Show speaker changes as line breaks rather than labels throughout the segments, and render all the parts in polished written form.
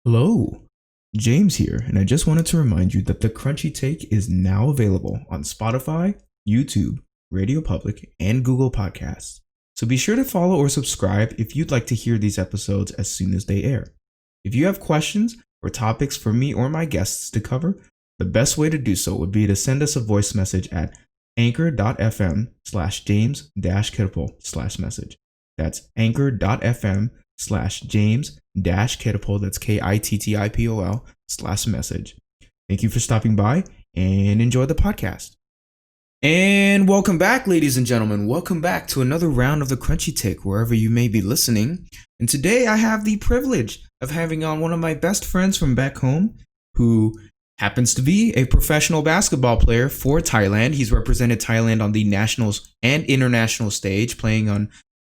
Hello, James here, and I just wanted to remind you that the Crunchy Take is now available on Spotify, YouTube, Radio Public, and Google Podcasts. So be sure to follow or subscribe if you'd like to hear these episodes as soon as they air. If you have questions or topics for me or my guests to cover, the best way to do so would be to send us a voice message at anchor.fm/James-Kittle/message. That's anchor.fm/James-Kittle, that's KITTIPOL/message. Thank you for stopping by and enjoy the podcast. And welcome back, ladies and gentlemen. Welcome back to another round of the Crunchy Take, wherever you may be listening. And today I have the privilege of having on one of my best friends from back home, who happens to be a professional basketball player for Thailand. He's represented Thailand on the nationals and international stage, playing on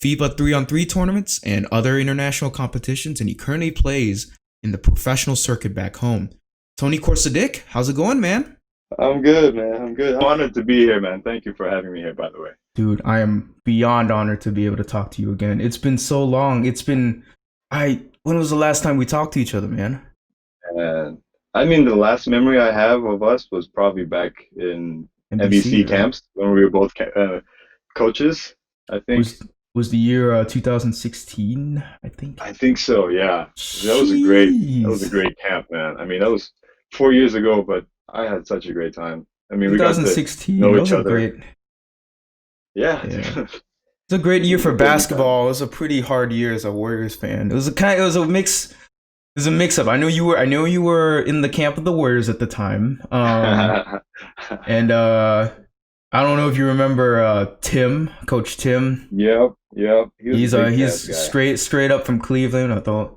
FIBA 3-on-3 tournaments and other international competitions, and he currently plays in the professional circuit back home. Tony Korsah, how's it going, man?
I'm good, man. I'm good. I'm honored to be here, man. Thank you for having me here, by the way.
Dude, I am beyond honored to be able to talk to you again. It's been so long. When was the last time we talked to each other, man?
And I mean, the last memory I have of us was probably back in NBC
right?
camps when we were both coaches, I think.
Was the year 2016, I think?
I think so, yeah.
Jeez.
That was a great camp, man. I mean, that was 4 years ago, but I had such a great time. I mean, we got to
2016,
know
that
each
was a
other.
great.
Yeah.
It's a great year for basketball. It was a pretty hard year as a Warriors fan. It was a mix up. I know you were in the camp of the Warriors at the time. And I don't know if you remember Tim, Coach Tim.
Yep.
He's straight up from Cleveland. I thought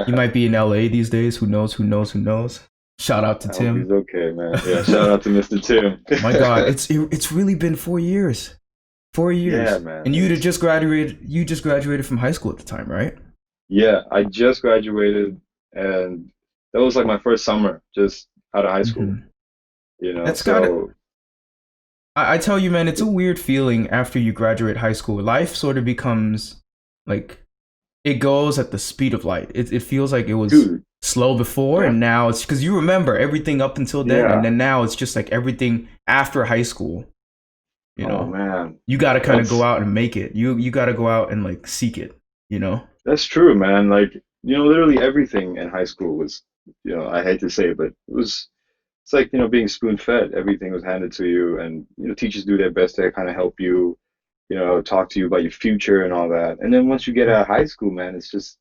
he might be in LA these days. Who knows? Shout out to Tim.
He's okay, man. Yeah, shout out to Mr. Tim.
My God, it's really been 4 years. 4 years.
Yeah, man.
And you just graduated. You just graduated from high school at the time, right?
Yeah, I just graduated, and that was like my first summer just out of high school.
Mm-hmm.
You know,
That's gotta. I tell you, man, it's a weird feeling after you graduate high school. Life sort of becomes like it goes at the speed of light. It feels like it was slow before, and now it's because you remember everything up until then, and then now it's just like everything after high school. You know,
man,
you got to kind of go out and make it. You got to go out and like seek it. You know,
that's true, man. Like, you know, literally everything in high school was, you know, I hate to say it, but it's like, you know, being spoon-fed. Everything was handed to you, and, you know, teachers do their best to kind of help you, you know, talk to you about your future and all that. And then once you get out of high school, man, it's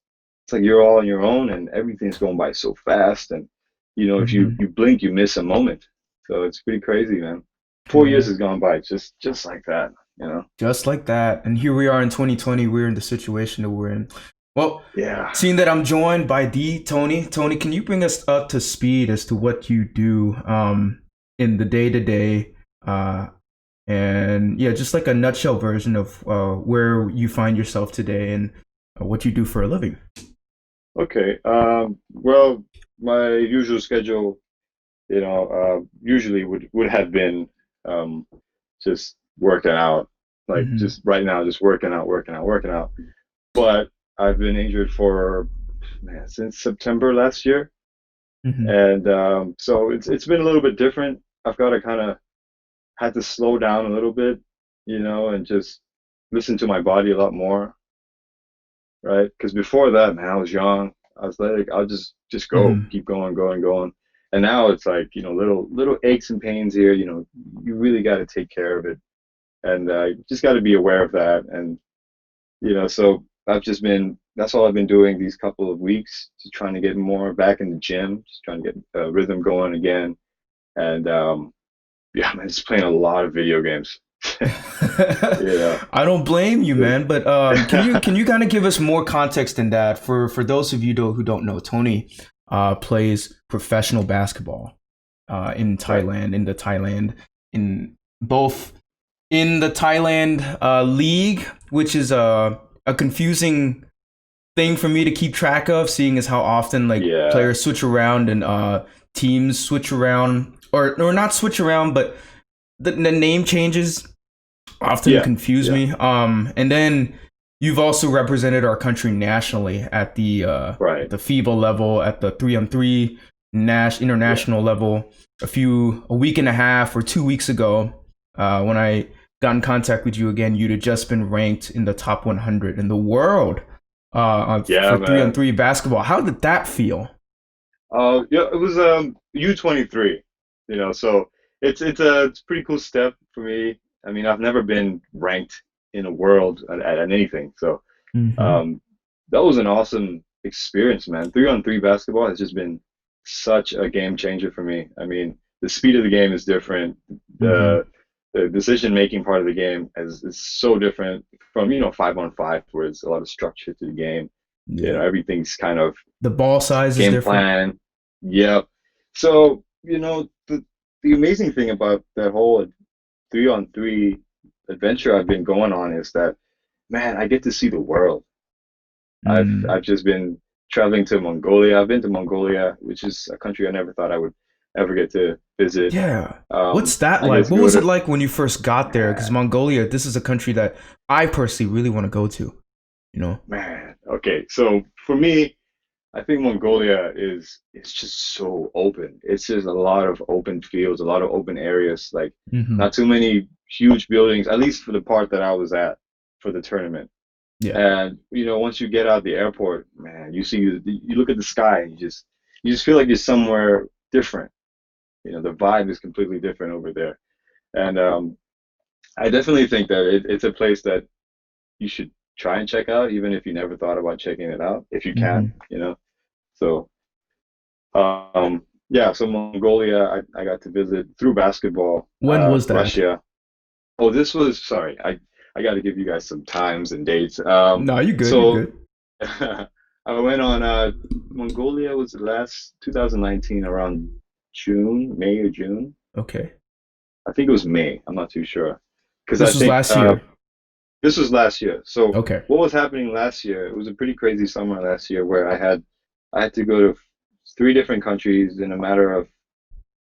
like you're all on your own, and everything's going by so fast. And, you know, if you blink, you miss a moment. So it's pretty crazy, man. 4 years has gone by just like that, you know.
Just like that. And here we are in 2020. We're in the situation that we're in. Well, yeah. Seeing that I'm joined by Tony. Tony, can you bring us up to speed as to what you do in the day-to-day, and yeah, just like a nutshell version of where you find yourself today and what you do for a living?
Okay. Well, my usual schedule, you know, usually would have been just working out, like just right now, just working out. But I've been injured since September last year, and so it's been a little bit different. I've got to kind of had to slow down a little bit, you know, and just listen to my body a lot more, right? Because before that, man, I was young. I was like, I'll just go, keep going. And now it's like, you know, little aches and pains here. You know, you really got to take care of it, and just got to be aware of that. And, you know, so that's all I've been doing these couple of weeks, just trying to get more back in the gym, just trying to get rhythm going again. And yeah, man, just playing a lot of video games. Yeah.
I don't blame you, man. But can you kind of give us more context in that for those of you who don't know? Tony plays professional basketball in Thailand, in the Thailand league, which is a confusing thing for me to keep track of, seeing as how often players switch around and teams switch around, or not switch around, but the name changes often confuse me. And then you've also represented our country nationally at
Right.
the FIBA level, at the 3-on-3
Yeah.
international level. A week and a half or 2 weeks ago, when I got in contact with you again, you'd have just been ranked in the top 100 in the world
Yeah,
for three on
man.
three basketball. How did that feel?
Yeah, it was U23, so it's a pretty cool step for me. I mean, I've never been ranked in a world at anything, so
Mm-hmm.
um, that was an awesome experience, man. 3-on-3 basketball has just been such a game changer for me. I mean, the speed of the game is different.
Mm-hmm.
The the decision making part of the game is so different from 5-on-5, where it's a lot of structure to the game.
Yeah.
Everything's kind of
The ball size is
game
different.
plan. Yep. So, the amazing thing about that whole 3-on-3 adventure I've been going on is that, man, I get to see the world. I've
Mm.
just been traveling to Mongolia. I've been to Mongolia, which is a country I never thought I would ever get to visit.
Yeah. What's that
I get
like?
to
What
go
was it
to,
like when you first got there? Because
man,
Mongolia, this is a country that I personally really want to go to. You know.
man. Okay, so for me, I think Mongolia is it's just so open. It's just a lot of open fields, a lot of open areas, like
Mm-hmm.
not too many huge buildings, at least for the part that I was at for the tournament.
Yeah.
And once you get out the airport, man, you look at the sky and you just feel like you're somewhere different. The vibe is completely different over there. And I definitely think that it's a place that you should try and check out, even if you never thought about checking it out, if you can,
Mm-hmm.
So yeah, so Mongolia, I got to visit through basketball.
When was that?
Russia. Oh, this was, sorry, I got to give you guys some times and dates.
No, you good. You
So
good.
I went on Mongolia was last 2019 around June, May or June.
Okay.
I think it was May. I'm not too sure because I
This was
think
last year.
this was last year. So
Okay.
what was happening last year? It was a pretty crazy summer last year where I had to go to three different countries in a matter of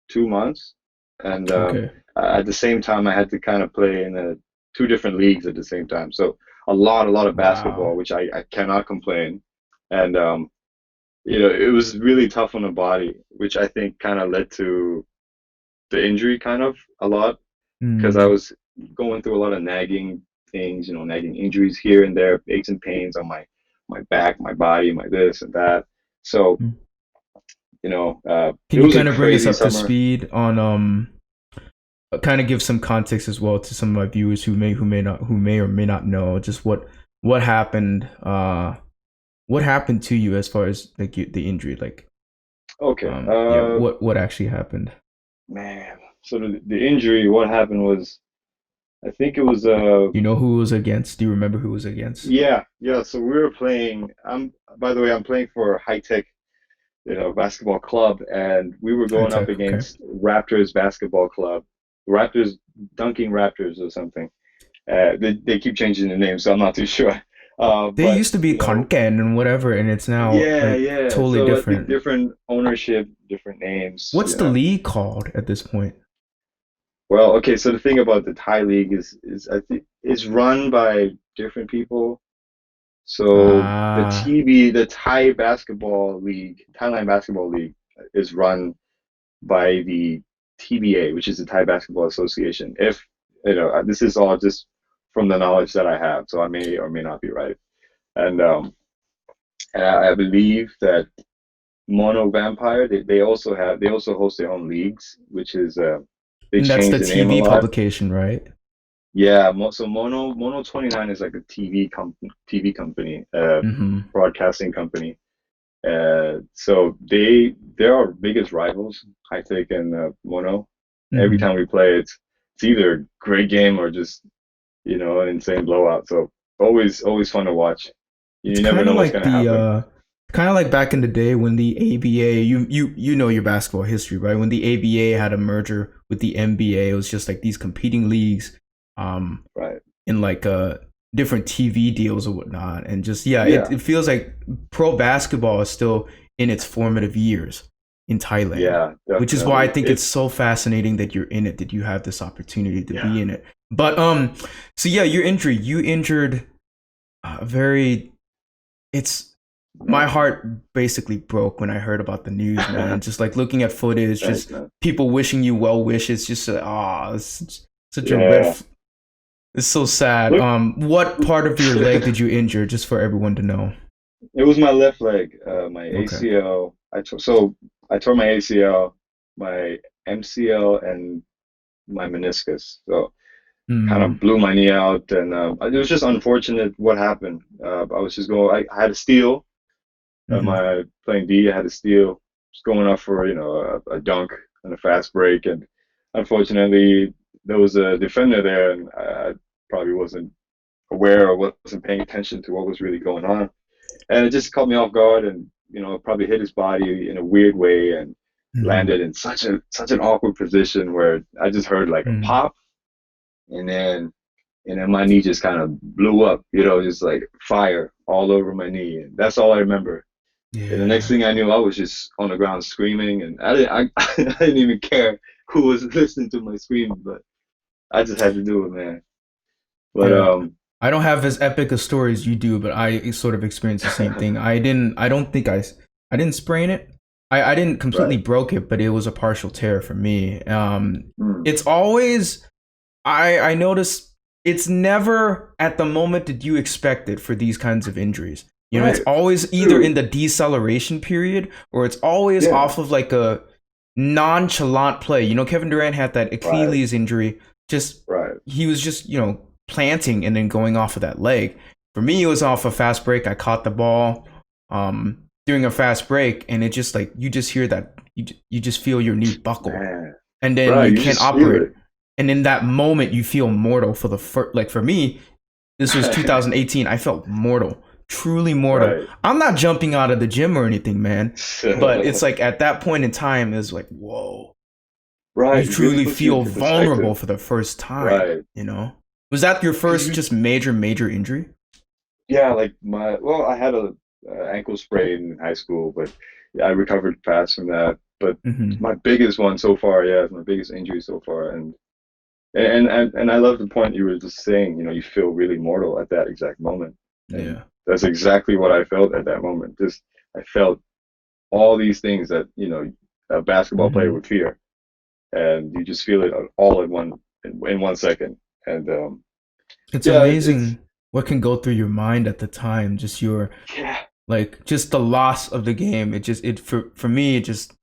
2 months, and
Okay.
at the same time I had to kind of play in two different leagues at the same time. So a lot of basketball,
Wow.
which I cannot complain, and it was really tough on the body, which I think kind of led to the injury kind of a lot because I
Mm.
was going through a lot of nagging things, nagging injuries here and there, aches and pains on my back, my body, my this and that. So, it
Can you
was a
kind of bring us
crazy
up to
summer.
speed on kind of give some context as well to some of my viewers who may or may not know just what happened what happened to you as far as like the injury, like
Okay.
yeah, what actually happened?
Man. So the injury, what happened was, I think it was
You know who it was against? Do you remember who it was against?
yeah, yeah. So we were playing. By the way, I'm playing for High Tech, basketball club, and we were
High
going up
tech. Okay.
against Raptors basketball club, Raptors, Dunking Raptors or something. They keep changing the name, so I'm not too sure.
They
But
used to be Konken and whatever, and it's now
yeah,
like
yeah.
totally
So I think
different.
different ownership, different names.
What's the league called at this point?
Well, okay. So the thing about the Thai league is I think is run by different people. So
Ah,
the Thai basketball league, Thailand basketball league, is run by the TBA, which is the Thai Basketball Association. If this is all just from the knowledge that I have, so I may or may not be right. And I believe that Mono Vampire, they also host their own leagues, which is they
and that's
change
the
the name a
TV
lot.
publication, right?
Yeah, so Mono 29 is like a TV company,
Mm-hmm.
broadcasting company. So they're our biggest rivals, High Tech and Mono. Every
Mm-hmm.
time we play, it's either a great game or just an insane blowout. So always fun to watch.
It's
You never know what's gonna happen.
kind of like back in the day when the ABA, you know your basketball history, right? When the ABA had a merger with the NBA, it was just like these competing leagues, um,
Right.
in like different TV deals or whatnot, and just yeah,
Yeah.
it feels like pro basketball is still in its formative years in Thailand,
Yeah.
which is why I
Definitely.
think it's so fascinating that you're in it, that you have this opportunity to
Yeah.
be in it. But so yeah, your injury, you injured very. It's my
Yeah.
heart basically broke when I heard about the news, man. Just like looking at footage,
Thanks,
just
man.
people wishing you well wishes. Just it's such a
Yeah.
It's so sad.
Look,
What part of your leg did you injure? Just for everyone to know.
it was my left leg, my
Okay.
ACL. I tore my ACL, my MCL, and my meniscus. So kind of
Mm,
blew my knee out, and it was just unfortunate what happened. I was just going. I had a steal.
mm-hmm,
My playing D, I had a steal. Just going up for a dunk and a fast break, and unfortunately there was a defender there, and I probably wasn't aware or wasn't paying attention to what was really going on, and it just caught me off guard, and probably hit his body in a weird way, and
mm-hmm,
landed in such an awkward position where I just heard like a
mm.
pop, and then my knee just kind of blew up, just like fire all over my knee, and that's all I remember. And the next
Yeah.
thing I knew, I was just on the ground screaming, and I didn't even care who was listening to my screaming, but I just had to do it, man. But
Yeah. I don't have as epic a story as you do, but I sort of experienced the same thing. I don't think I didn't sprain it. I didn't completely
right.
broke it, but it was a partial tear for me.
Mm,
It's always, I notice it's never at the moment that you expect it for these kinds of injuries. You know, it's
right,
always either in
dude.
the deceleration period or it's always
Yeah,
off of like a nonchalant play. You know, Kevin Durant had that
right,
Achilles injury. Just
right.
he was just planting and then going off of that leg. For me, it was off a fast break. I caught the ball during a fast break, and it just like you just hear that you just feel your knee buckle,
Man,
and then
right.
you
You
can't
just feel
operate.
it.
And in that moment, you feel mortal for the first. Like for me, this was
Right,
2018. I felt mortal, truly mortal.
right.
I'm not jumping out of the gym or anything, man. But it's like at that point in time, it's like, whoa, you
Right. It really
truly
puts you
feel
into
vulnerable
perspective.
for the first time.
Right.
You know, was that your
Because
first just major injury?
yeah, like well, I had a ankle sprain in high school, but yeah, I recovered fast from that. But
Mm-hmm.
my biggest one so far, yeah, it's my biggest injury so far. And I love the point you were just saying, you feel really mortal at that exact moment. And
Yeah.
that's exactly what I felt at that moment. Just I felt all these things that, a basketball player
Mm-hmm.
would fear. And you just feel it all in 1 second. And
It's
yeah, it's
amazing what can go through your mind at the time. Just your
yeah,
like just the loss of the game. It just it for me it just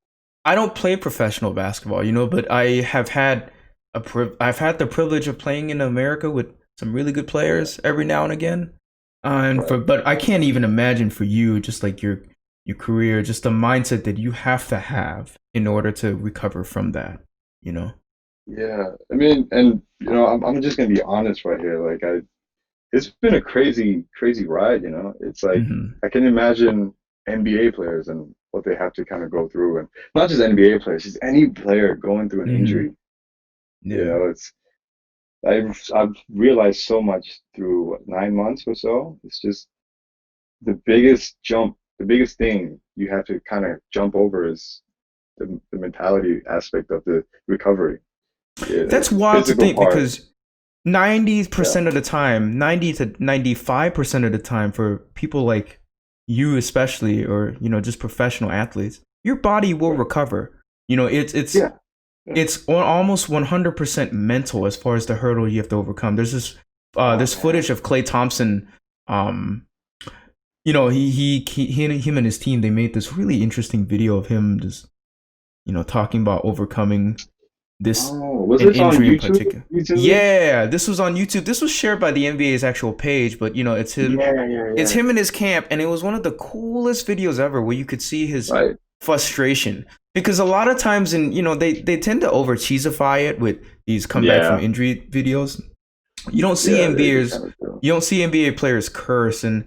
I don't play professional basketball, but I have had I've had the privilege of playing in America with some really good
yeah,
players every now and again. And for
right.
but I can't even imagine for you just like your career, just the mindset that you have to have in order to recover from that, you know?
Yeah, I mean, and I'm just gonna be honest right here. Like it's been a crazy ride. It's like
Hmm.
I can imagine NBA players and what they have to kind of go through, and not just NBA players, just any player going through an
Hmm.
injury.
Yeah.
It's I've realized so much through what, 9 months or so. It's just the biggest thing you have to kind of jump over is the mentality aspect of the recovery.
That's
The
wild to
physical
think
part.
because
Yeah,
90% of the time, 90 to 95% of the time for people like you especially or just professional athletes, your body will
right.
recover. You know,
Yeah, yeah.
almost 100% mental as far as the hurdle you have to overcome.
Oh
there's
man.
footage of Clay Thompson. um him and his team, they made this really interesting video of him just talking about overcoming this
Oh, was
an
this on
injury in
YouTube?
particular.
YouTube?
Yeah, this was on YouTube. This was shared by the NBA's actual page, but it's him.
Yeah, yeah,
It's
yeah.
him in his camp, and it was one of the coolest videos ever, where you could see his
Right.
frustration. Because a lot of times, they tend to over cheesify it with these comeback from
Yeah,
injury videos. You don't see
yeah, they
NBA's,
kind of do.
you don't see NBA players curse and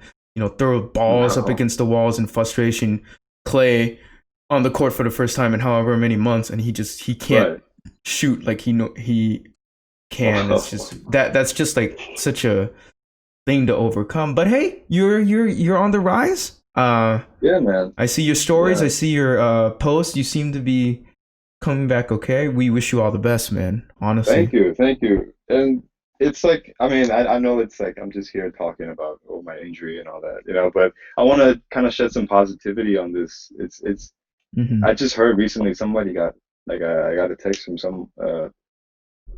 throw balls up
No.
against the walls in frustration. Clay on the court for the first time in however many months, and he can't
Right.
shoot like he can. It's
Wow.
just that's just like such a thing to overcome. But hey, you're on the rise.
Yeah, man.
I see your stories. I
Yeah.
see your posts. You seem to be coming back okay. We wish you all the best, man.
Thank
Honestly.
you. Thank you. And it's like, I mean, I know it's like I'm just here talking about my injury and all that, but I want to kind of shed some positivity on this. It's I
Hmm.
just heard recently somebody got like I got a text from some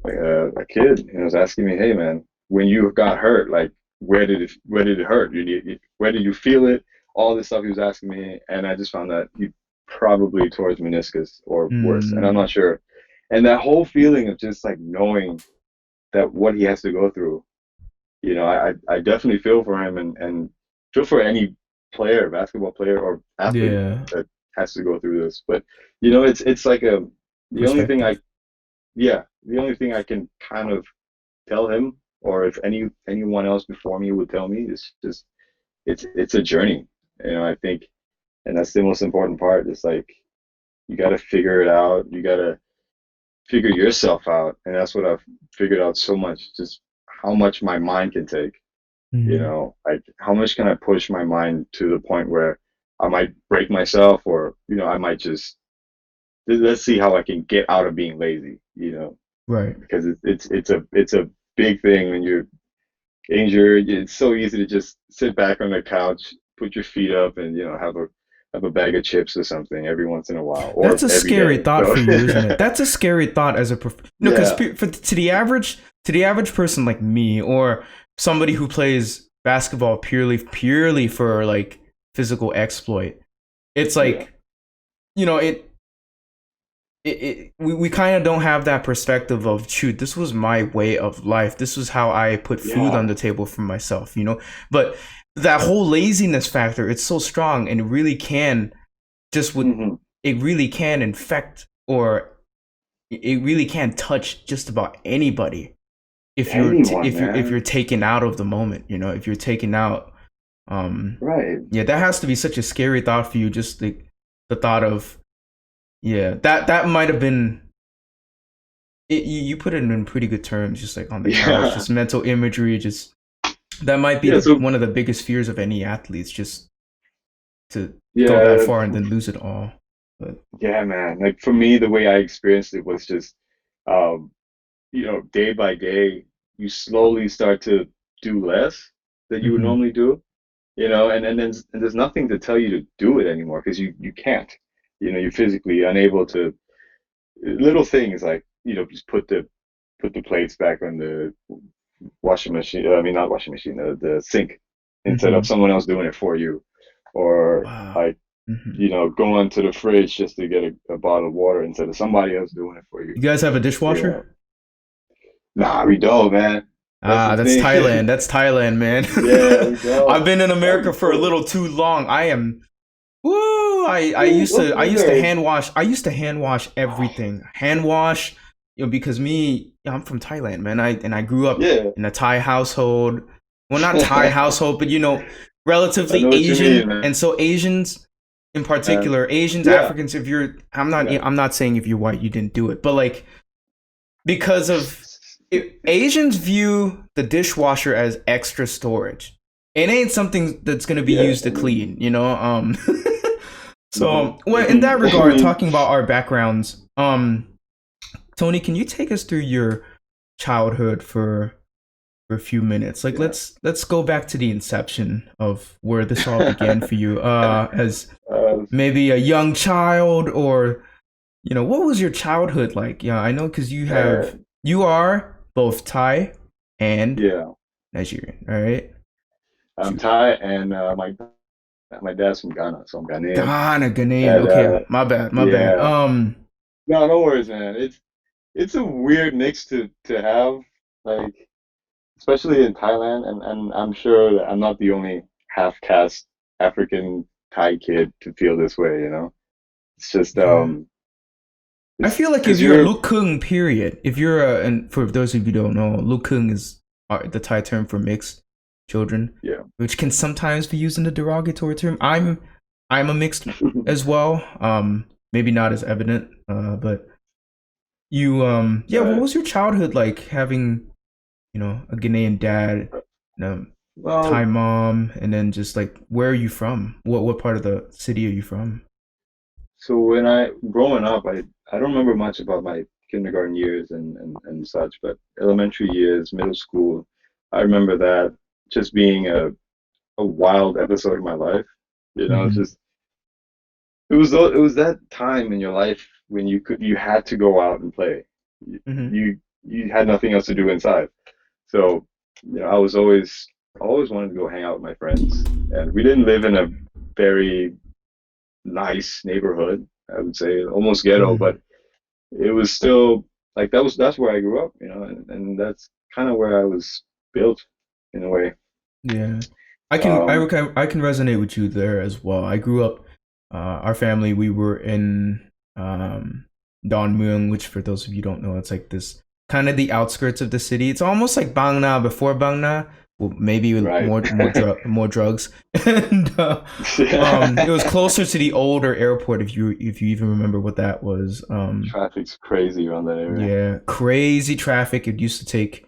like a kid and was asking me, hey man, when you got hurt, like where did it hurt? Where did you feel it? All this stuff he was asking me, and I just found that he probably tore his meniscus or worse, and I'm
Mm,
not sure. And that whole feeling of just like knowing that what he has to go through, I definitely feel for him and feel for any player, basketball player or athlete
yeah,
that has to go through this. But it's like the only thing
perspective.
I yeah, the only thing I can kind of tell him, or if anyone else before me would tell me, is just it's a journey. I think, and that's the most important part. It's like you got to figure it out. You got to figure yourself out, and that's what I've figured out so much. Just how much my mind can take.
Hmm.
Like how much can I push my mind to the point where I might break myself, or I might just let's see how I can get out of being lazy.
Right.
Because it's a big thing when you're injured. It's so easy to just sit back on the couch, put your feet up, and have a bag of chips or something every once in a while,
That's
or
a
every
scary
day.
thought
So
for you, isn't it? That's a scary thought as a because
yeah,
to the average person like me or somebody who plays basketball purely for like physical exploit, it's
yeah,
like you know we kind of don't have that perspective of shoot, this was my way of life, this was how I put food on
yeah.
the table for myself, but that whole laziness factor, it's so strong and it really can just would
Hmm.
it really can infect or it really can touch just about anybody if
Anyone,
if you're
man.
taken out of the moment, if you're taken out. um
Right.
yeah, that has to be such a scary thought for you, just the thought of, yeah, that might have been you put it in pretty good terms, just like on the couch,
Yeah.
just mental imagery, just that might be
Yeah.
the
So
one of the biggest fears of any athletes, just to go that
yeah,
far and then lose it all. But
yeah, man. Like for me, the way I experienced it was just, um, day by day, you slowly start to do less that you would
mm-hmm,
normally do. And there's nothing to tell you to do it anymore because you can't. You're physically unable to. Little things like just put the plates back on the washing machine. I mean, not washing machine, the sink, instead of
mm-hmm.
someone else doing it for you, or
Wow.
like
Mm-hmm.
going to the fridge just to get a bottle of water instead of somebody else doing it for you.
You guys have a
You know,
dishwasher?
nah, we don't, man. That's the
Ah, that's
thing.
Thailand. That's Thailand, man.
Yeah, we
I've
don't.
been in
That'd
America
be
for a
cool.
little too long. I am. Woo!
Ooh, those
I
things
used to
are.
hand wash. I used to hand wash everything. Hand wash, because me, I'm from Thailand, man. I grew up
Yeah.
in a Thai household. Well, not Thai
I
household, but
know
relatively
what you mean,
Asian.
man.
And so Asians, in particular, Asians,
Yeah,
Africans. If you're,
yeah.
I'm not saying if you're white, you didn't do it, but like because of Asians view the dishwasher as extra storage. It ain't something that's gonna be
Yeah,
used
I
to
mean,
clean, you know. So
hmm
well, in
hmm
that
I
regard,
mean,
talking about our backgrounds, Tony, can you take us through your childhood for a few minutes? Like
yeah.
let's go back to the inception of where this all began for you, as
uh,
maybe a young child, or what was your childhood like? Yeah, I know because
man,
you are both Thai and
yeah.
Nigerian, all right?
I'm
Shoot.
Thai, and my dad's from Ghana, so I'm Ghanaian.
Ghana, Ghanaian.
And
Okay, my bad, my bad.
yeah, no, no worries, man. It's a weird mix to have, like especially in Thailand, and I'm sure that I'm not the only half caste African Thai kid to feel this way. It's just
Yeah. I
it's
feel like if
because
you're a
you're
Lukung, period, if you're and for those of you who don't know, Lukung is the Thai term for mixed children,
yeah.
which can sometimes be used in a derogatory term. I'm a mixed as well. Maybe not as evident, but you yeah. What
Right.
was your childhood like, having a Ghanaian dad, Thai
Well,
mom, and then just like where are you from? What part of the city are you from?
so when I growing up, I don't remember much about my kindergarten years and such, but elementary years, middle school, I remember that just being a wild episode of my life. You know, it's
Mm-hmm.
just it was that time in your life when you had to go out and play.
Mm-hmm.
You had nothing else to do inside. So, you know, I always wanted to go hang out with my friends. And we didn't live in a very nice neighborhood, I would say, almost ghetto,
Mm-hmm.
but it was still like that's where I grew up, you know, and that's kind of where I was built in a way.
Yeah,
Um,
I can resonate with you there as well. I grew up, our family, we were in Don Mueang, which for those of you who don't know, it's like this kind of the outskirts of the city. It's almost like Bang Na before Bang Na, well, maybe with
right.
more drugs, and
Yeah.
it was closer to the older airport if you even remember what that was.
Traffic's crazy around that area.
Yeah, crazy traffic. It used to take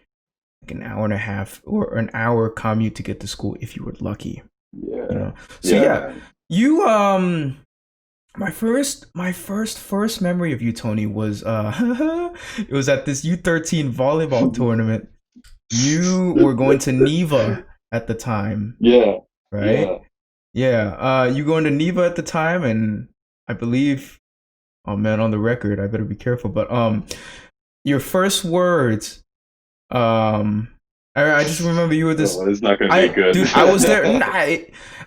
like an hour and a half or an hour commute to get to school if you were lucky, you
Yeah.
know. So
Yeah,
yeah,
man.
you my first memory of you, Tony, was it was at this U13 volleyball tournament. You were going to Neva at the time,
Yeah.
right?
Yeah.
Yeah, you going to Neva at the time, and I believe, oh man, on the record, I better be careful, but your first words, um, I just remember you were this.
Oh, it's not gonna be
I
good.
dude, I was there.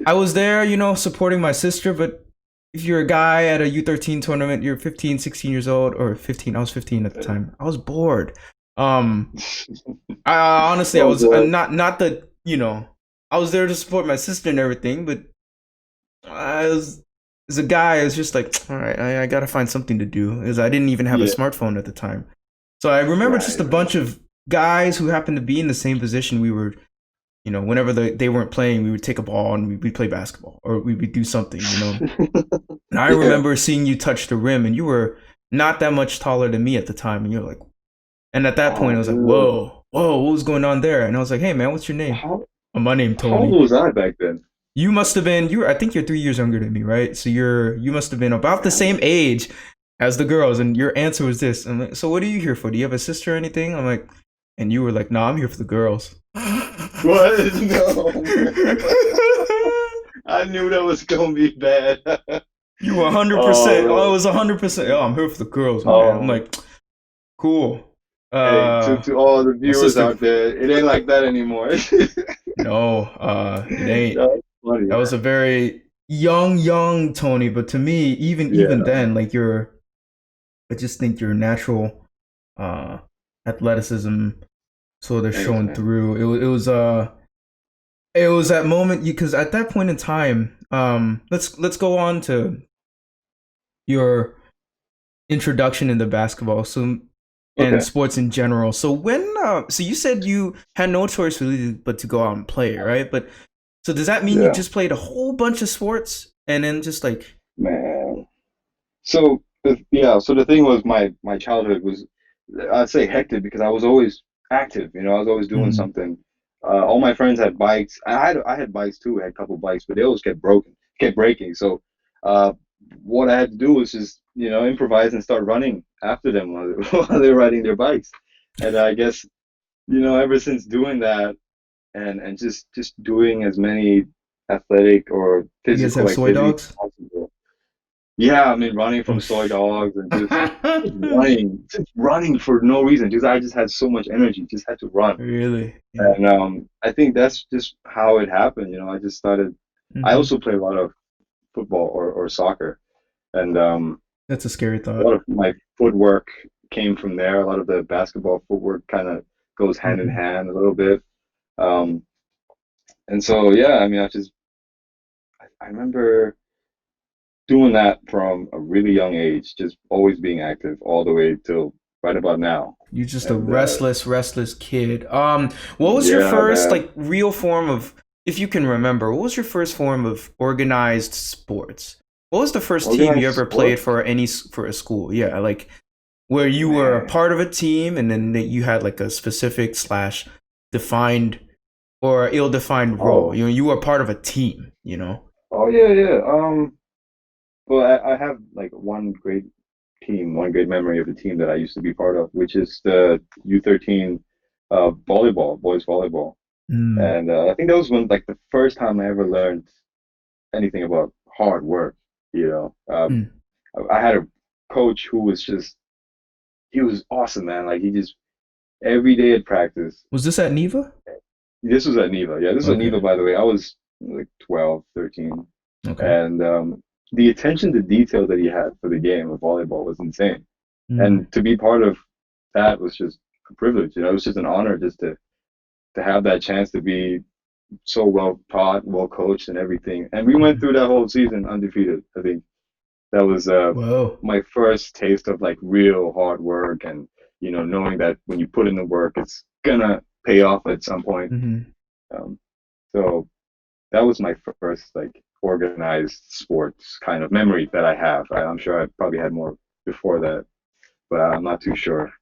I was there, supporting my sister. But if you're a guy at a U13 tournament, you're 15, 16 years old, or 15. I was 15 at the time. I was bored. Um, I honestly, I
Oh
was
boy.
not the I was there to support my sister and everything, but I was as a guy, I was just like, all right, I gotta find something to do, because I didn't even have a
Yeah.
smartphone at the time. So I remember just
Right.
a bunch
Right.
of guys who happened to be in the same position. We were, whenever they weren't playing, we would take a ball and we'd play basketball, or we would do something. And I
Yeah.
remember seeing you touch the rim, and you were not that much taller than me at the time, and you're like, and at that point, I
Oh,
was like,
really?
whoa, what was going on there? And I was like, hey man, what's your name?
How
Oh, my name
how old
Tony.
was I back then?
You must have been. I think you're 3 years younger than me, right? So you must have been about the same
Damn.
age as the girls. And your answer was this. I'm like, so what are you here for? Do you have a sister or anything? I'm like, and you were like, no, I'm here for the girls.
What? No. I knew that was gonna be bad.
You were 100%. Oh,
Oh
it was 100%. Oh, I'm here for the girls,
man.
man. I'm
Oh.
like, cool.
Hey, to all the
My
viewers
sister.
out there, it ain't like that anymore.
No, it ain't.
That's funny,
That was a
man.
very young Tony. But to me, even
Yeah,
then, like I just think your natural uh athleticism sort of
thanks,
shone
man.
through. It was that moment, because at that point in time, let's go on to your introduction into basketball, so, and
Okay.
sports in general. So so you said you had no choice really but to go out and play, right? But so does that mean you
Yeah,
just played a whole bunch of sports and then just like,
man. So yeah, so the thing was my childhood was I'd say hectic because I was always active, you know, I was always doing
mm,
something. All my friends had bikes. I had bikes too. I had a couple bikes, but they always kept breaking. So uh, what I had to do was just, you know, improvise and start running after them while while they're riding their bikes. And I guess, you know, ever since doing that and just doing as many athletic or
you guys
physical
have soy
activities
dogs?
as possible. Yeah, I mean, running
Oh,
from soy dogs and just running for no reason. Just I just had so much energy, just had to run.
really? Yeah.
And I think that's just how it happened. You know, I just started. I
Hmm.
also play a lot of football or soccer, and
That's a scary
a lot
thought.
of my footwork came from there. A lot of the basketball footwork kind of goes hand in
Hmm.
hand a little bit. Um, and so yeah, I mean, I remember doing that from a really young age, just always being active all the way till right about now.
You're just a
And
restless kid. What was your
yeah,
first
man.
like real form of, if you can remember, what was your first form of organized sports? What was the first team you
Organized
ever played
sports,
for for a school? Yeah, like where you were a
man.
part of a team and then you had like a specific slash defined or ill-defined role.
Oh,
You were part of a team.
oh yeah, yeah. Well, I have like one great. team, one great memory of the team that I used to be part of, which is the U13 volleyball, boys volleyball.
Mm,
And I think that was when like the first time I ever learned anything about hard work. You know,
mm.
I had a coach who was just he was awesome, man. Like he just every day at practice.
Was this at Neva?
This was at Neva. Yeah, this was at
Okay.
Neva, by the way. I was like 12, 13.
Okay.
And the attention to detail that he had for the game of volleyball was insane.
Mm,
And to be part of that was just a privilege. You know, it was just an honor just to have that chance to be so well taught, well coached, and everything. And we went
mhm.
through that whole season undefeated. I think that was
Whoa.
my first taste of like real hard work, and knowing that when you put in the work, it's gonna pay off at some point.
Hmm.
Um, so that was my first like organized sports kind of memory that I have. I'm sure I probably had more before that, but I'm not too sure.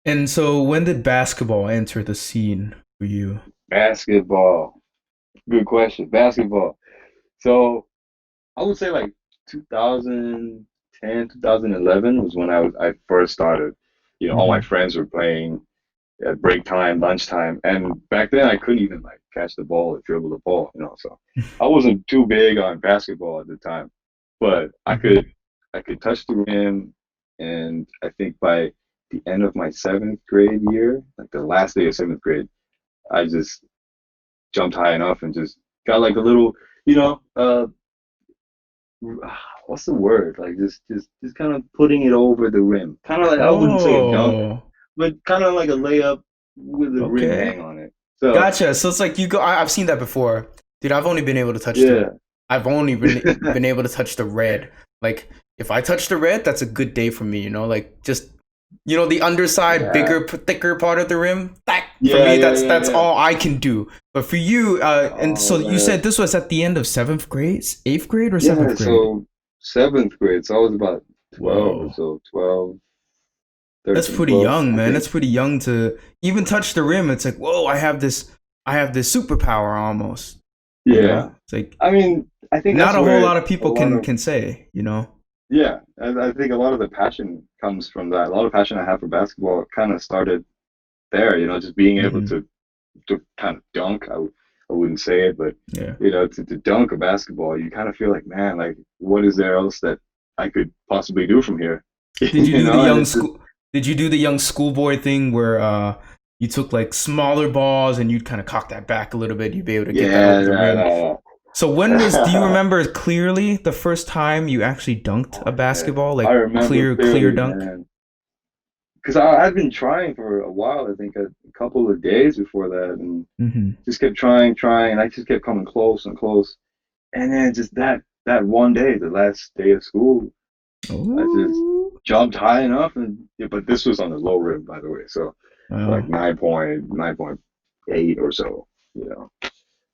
And so, when did basketball enter the scene for you?
Basketball. Good question. Basketball. So I would say like 2010, 2011 was when I first started. All my
Hmm.
friends were playing at break time, lunchtime, and back then I couldn't even like catch the ball or dribble the ball. So I wasn't too big on basketball at the time, but I could
Hmm.
I could touch the rim, and I think by the end of my seventh grade year, like the last day of seventh grade, I just jumped high enough and just got like a little, you know, uh, what's the word? Like just kind of putting it over the rim. Kind of like I wouldn't say a dunk,
Oh,
but kind of like a layup with a rim
okay.
hang on it. So
Gotcha. So it's like you go. I've seen that before, dude. I've only been able to touch the.
yeah,
I've only been able to touch the red. Like if I touch the red, that's a good day for me. Like just the underside,
yeah,
bigger, thicker part of the rim. That for
yeah,
me,
yeah,
that's
yeah,
that's
yeah.
all I can do. But for you, and so
Oh
you said
man,
this was at the end of seventh grade, eighth grade, or
yeah.
seventh grade?
So seventh grade, so I was about 12 or
Whoa.
so, 12,
That's
13,
pretty
12,
young,
I
man.
think.
That's pretty young to even touch the rim. It's like, whoa, I have this superpower almost.
Yeah,
It's like
I mean, I think
not
that's
a whole
where
lot of
a
people
lot
can
of
can say.
yeah, I think a lot of the passion comes from that. A lot of passion I have for basketball kind of started there, just being able
Hmm.
to kind of dunk. I wouldn't say it, but
Yeah.
to dunk a basketball, you kind of feel like, man, like what is there else that I could possibly do from here?
Did you do the
And
young
it's just
school? Did you do the young schoolboy thing where you took like smaller balls and you'd kind of cock that back a little bit? You'd be able to get that
yeah,
over the rim.
no,
So when was? Do you
no.
remember clearly the first time you actually dunked
Oh
a
yeah,
basketball,
I
like
remember
clear
clearly,
dunk?
man. Because I'd been trying for a while. I think a couple of days before that, and
Hmm.
just kept trying, and I just kept coming close and close. And then just that one day, the last day of school, I just
Oh.
jumped high enough, and yeah, but this was on the low rim, by the way, so like
Wow.
9.8 or so, you know.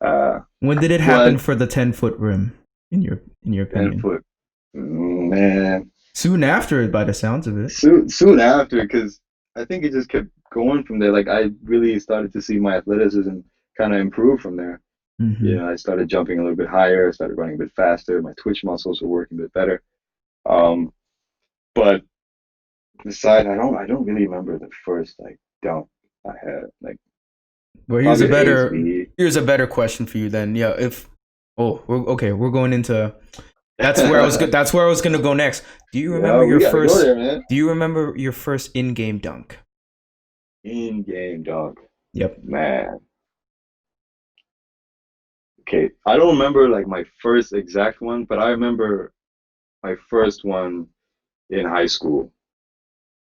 Uh,
When did it happen
but
for the 10-foot rim? In your
10
opinion?
foot, man,
Soon after, by the sounds of it.
soon after, because I think it just kept going from there. Like I really started to see my athleticism kind of improve from there.
Hmm.
I started jumping a little bit higher, I started running a bit faster, my twitch muscles were working a bit better. Um, but beside, I don't really remember the first like dunk I had. Like
Well,
probably the ASB.
here's a better question for you then. Yeah, if we're okay, we're going into that's where I was good. That's where I was gonna go next. Do you
Yeah,
remember
we
your
gotta go
first?
there, man.
Do you remember your first in-game dunk?
In-game dunk,
Yep.
man. Okay, I don't remember like my first exact one, but I remember my first one in high school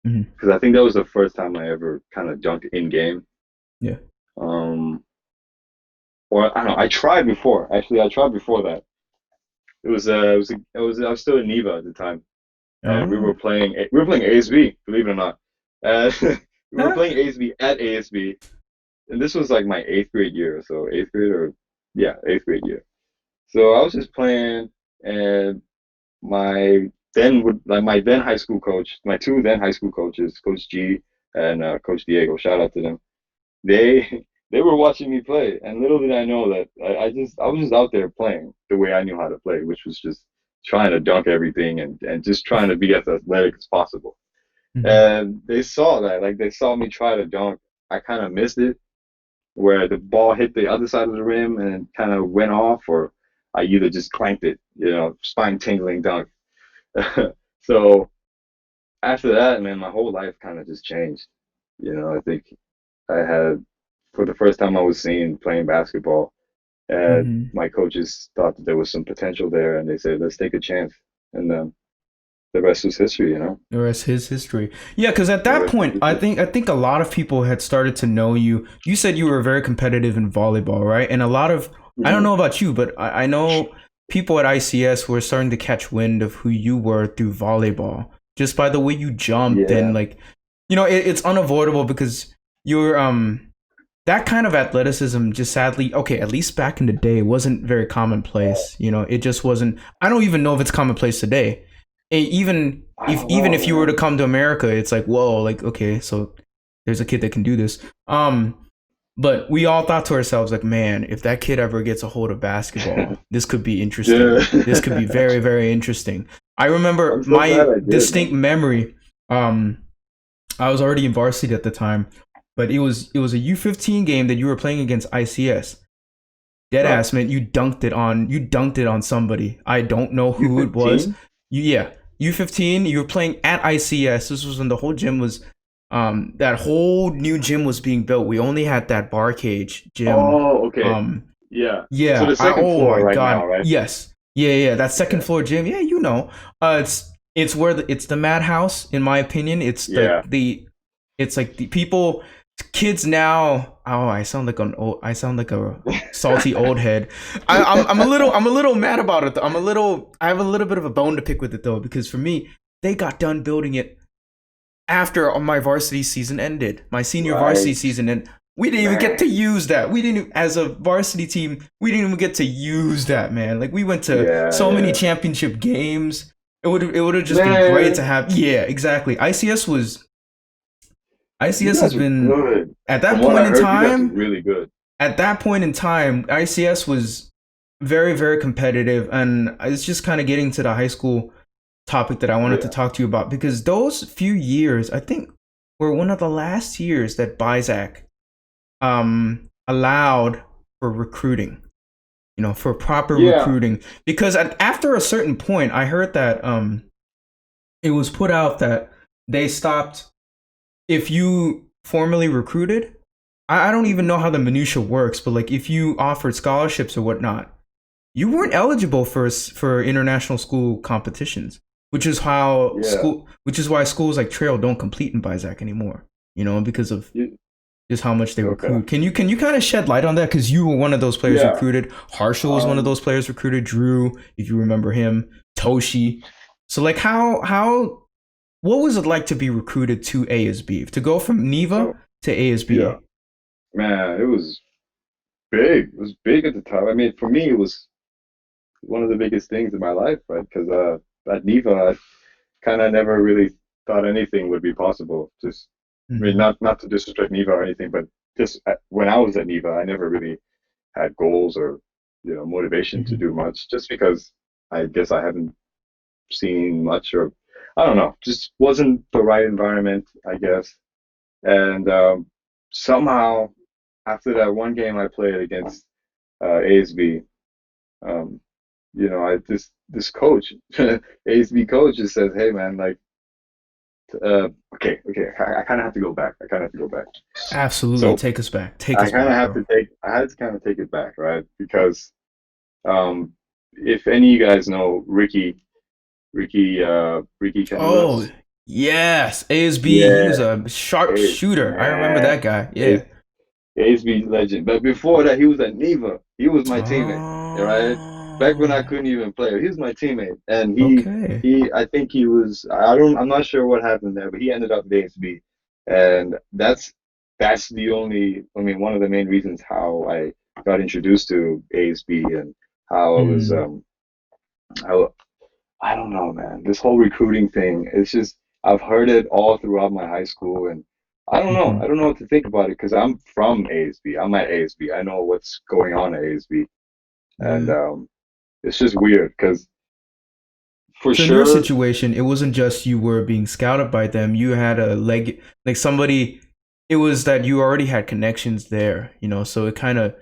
Hmm.
because I think that was the first time I ever kind of dunked in game.
Yeah.
Um, or I don't know. I tried before. Actually, I tried before that. I was still in Neva at the time, and
Oh.
we were playing ASB, believe it or not. We were
Huh?
playing ASB at ASB, and this was like my eighth grade year, so eighth grade or yeah, eighth grade year. So I was just playing, and my then high school coach, my two then high school coaches, Coach G and Coach Diego, shout out to them. They they were watching me play, and little did I know that I was just out there playing the way I knew how to play, which was trying to dunk everything and just trying to be as athletic as possible.
Hmm.
And they saw that, like they saw me try to dunk. I kind of missed it, where the ball hit the other side of the rim and kind of went off, or I either just clanked it, spine tingling dunk. So after that, man, my whole life kind of just changed. I think I had, for the first time I was seen playing basketball, and
Hmm.
my coaches thought that there was some potential there, and they said, let's take a chance. And the rest was history.
The rest his history. Yeah, because at
The
that
rest is
point,
history.
I think a lot of people had started to know you. You said you were very competitive in volleyball, right? And a lot of I don't
Hmm.
know about you, but I know people at ICS were starting to catch wind of who you were through volleyball, just by the way you jumped and
Yeah.
like, it's unavoidable because you're that kind of athleticism just sadly, okay, at least back in the day, wasn't very commonplace. It just wasn't. I don't even know if it's commonplace today. Even
I
if
don't
even
know,
if you were to
man.
come to America, it's like whoa, like okay, so there's a kid that can do this. But we all thought to ourselves like, man, if that kid ever gets a hold of basketball, this could be interesting. This could be
Yeah.
very very interesting. I remember
I'm so glad
my
I did,
distinct
man.
memory. Um, I was already in varsity at the time, but it was a U15 game that you were playing against ICS. Dead
Oh,
ass man, you dunked it on somebody. I don't know
you
who it was.
15?
Yeah, U15. You were playing at ICS. This was when the whole gym was, that whole new gym was being built. We only had that bar cage gym.
Oh, okay.
Um,
Yeah. So
yeah.
the second
Oh
floor
my
right now,
god.
right?
Yes. Yeah. Yeah. That second
Yeah.
floor gym. Yeah. It's where it's the madhouse in my opinion.
Yeah.
It's like the people, kids now. Oh, I sound like a salty old head. I'm a little mad about it though. I have a little bit of a bone to pick with it though because for me they got done building it after my varsity season ended. My senior varsity
Right.
season, and we didn't even get to
Man.
use that. We didn't, as a varsity team, we didn't even get to use that, man. Like we went to
Yeah,
so many
yeah.
championship games. It would have just been great to
Man,
have. Yeah, exactly.
you
ICS has
guys are
been
good.
at
From
that
what
point
I
in
heard, you guys are
time.
really good.
At that point in time, ICS was very very competitive, and it's just kind of getting to the high school topic that I wanted to
Yeah.
talk to you about because those few years, I think, were one of the last years that BISAC allowed for recruiting, for proper
Yeah.
recruiting. Because after a certain point, I heard that it was put out that they stopped if you formally recruited. I don't even
Hmm.
know how the minutia works, but like if you offered scholarships or whatnot, you weren't eligible for international school competitions,
Yeah.
which is why schools like Trail don't compete in BISAC anymore. Because of
You,
just how much they
okay.
recruit. Can you kind of shed light on that? Because you were one of those players
Yeah.
recruited. Harshal was one of
Um,
those players recruited. Drew, if you remember him, Toshi. So like how what was it like to be recruited to ASB? To go from Neva
so
to
yeah,
ASBA?
man, it was big. It was big at the time. I mean, for me, it was one of the biggest things in my life, right? Because at Neva, I kind of never really thought anything would be possible. Just, I mean,
Mm-hmm.
not to disrespect Neva or anything, but just when I was at Neva, I never really had goals or motivation to
Mm-hmm.
do much, just because I guess I haven't seen much, or I don't know, just wasn't the right environment, I guess. And somehow after that one game I played against ASB, um, I this coach, ASB coach, just says, "Hey man, like, okay, I kind of have to go back. I kind of have to go back.
Absolutely,
So
take us back. Take us back, bro.
I had to kind of take it back, right? Because um, if any of you guys know Ricky
Oh
Canulis,
yes, ASB. He was
yeah,
a sharp shooter. I remember
man,
that guy. Yeah.
ASB legend. But before that, he was at Neva. He was my teammate, right? Back when I
Oh,
couldn't even play, he was my teammate, and
okay.
I think he was. I'm not sure what happened there, but he ended up at ASB, and that's the only. I mean, one of the main reasons how I got introduced to ASB and how I was.
Mm,
I, I don't know, man. This whole recruiting thing, it's just I've heard it all throughout my high school, and I don't know. I
mhm,
don't know what to think about it because I'm from ASB. I'm at ASB. I know what's going on at ASB, and
mm.
it's just weird because for
So in your
sure.
situation, it wasn't just you were being scouted by them. You had a leg, like somebody. It was that you already had connections there, So it kind of,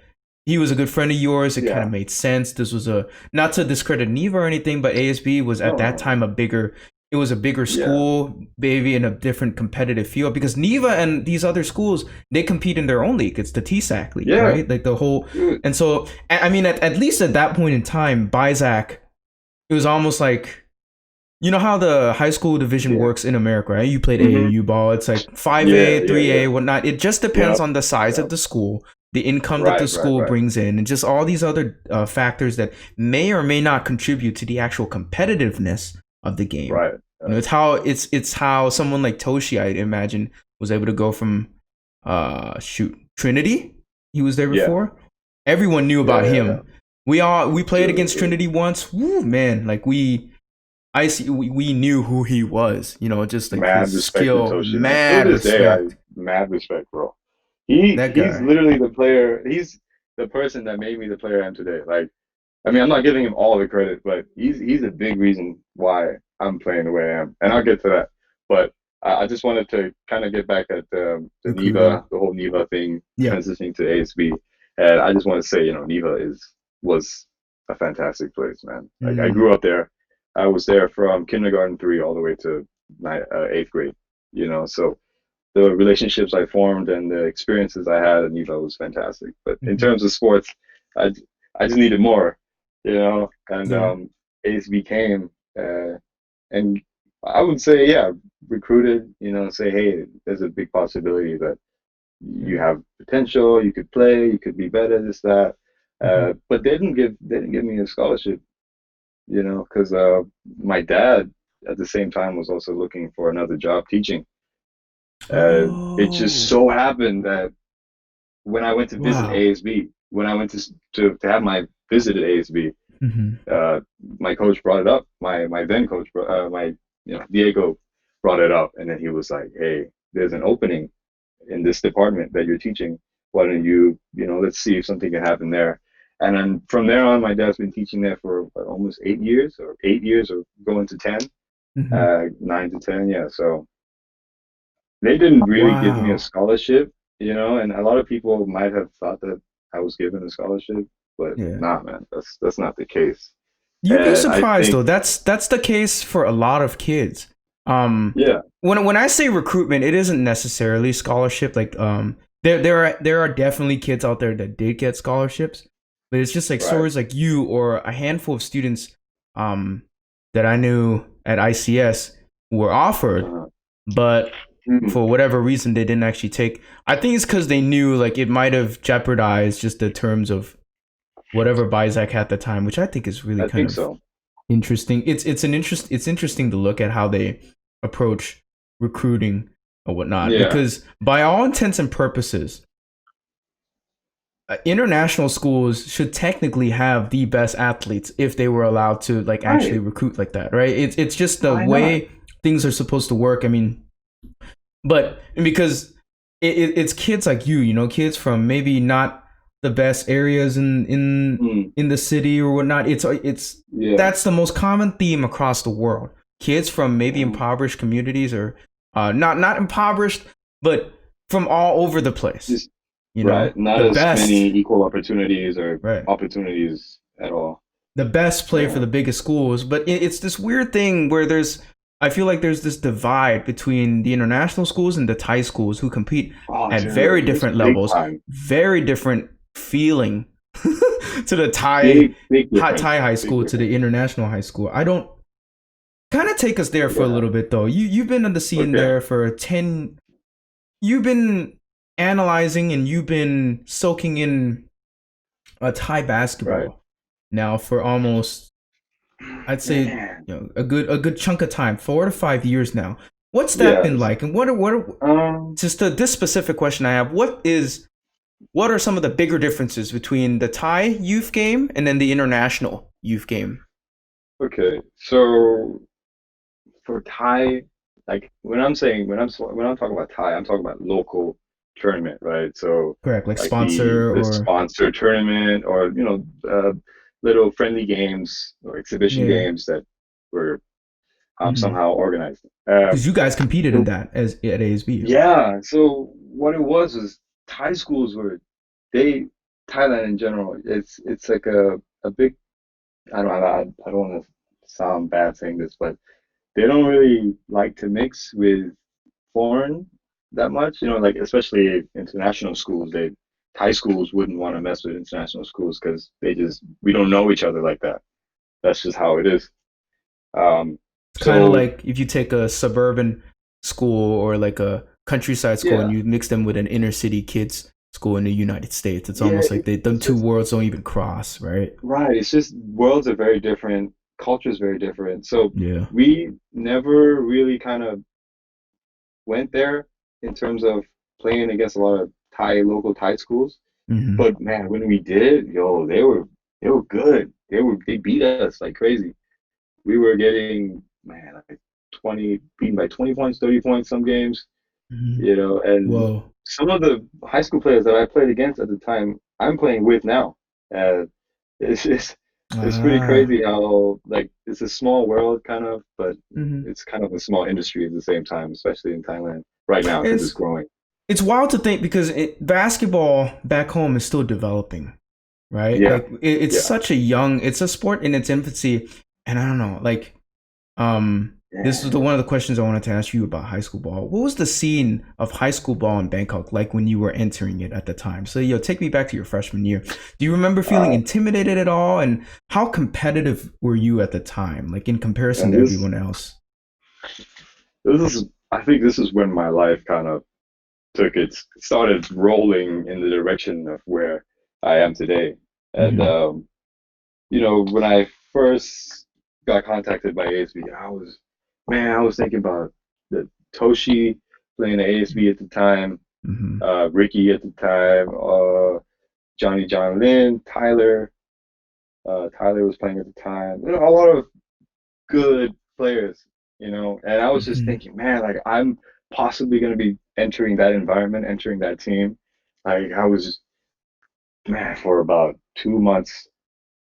he was a good friend of yours. It kind
Yeah.
of made sense. This was a, not to discredit Neva or anything, but ASB was at
No,
that
no.
time a bigger. It was a bigger
Yeah.
school, maybe in a different competitive field because Neva and these other schools they compete in their own league. It's the TSAC league,
Yeah.
right? Like the whole,
Dude.
and so I mean, at least at that point in time, Bizak, it was almost like how the high school division
Yeah.
works in America, right? You played
Hmm.
AAU ball. It's like
Yeah.
5A,
Yeah.
3A,
Yeah.
whatnot. It just depends
Yep.
on the size of
Yep.
the school, the income that the
Right. Right.
school
Right.
brings in, and just all these other factors that may or may not contribute to the actual competitiveness of the game.
Right.
It's how someone like Toshi, I imagine, was able to go from Trinity. He was there
Yeah.
before. Everyone knew
Yeah.
about
Yeah. Yeah.
him. We played
Dude.
against Trinity once. Woo, man, like we knew who he was, just like
Mad
his
respect to
skill,
Toshi, man. Till
mad
this day, I
respect.
mad respect, bro. He
That
he's
guy.
literally the player. He's the person that made me the player I am today. Like, I mean, I'm not giving him all the credit, but he's a big reason why I'm playing the way I am, and I'll get to that. But I just wanted to kind of get back at the
Recruiting.
Neva, the whole Neva thing,
Yeah.
transitioning to ASB, and I just want to say, Neva was a fantastic place, man. Like, I
Mm,
grew up there. I was there from kindergarten 3 all the way to eighth grade. So the relationships I formed and the experiences I had at Neva was fantastic. But in
mhm.
terms of sports, I, I just needed more, and
Yeah.
ASB came, and I would say, yeah, recruited, say, hey, there's a big possibility that you
Yeah.
have potential, you could play, you could be better, this, that.
Mhm.
But they didn't give me a scholarship, because my dad at the same time was also looking for another job teaching. It just
Oh,
so happened that when I went to visit
wow.
ASB, when I went to have my visit at ASB,
Mhm.
uh, my coach brought it up. My then coach, my Diego, brought it up, and then he was like, "Hey, there's an opening in this department that you're teaching. Why don't let's see if something can happen there." And then from there on, my dad's been teaching there for almost 8 years, or 8 years, or going to 10,
Mhm.
9 to 10. Yeah, so they didn't really give me a
Wow.
scholarship, and a lot of people might have thought that I was given a scholarship, but
Yeah.
nah, man, that's not the case.
You'd be
And I
surprised
think,
though. That's the case for a lot of kids. Um,
yeah,
when I say recruitment, it isn't necessarily scholarship. Like there are definitely kids out there that did get scholarships, but it's just like
right,
stories like you or a handful of students um that I knew at ICS were offered,
uh,
but
mm,
for whatever reason they didn't actually take. I think it's because they knew like it might have jeopardized just the terms of whatever Bizak had at the time, which I think is really
I
kind
think
of
so.
interesting. It's interesting to look at how they approach recruiting or whatnot
Yeah,
because by all intents and purposes, international schools should technically have the best athletes if they were allowed to like actually
right.
recruit like that, right? It's just the
Why not?
way things are supposed to work. I mean, but because it's kids like kids from maybe not the best areas
Mm,
in the city or whatnot. It's
yeah,
that's the most common theme across the world. Kids from maybe
mm,
impoverished communities or not impoverished, but from all over the place.
just right. Not
The
as many
best,
equal opportunities or
right?
opportunities at all.
The best play for
Yeah.
the biggest schools, but it's this weird thing where I feel like there's this divide between the international schools and the Thai schools who compete
Oh,
at very
dude, it's
different
big
levels,
time.
very different feeling to the
Big, big
Thai
difference.
high
Big
school to
difference.
the international high school. I don't kind of take us there for a
Yeah.
little bit though. You've been on the scene
Okay.
there for 10. You've been analyzing and you've been soaking in Thai
Right.
basketball now for almost I'd say
Man.
a good chunk of time, 4 to 5 years now. What's that been
Yes.
like? And what
Um.
just this specific question I have? What are some of the bigger differences between the Thai youth game and then the international youth game?
Okay. So for Thai, like when I'm talking about Thai, I'm talking about local tournament, right? So
Correct, like
like the
sponsor
the
or
sponsor tournament, or little friendly games or exhibition
yeah.
games that were
Mm-hmm.
somehow organized.
Because you guys competed in
So
that as at ASB.
yeah, so what it was Thai schools were they Thailand in general. It's like a big I don't want to sound bad saying this, but they don't really like to mix with foreign that much. You know, like especially international schools, Thai schools wouldn't want to mess with international schools because we don't know each other like that. That's just how it is. Um,
It's kind of
so
like if you take a suburban school or like a countryside school and
yeah,
you mix them with an inner city kids school in the United States. It's
yeah,
almost like them
it's
two
just
worlds don't even cross, right?
right. It's just worlds are very different, cultures very different. So
Yeah.
we never really kind of went there in terms of playing against a lot of local Thai schools.
Mm-hmm.
But man, when we did, yo, they were good. They beat us like crazy. We were getting man like 20 beaten by 20 points, 30 points some games,
Mm-hmm.
you know, and
Whoa.
some of the high school players that I played against at the time, I'm playing with now. Uh, it's just it's pretty
Ah.
crazy how like it's a small world kind of, but
Mm-hmm.
it's kind of a small industry at the same time, especially in Thailand right now because it's
It's
growing.
it's wild to think because basketball back home is still developing, right?
Yeah,
Like it's
yeah,
such a young, it's a sport in its infancy, and I don't know, like this is
yeah.
one of the questions I wanted to ask you about high school ball. What was the scene of high school ball in Bangkok like when you were entering it at the time? So, take me back to your freshman year. Do you remember feeling
Uh,
intimidated at all? And how competitive were you at the time, like in comparison
and
to everyone else?
this is I think this is when my life kind of started rolling in the direction of where I am today. And
Mm-hmm.
you know, when I first got contacted by ASB, I was thinking about the Toshi playing the ASB at the time,
Mm-hmm.
Ricky at the time, Johnny John Lin, Tyler. Tyler was playing at the time. You know, a lot of good players, you know. And I was just
Mm-hmm.
thinking, man, like I'm possibly going to be entering that environment, entering that team. Like I was, man, for about 2 months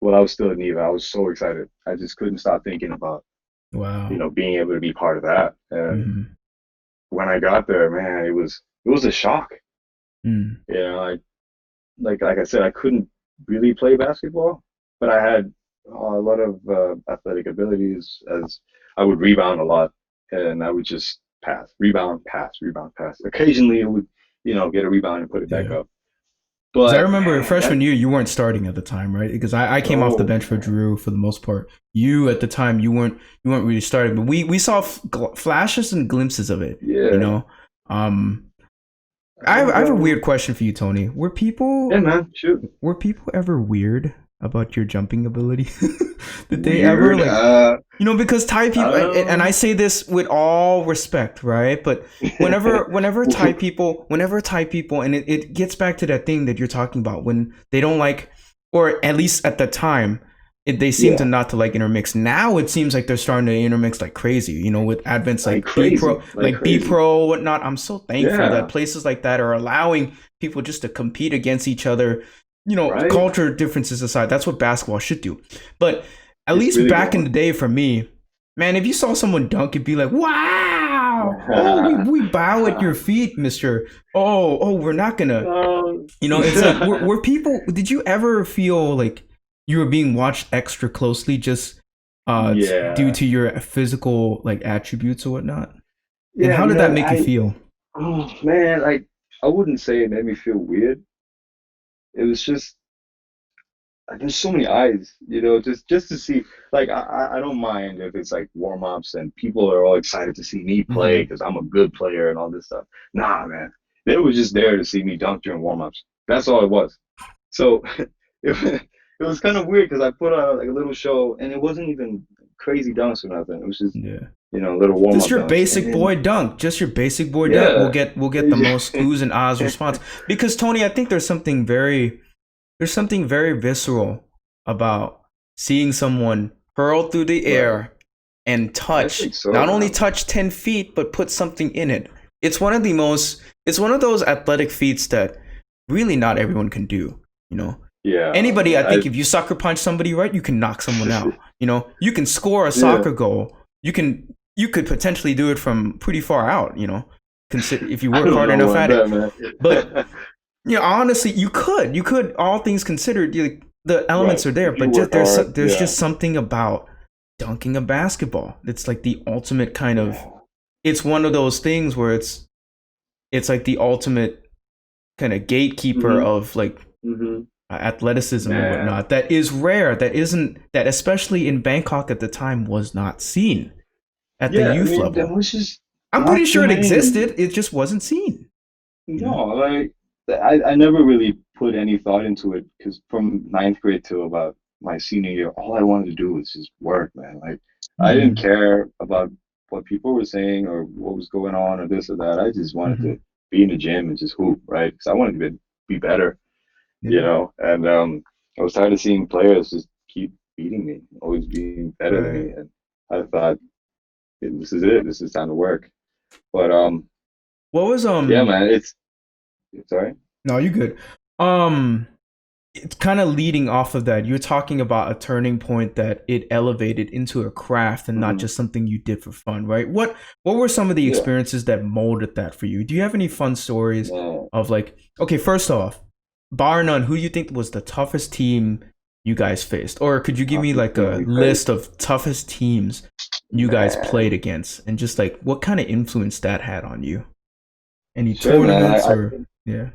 while I was still at Neva, I was so excited. I just couldn't stop thinking about, you
Wow.
know, being able to be part of that. And
Mm-hmm.
when I got there, man, it was a shock.
Mm.
You know, like I said, I couldn't really play basketball, but I had a lot of athletic abilities as I would rebound a lot and I would just pass, rebound, pass, rebound, pass. Occasionally it would, you know, get a rebound and put it back
Yeah.
up.
Because I
But
remember
man, that
freshman year, you weren't starting at the time, right? Because I came off the
oh
bench for
man,
Drew for the most part. You at the time, you weren't really starting, but we saw flashes and glimpses of it. You
yeah,
know, um,
I
I have a weird
um
question for you, Tony.
yeah man, shoot.
Were people ever weird about your jumping ability? Did they ever
Weird.
like, because Thai people, and I
Um
say this with all respect, right? But whenever Thai people, and it gets back to that thing that you're talking about when they don't like, or at least at the time, they seem to
yeah,
not to like intermix. Now it seems like they're starting to intermix like crazy, with advents
like
like
crazy, like
B
crazy.
Pro, whatnot. I'm so thankful that
Yeah,
places like that are allowing people just to compete against each other.
right?
Culture differences aside, that's what basketball should do. But at
It's
least
really
back in the
growing.
day for me, man, if you saw someone dunk, it'd be like, wow, oh, we bow at your feet, Mister. Oh, we're not gonna.
Um,
It's like were people? Did you ever feel like you were being watched extra closely just due
yeah,
to your physical like attributes or whatnot? And
yeah,
how did that
man.
make you feel?
Oh man, I wouldn't say it made me feel weird. It was just there's so many eyes, you know, just to see. Like I don't mind if it's like warm ups and people are all excited to see me play
Mm-hmm.
because I'm a good player and all this stuff. Nah, man, they were just there to see me dunk during warm ups. That's all it was. So it was kind of weird because I put on like a little show and it wasn't even crazy dunks or nothing. It was just
Yeah.
little warm
Just
up
your
dunks. And
basic
then
boy dunk. Just your basic boy dunk. We'll
yeah,
get the most oohs and ahs response. Because Tony, I think there's something very visceral about seeing someone hurl through the
right.
air and
I
touch,
think so,
not only
man.
touch 10 feet, but put something in it. It's one of those athletic feats that really not everyone can do, you know?
Yeah,
Anybody, I
I
think, if you sucker punch somebody right, you can knock someone out. You know, you can score a
yeah.
soccer goal. You could potentially do it from pretty far out. You know, consider if you
I
work
don't
hard
know
enough
about
at it.
that, man.
But you know, honestly, you could, all things considered, the elements
Right.
are there.
If you
But
work hard,
there's
yeah,
just something about dunking a basketball. It's like the ultimate kind of.
yeah.
It's one of those things where it's like the ultimate kind of gatekeeper
Mhm.
of like
Mhm.
athleticism and
Man.
whatnot. That is rare. That isn't that especially in Bangkok at the time was not seen at the
Yeah, I
youth
mean, there
level.
was just
I'm pretty
not too
sure it
many.
existed. It just wasn't seen. You know.
No, like I never really put any thought into it because from ninth grade till about my senior year, all I wanted to do was just work, man. Like I didn't
Mm-hmm.
care about what people were saying or what was going on or this or that. I just wanted
Mm-hmm.
to be in the gym and just hoop, right? Because I wanted to be better, you
Yeah.
know. And I was tired of seeing players just keep beating me, always being better than
Right.
me, and I thought, this is it. This is time to work. But
What was
yeah, man, it's sorry.
No, you good. Um, it's kind of leading off of that. You're talking about a turning point that it elevated into a craft and not
Hmm.
just something you did for fun, right? What were some of the
Yeah,
experiences that molded that for you? Do you have any fun stories
man.
of like, okay, first off, bar none, who do you think was the toughest team you guys faced? Or could you give me
Toughest
like
team
a
we
list
faced,
of toughest teams you guys played
man.
against and just like what kind of influence that had on you? Any
Sure, man.
tournaments or yeah.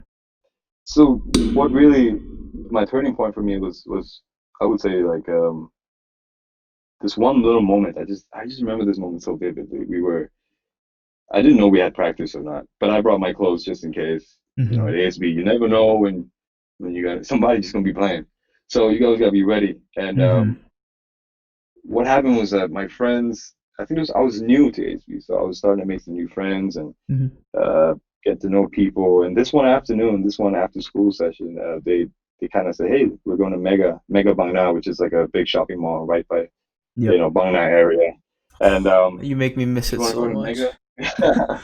So what really my turning point for me was I would say like this one little moment. I just remember this moment so vividly. I didn't know we had practice or not, but I brought my clothes just in case. You know, at
Mm-hmm.
ASB, you never know when you got somebody just gonna be playing. So you guys gotta be ready. And
Mm-hmm.
what happened was that my friends, I think I was new to ASB, so I was starting to make some new friends and
Mm-hmm.
get to know people. And this one afternoon, this one after school session, they kind of say, "Hey, we're going to Mega Bang Na, which is like a big shopping mall right by
Yep.
Bang Na area." And
You make me miss
you
it
want to
so
go to
much.
Mega?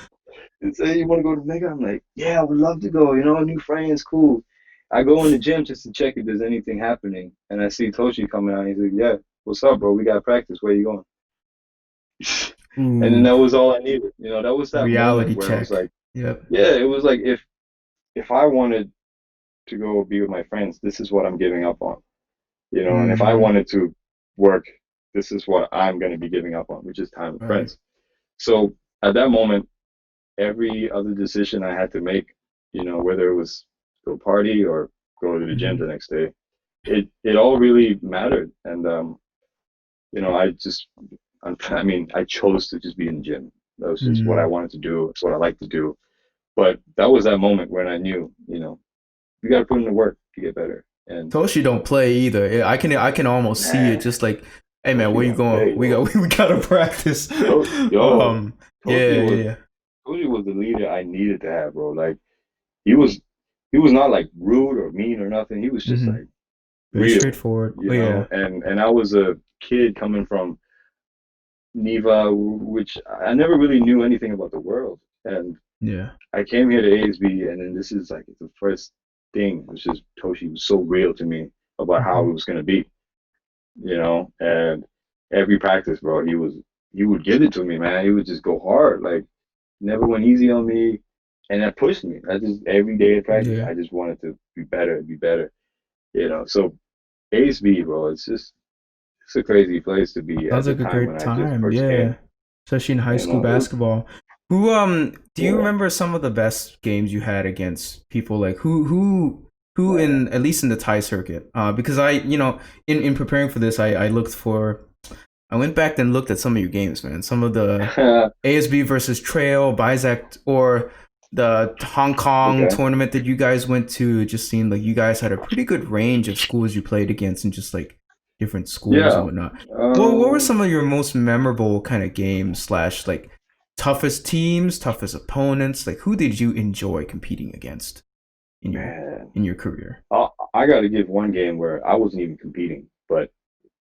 And say you want to go to Mega? I'm like, yeah, I would love to go. New friends, cool. I go in the gym just to check if there's anything happening, and I see Toshi coming out. He's like, "Yeah, what's up, bro? We got practice. Where you going?" And then
Ooh,
that was all I needed. That was that moment
reality
where I was
check.
like,
Yep.
yeah, it was like if I wanted to go be with my friends, this is what I'm giving up on. And if I
Mm-hmm.
wanted to work, this is what I'm going to be giving up on, which is time with
Right.
friends. So at that moment, every other decision I had to make, whether it was go party or go to the gym the
Mm-hmm.
next day, it all really mattered. And I just, I mean, I chose to just be in the gym. That was just what I
Mm.
wanted to do. It's what I like to do. But that was that moment when I knew, you got to put in the work to get better. And
Toshi don't play either. I can almost see it.
man,
Just like, hey man,
Toshi
where you
don't
going?
play, yo.
We gotta practice.
Yo, Toshi
Yeah,
was
yeah.
Toshi was the leader I needed to have, bro. Like he was he was not like rude or mean or nothing. He was just
Mm-hmm.
like
Very
real,
straightforward. Oh, yeah.
and I was a kid coming from Neva, which I never really knew anything about the world. And
Yeah.
I came here to ASB, and then this is like the first thing, which is Toshi was so real to me about how
Mm-hmm.
it was gonna be, and every practice, bro, he would give it to me, man. He would just go hard, like never went easy on me, and that pushed me. I just every day at practice,
Yeah.
I just wanted to be better, So ASB, bro, it's a crazy place to be at
Sounds
the
like a
time when
great
I just
time.
first came.
Yeah. Especially in high school
It was
basketball. Who do you
yeah,
remember some of the best games you had against people like who
man.
in at least in the Thai circuit? Because in preparing for this I went back and looked at some of your games, man. Some of the ASB versus Trail, Bizac, or the Hong Kong
Okay,
tournament that you guys went to. It just seemed like you guys had a pretty good range of schools you played against and just like different schools and
yeah.
whatnot. What were
Um,
some of your most memorable kind of games slash like toughest teams, toughest opponents? Like who did you enjoy competing against in
man,
your career?
I got to give one game where I wasn't even competing, but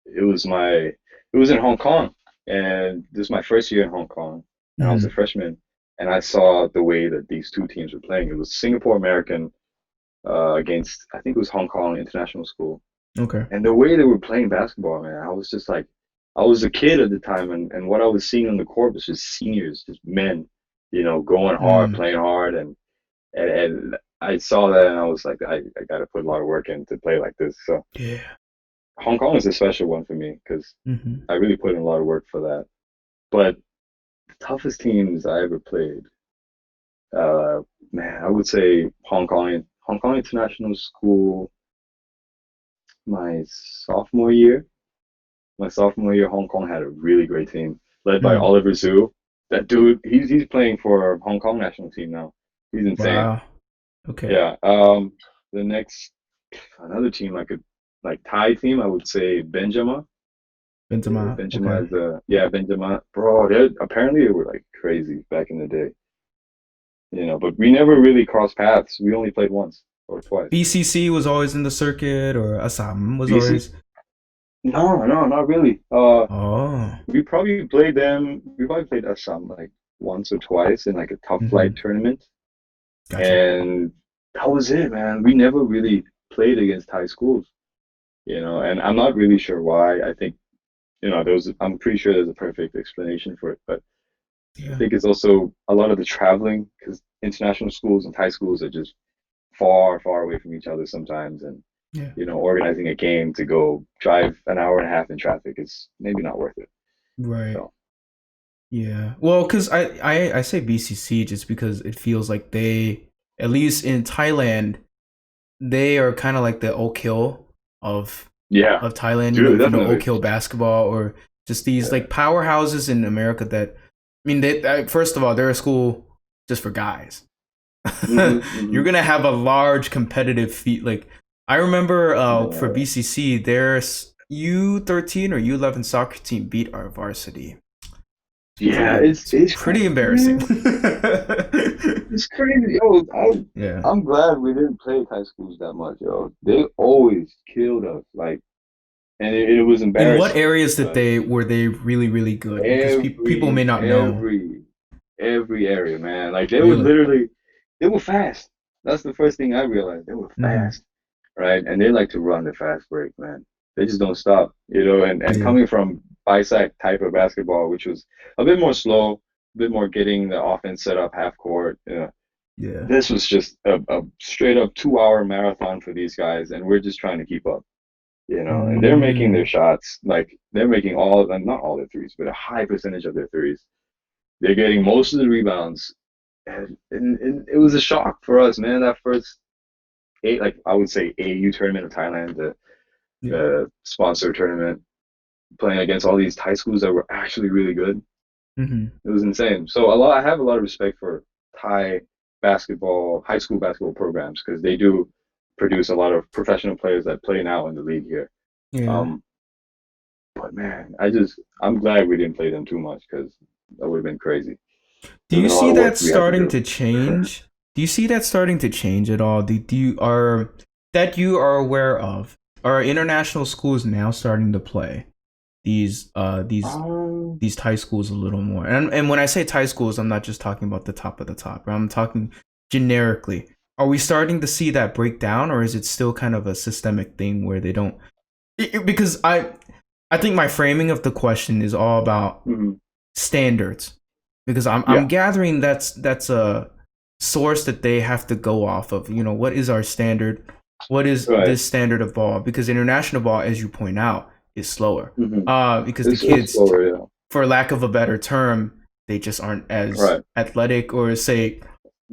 it was it was in Hong Kong, and this is my first year in Hong Kong, and I was a
Mm-hmm.
freshman, and I saw the way that these two teams were playing. It was Singapore American against, I think it was Hong Kong International School.
Okay.
And the way they were playing basketball, man, I was just like, I was a kid at the time, and what I was seeing on the court was just seniors, just men, going hard,
Mm.
playing hard, and I saw that, and I was like, I got to put a lot of work in to play like this. So
Yeah.
Hong Kong is a special one for me because
Hmm.
I really put in a lot of work for that. But the toughest teams I ever played, uh, man, I would say Hong Kong International School, my sophomore year. My sophomore year, Hong Kong had a really great team led by
Mm.
Oliver Zhu. That dude, he's playing for Hong Kong national team now. He's insane.
Wow. Okay.
Yeah. The next another team I could like Thai team, I would say Benjamin.
Benzema. Okay.
Benjamin is Benjamin. Bro, apparently they were like crazy back in the day. But we never really crossed paths. We only played once or twice.
BCC was always in the circuit, or Assam was
BC?
always.
No, no, not really.
Oh.
We probably played Assam like once or twice in like a top flight
Hmm.
tournament.
Gotcha.
And that was it, man. We never really played against Thai schools, and I'm not really sure why. I think, I'm pretty sure there's a perfect explanation for it, but I
Yeah.
think it's also a lot of the traveling because international schools and Thai schools are just far, far away from each other sometimes. And,
Yeah.
organizing a game to go drive an hour and a half in traffic is maybe not worth it.
Right.
So,
Yeah. Well, because I say BCC just because it feels like they, at least in Thailand, they are kind of like the Oak Hill of
yeah,
of Thailand.
dude,
If you know Oak
definitely.
Hill basketball, or just these
Yeah.
like powerhouses in America that, I mean, first of all, they're a school just for guys. You're
Hmm.
gonna have a large competitive feat. Like I remember for
Yeah.
BCC, there's U13 or U11 soccer team beat our varsity.
Yeah,
It's
it's
pretty
crazy,
embarrassing.
man. It's crazy, yo.
Yeah.
I'm glad we didn't play Thai schools that much, yo. They always killed us, like, and it was
In what
embarrassing
areas that
because
they were they really really good? Because people may
every
not know.
every every area, man. Like
Really.
they were fast. That's the first thing I realized. They were
Hmm.
fast, right? And they like to run the fast break, man. They just don't stop, And
Yeah.
coming from BISAC type of basketball, which was a bit more slow, a bit more getting the offense set up half court.
Yeah.
This was just a straight up 2 hour marathon for these guys, and we're just trying to keep up. And they're making their
Mm.
shots, like they're making not all their threes, but a high percentage of their threes. They're getting most of the rebounds, and it was a shock for us, man. That first eight, like I would say, AU tournament of Thailand,
Yeah.
the sponsor tournament, playing against all these Thai schools that were actually really good.
Hmm.
It was insane. So I have a lot of respect for Thai basketball, high school basketball programs because they do produce a lot of professional players that play now in the league here.
Yeah.
Um, but man, I'm glad we didn't play them too much because that would have been crazy.
Do
Would have
you
been a lot
see
of work
that
we had to
starting
do.
to change? Do you see that starting to change at all? Do you are that you are aware of? Are international schools now starting to play these
Um,
these Thai schools a little more? And when I say Thai schools, I'm not just talking about the top of the top. Right? I'm talking generically. Are we starting to see that break down, or is it still kind of a systemic thing where they don't? Because I think my framing of the question is all about
mhm.
standards, because I'm
Yeah,
gathering that's a source that they have to go off of. What is our standard? What is
right.
this standard of ball? Because international ball, as you point out, is slower.
Hmm.
Because the
It's
kids,
slower, yeah.
for lack of a better term, they just aren't as
Right.
athletic, or say,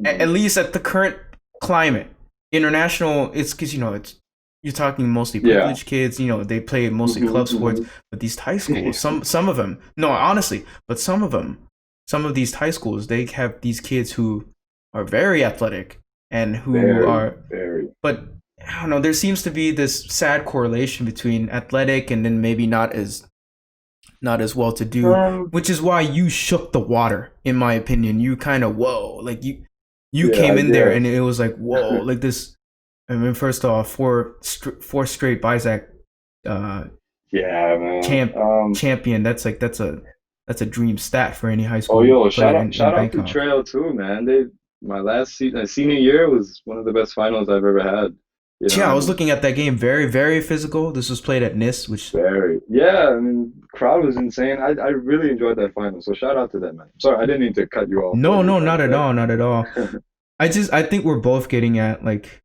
at
Hmm.
least at the current climate. International, it's because it's you're talking mostly
Yeah.
privileged kids. They play mostly
Hmm.
club sports,
Hmm.
but these Thai schools, some of them, no, honestly, but some of these Thai schools, they have these kids who are very athletic and who
Very,
are,
very.
but I don't know. There seems to be this sad correlation between athletic and then maybe not as well to do,
Um,
which is why you shook the water, in my opinion. You kind of, whoa, like you
yeah,
came
I
in there and
guess.
it was like, whoa, like this. I mean, first off, four straight Bizak uh,
Yeah, man.
champion. That's a dream stat for any high
Oh,
school
yo,
player
shout
in
out to
Bangkok.
Trail too, man. They my last senior year was one of the best finals I've ever had. You know,
Yeah, I
I
was
mean,
looking at that game. Very, very physical. This was played at NIS, which
very, yeah. I mean, crowd was insane. I really enjoyed that final. So shout out to them, man. Sorry, I didn't mean to cut you off what
no,
you were
no,
trying
not at
to
all, not at all.
say.
I think we're both getting at like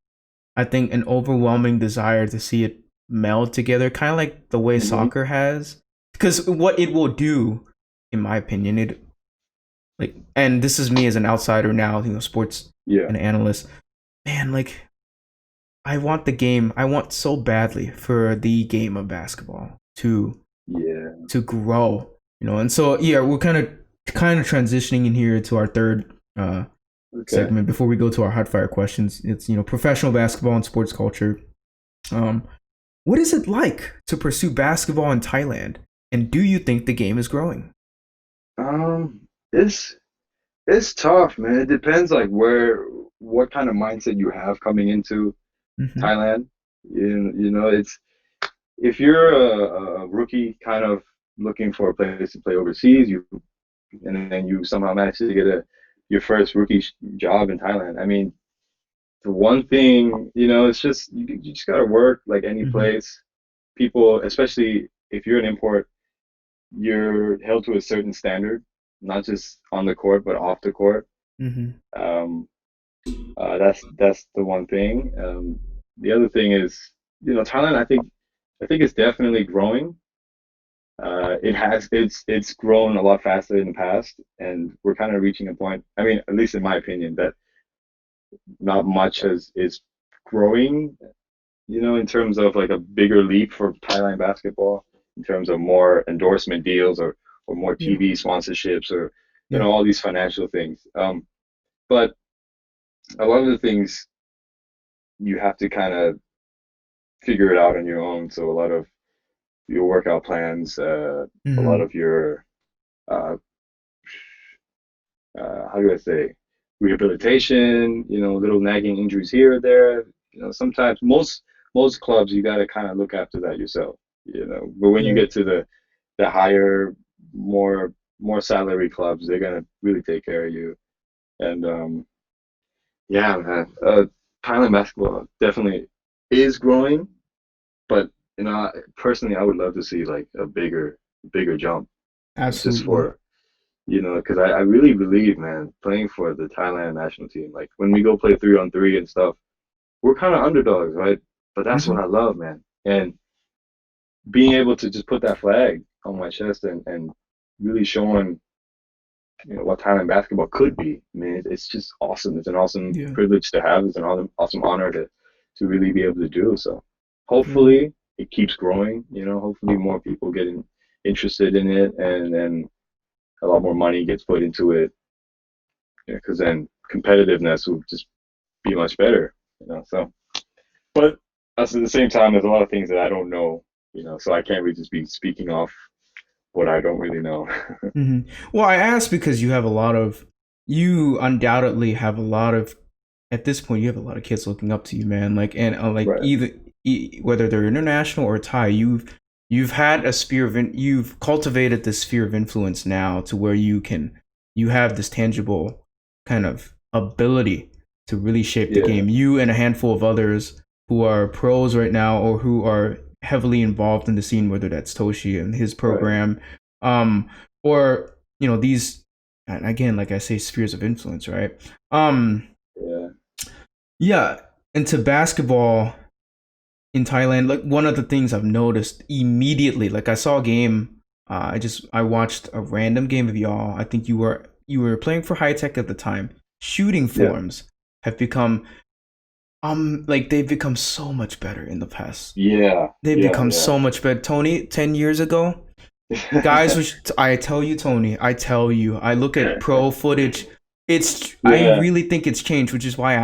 I think an overwhelming desire to see it meld together, kind of like the way
Hmm.
soccer has. Because what it will do, in my opinion, it like, and this is me as an outsider now, sports
Yeah.
and analyst. Man, like I want the game. I want so badly for the game of basketball
Yeah.
to grow, and so yeah, we're kind of transitioning in here to our third
Okay.
segment before we go to our hot fire questions. It's professional basketball and sports culture. Um, what is it like to pursue basketball in Thailand, and do you think the game is growing?
Um, it's it's tough, man. It depends like what kind of mindset you have coming into
Mm-hmm.
Thailand. You know, it's if you're a rookie kind of looking for a place to play overseas, and then you somehow manage to get a your first rookie job in Thailand. I mean, the one thing, it's just you just gotta work like any
Mm-hmm.
place. People, especially if you're an import, you're held to a certain standard, not just on the court, but off the court.
Mm-hmm.
Um, that's the one thing. The other thing is, Thailand. I think it's definitely growing. It's grown a lot faster in the past, and we're kind of reaching a point. I mean, at least in my opinion, that not much is growing. In terms of like a bigger leap for Thailand basketball, in terms of more endorsement deals or more
Yeah.
TV sponsorships or
Yeah.
all these financial things. But a lot of the things you have to kind of figure it out on your own. So a lot of your workout plans, a lot
Mm-hmm.
of your uh, how do I say rehabilitation, little nagging injuries here or there. Sometimes most clubs you got to kind of look after that yourself. But when you
Yeah.
get to the higher, more more salary clubs, they're gonna really take care of you. And yeah, man, Thailand basketball definitely is growing, but personally, I would love to see like a bigger jump, just
Absolutely.
for because I really believe, man, playing for the Thailand national team, like when we go play 3-on-3 and stuff, we're kind of underdogs, right? But that's what
Mm-hmm.
I love, man. And being able to just put that flag on my chest and really showing, what Thailand basketball could be. I mean, it's just awesome. It's an awesome
Yeah.
privilege to have. It's an awesome honor to really be able to do. So
Yeah.
hopefully it keeps growing. Hopefully more people getting interested in it, and then a lot more money gets put into it. Because then competitiveness will just be much better. So, but at the same time, there's a lot of things that I don't know. So I can't really just be speaking off what I don't really know.
Mm-hmm. Well, I asked because you undoubtedly have a lot of, at this point, you have a lot of kids looking up to you, man. Like, and like
Right.
either whether they're international or Thai, you've had a sphere of, you've cultivated this sphere of influence now to where you have this tangible kind of ability to really shape the
Yeah.
game. You and a handful of others who are pros right now or who are heavily involved in the scene, whether that's Toshi and his
Right.
program, um, or these, and again, like I say, spheres of influence, right? Um,
Yeah.
yeah, into basketball in Thailand, like one of the things I've noticed immediately, like I saw a game, I watched a random game of y'all. I think you were playing for High Tech at the time. Shooting
Yeah.
forms have become like they've become so much better in the past.
Yeah.
They've
Yeah.
become
Yeah.
so much better. Tony, 10 years ago, guys was I tell you, Tony, I tell you, I look at pro footage. I
Yeah.
really think it's changed, which is why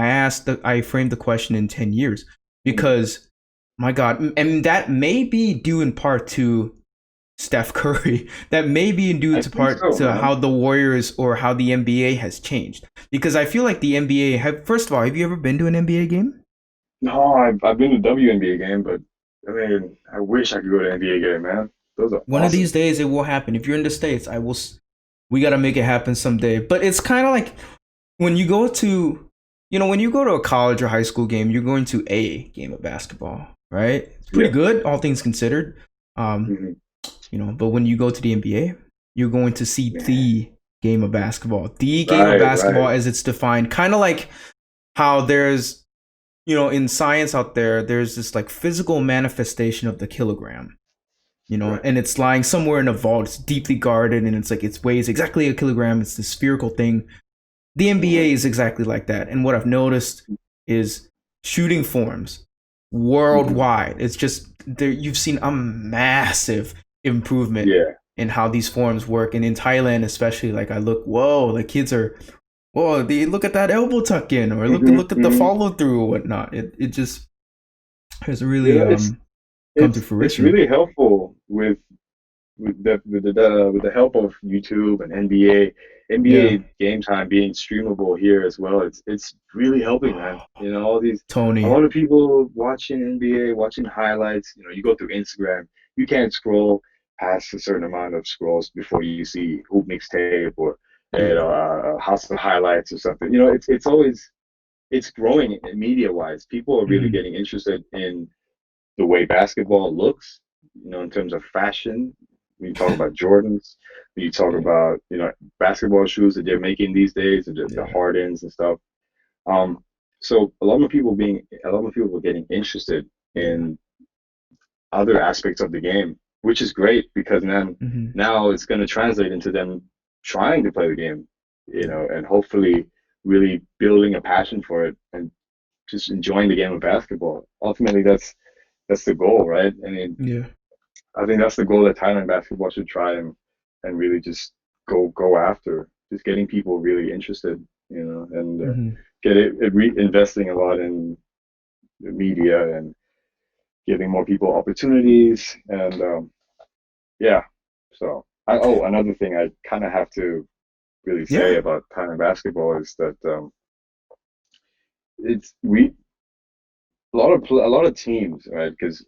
I framed the question in 10 years, because my god, and that may be due in part to Steph Curry. That may be due
I
to
think
part
so,
to how
man.
the Warriors or how the NBA has changed, because I feel like the NBA have, first of all, have you ever been to an NBA game?
No, I've been to WNBA game, but I mean, I wish I could go to NBA game, man. Those are
One of these
awesome.
days it will happen. If you're in the States, we got to make it happen someday. But it's kind of like when you go to, when you go to a college or high school game, you're going to a game of basketball, right? It's pretty
Yeah.
good, all things considered. Um,
Hmm.
but when you go to the NBA, you're going to see
Yeah.
the game of basketball, the game of
Right,
basketball
right.
as it's defined. Kind of like how there's, in science out there, there's this like physical manifestation of the kilogram,
Right.
and it's lying somewhere in a vault. It's deeply guarded, and it's like it weighs exactly a kilogram. It's this spherical thing. The
Hmm.
NBA is exactly like that. And what I've noticed is shooting forms
Hmm.
worldwide. It's just there. You've seen a massive improvement
Yeah.
in how these forms work, and in Thailand especially. Like I look, whoa, like kids are, whoa, they look at that elbow tuck in, or
Hmm.
look at the
Hmm.
follow through or whatnot. It just has
You
really
know, it's
come to
it's
fruition.
really helpful with the help of YouTube and
Yeah,
NBA game time being streamable here as well. It's really helping, man. All these a
Tony.
lot of people watching NBA, watching highlights. You go through Instagram, you can't scroll past a certain amount of scrolls before you see hoop mixtape or
Yeah.
house of highlights or something. It's always it's growing media wise. People are really
Hmm.
getting interested in the way basketball looks, in terms of fashion. When you talk about Jordans, when you talk
Yeah.
about, basketball shoes that they're making these days, the
Yeah.
Hardens and stuff. Um, so a lot of people were getting interested
Yeah.
in other aspects of the game, which is great because then
Hmm.
now it's going to translate into them trying to play the game,
Yeah.
and hopefully really building a passion for it and just enjoying the game of basketball. Ultimately, that's the goal, right? I mean,
Yeah.
I think that's the goal that Thailand basketball should try and really just go after, just getting people really interested, and
Hmm.
investing a lot in the media and giving more people opportunities, and yeah. So another thing I kind of have to really say
Yeah.
about Thailand basketball is that it's we a lot of teams, right? Because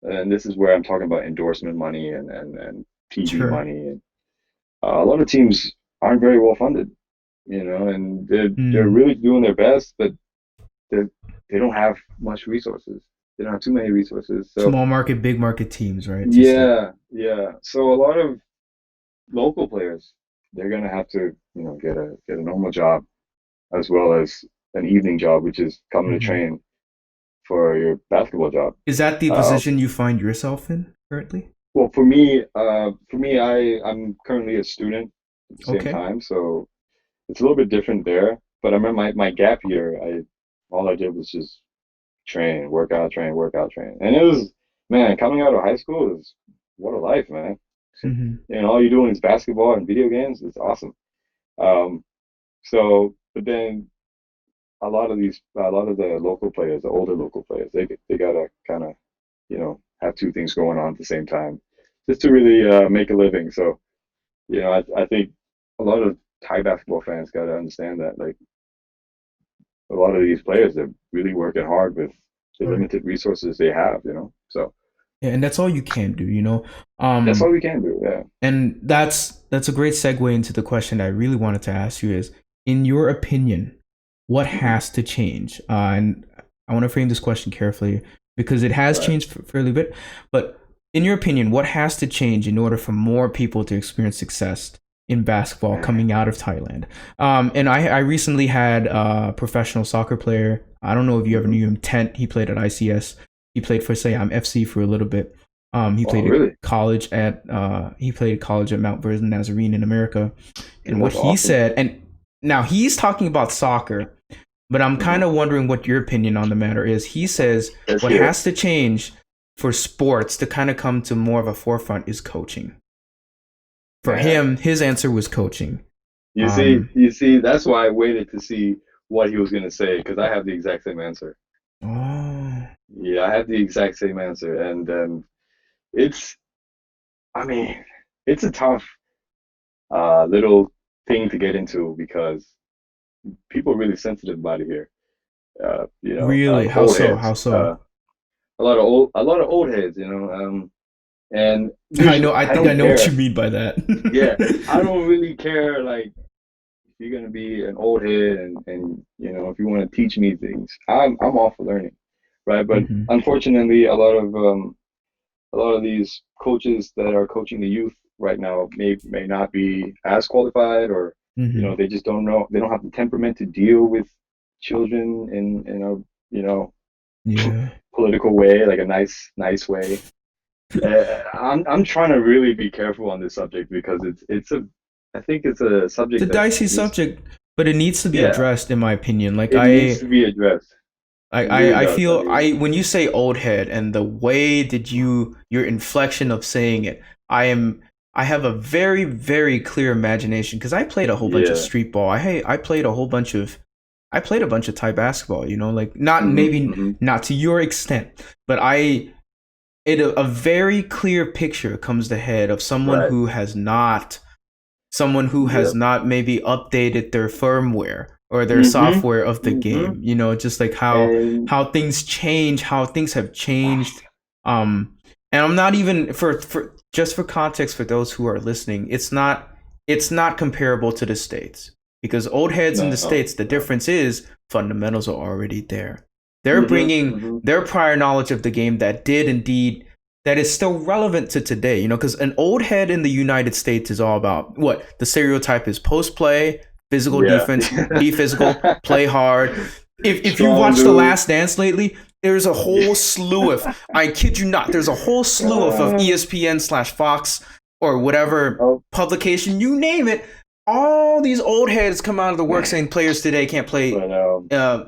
and this is where I'm talking about endorsement money and TV
Sure.
money, and a lot of teams aren't very well funded, and they're
Mm.
really doing their best, but they they don't have much resources. They don't have too many resources. So
Small market, big market teams, right? You said.
yeah, yeah. So a lot of local players, they're gonna have to, get a normal job as well as an evening job, which is coming to
Hmm.
train for your basketball job.
Is that the
Uh,
position you find yourself in currently?
well, for me, I'm currently a student at the same
Okay.
time, so it's a little bit different there. But I remember my gap year, I all I did was just train, work out, train. And it was, man, coming out of high school is what a life, man.
Hmm.
And all you're doing is basketball and video games. It's awesome. Um, but then a lot of the local players, the older local players, they gotta kind of, have two things going on at the same time, just to really make a living. So, I think a lot of Thai basketball fans gotta understand that, like, a lot of these players are really working hard with the
Sure.
limited resources they have. So
Yeah, and that's all you can do.
that's all we can do. Yeah.
And that's a great segue into the question I really wanted to ask you is, in your opinion, what
Hmm.
has to change? And I want to frame this question carefully because it has
Right.
changed fairly bit. But in your opinion, what has to change in order for more people to experience success in basketball
Man.
coming out of Thailand? And I recently had a professional soccer player. I don't know if you ever
Hmm.
knew him, Tent. He played at ICS. He played for Siam FC for a little bit. He
Oh,
played at
really?
Mount Vernon Nazarene in America.
Dude,
And what
that's
he
awesome.
said, and now he's talking about soccer, but I'm
Hmm.
kind of wondering what your opinion on the matter is. He says
Let's
what
hear it.
has to change for sports to kind of come to more of a forefront is coaching. For
Man.
him, his answer was coaching.
You
Um,
see, that's why I waited to see what he was gonna say because I have the exact same answer.
oh,
Yeah, I have the exact same answer, and it's, I mean, it's a tough little thing to get into because people are really sensitive about it here.
really? How
Old
so?
heads,
How so?
a lot of old heads, and
I
usually
know. I
I
think I
don't
know what you
care.
mean by
Yeah,
that.
I don't really care like you're gonna be an old head and if you want to teach me things, I'm all for learning, right? But
Mm-hmm.
unfortunately, a lot of these coaches that are coaching the youth right now may not be as qualified, or
Mm-hmm.
they just don't know, they don't have the temperament to deal with children in a
Yeah.
political way, like a nice way. I'm trying to really be careful on this subject because I think it's a
It's a
subject that
dicey
just,
subject, but it needs to be
yeah,
addressed, in my opinion. Like
it needs to be addressed.
I,
It really
I
does. I
feel
mean,
when you say old head and the way that your inflection of saying it, I have a very, very clear imagination because I played a whole bunch of
yeah.
street ball. I played I played a bunch of Thai basketball, like not
Hmm.
maybe
Hmm.
not to your extent, but a very clear picture comes to head of
Right.
someone who has
Yep.
not maybe updated their firmware or their
Hmm.
software of the
Hmm.
game, just like
And
how things change, how things have changed. um and I'm not even for just for context for those who are listening, it's not comparable to the States, because old heads in the
no,
States, the
no.
difference is fundamentals are already there. They're
Hmm.
bringing
Hmm.
their prior knowledge of the game that is still relevant to today, because an old head in the United States is all about what the stereotype is: post play, physical
Yeah.
defense, be physical, play hard. If you've
Strong
watched The
dude.
Last Dance lately, there's a whole slew of, I kid you not, there's a whole slew of
Uh,
ESPN/Fox or whatever
oh,
publication, you name it. All these old heads come out of the work saying players today can't play.
but
Uh,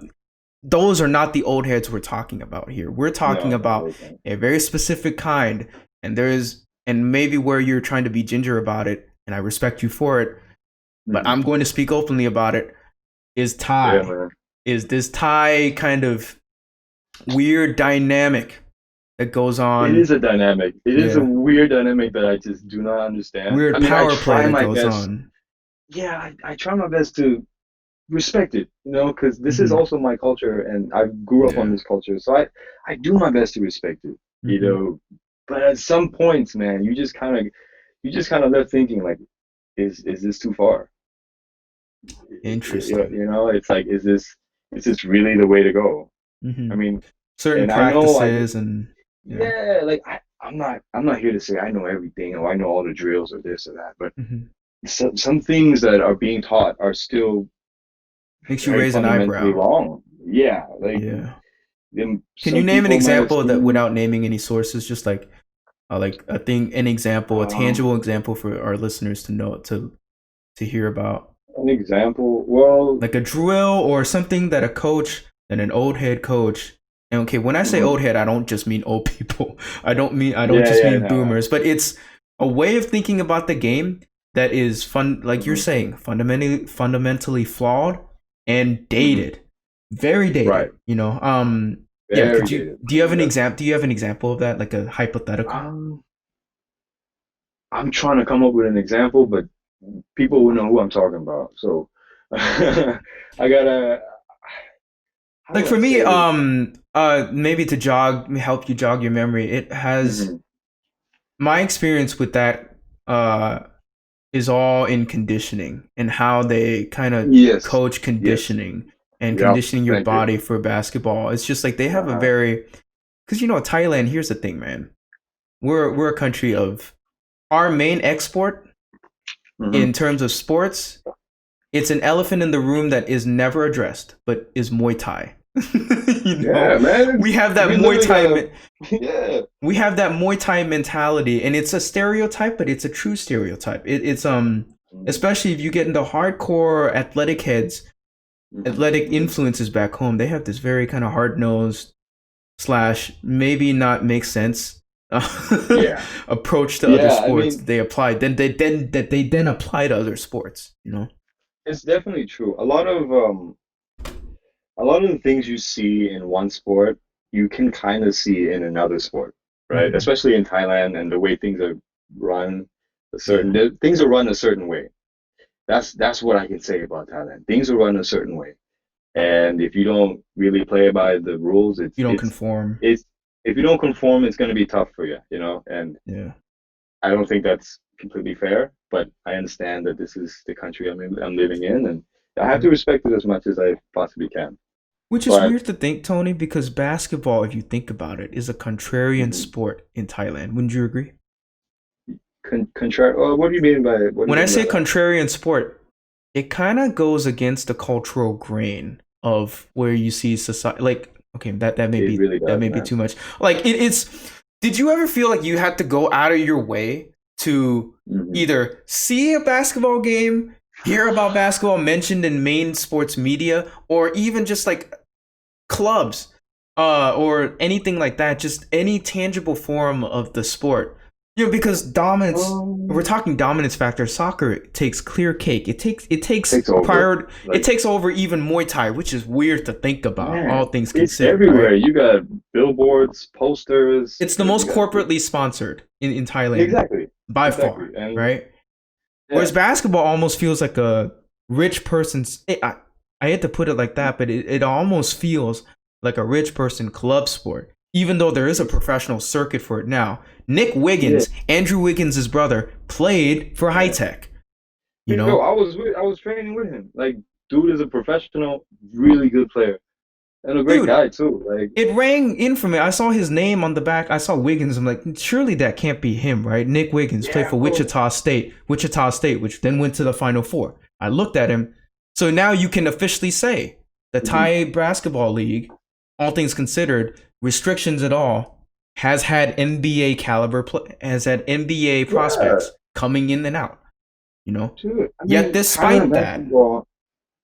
those are not the old heads we're talking about here. We're talking
no,
about
they can't.
a very specific kind, and maybe where you're trying to be ginger about it, and I respect you for it, but
Hmm.
I'm going to speak openly about it, is
Yeah,
Thai.
man.
Is this Thai kind of weird dynamic that goes
It
on?
is a dynamic. It is a
Yeah.
weird dynamic that I just do not understand. I
Weird
mean, I
power play
try
that
my
goes
best.
on.
Yeah, I try my best to respect it, because this is
Mm-hmm.
also my culture and I grew up on
Yeah.
this culture. So I do my best to respect it, you
Mm-hmm.
know. But at some points, man, you just kind of left thinking like, is this too far?
Interesting.
It's like, is this really the way to go? I
Mm-hmm.
mean,
Certain
and I know
practices and yeah.
yeah, like I'm not here to say I know everything or I know all the drills or this or that, but
Mm-hmm.
some things that are being taught are still
Makes you
very
raise an
fundamentally
eyebrow.
wrong. Yeah, like
Yeah. Can you
some
name an
people might have
example of that
seen
without naming any sources? Just like a thing, an example, a
um,
tangible example for our listeners to know to hear about,
an example. Well,
like a drill or something that a coach and an old head coach. And okay, when I say
mhm.
old head, I don't just mean old people. I don't
Yeah,
just
yeah,
mean
no.
boomers, but it's a way of thinking about the game that is fun, like you're
Hmm.
saying, fundamentally flawed and
Hmm.
dated, very
Right,
dated. Yeah.
very dated.
Do
I
you have
mean,
an
that's
example? Do you have an example of that, like a hypothetical?
um, I'm trying to come up with an example, but people will know who I'm talking about. So I gotta, how
Like
do I
for me,
say this?
maybe to help you jog your memory, it has
Hmm.
my experience with that uh is all in conditioning and how they kind of
Yes,
coach
yes,
conditioning and
yep.
conditioning your
Thank you.
body for basketball. It's just like they have a
Uh-huh.
very, because Thailand. Here's the thing, man. We're a country of, our main export
Hmm.
in terms of sports. It's an elephant in the room that is never addressed, but is Muay Thai. you know,
Yeah, man.
we have that
We
Muay
literally got
Thai.
a yeah.
We have that Muay Thai mentality, and it's a stereotype, but it's a true stereotype. It's
Hmm.
especially if you get into hardcore athletic heads,
Hmm.
athletic
Hmm.
influences back home. They have this very kind of hard nosed slash maybe not make sense
Yeah,
approach to other
yeah. I
sports
mean,
that they apply. Then apply to other sports.
it's definitely true. A lot of the things you see in one sport, you can kind of see in another sport, right?
Mm-hmm.
Especially in Thailand and the way things are run,
Yeah.
things are run a certain way. That's what I can say about Thailand. Things are run a certain way, and if you don't really play by the rules,
You don't conform.
it's if you don't conform, it's going to be tough for you, And
Yeah.
I don't think that's completely fair, but I understand that this is the country I'm living in, and I have to respect it as much as I possibly can.
Which is
But
weird to think, Tony, because basketball, if you think about it, is a contrarian
mhm.
sport in Thailand. Wouldn't you agree?
Contrary. Oh, what do you mean by
When I say
that?
contrarian sport, it kind of goes against the cultural grain of where you see society. Like, okay,
It really
that
does,
may be
man.
too much. Like, it's. Did you ever feel like you had to go out of your way to
Hmm.
either see a basketball game, hear about basketball mentioned in main sports media, or even just like clubs, or anything like that, just any tangible form of the sport. Because dominance, we're
Um,
talking dominance factor. Soccer takes clear cake. It takes
takes over.
prior. It
Like,
takes over even Muay Thai, which is weird to think about.
man,
All things
it's
considered,
everywhere.
right?
You got billboards, posters.
It's the most
You got
corporately sponsored in Thailand
exactly,
by
exactly,
far,
and
right?
yeah.
Whereas basketball almost feels like a rich person's. I hate to put it like that, but it almost feels like a rich person club sport, even though there is a professional circuit for it now. Nick
Yeah,
Wiggins, Andrew Wiggins' brother, played for High
yeah.
Tech. You
Yo,
know,
I was training with him. Like, dude is a professional, really good player, and a great
dude,
guy too. Like,
it rang in for me. I saw his name on the back. I saw Wiggins. I'm like, surely that can't be him, right? Nick Wiggins played
yeah,
for
bro.
Wichita State, which then went to the Final Four. I looked at him. So now you can officially say the
Hmm.
Thai Basketball League, all things considered, restrictions at all, has had NBA caliber, has had NBA
Yeah,
prospects coming in and out. You know,
dude. I
yet
mean, Thailand
despite that,
basketball.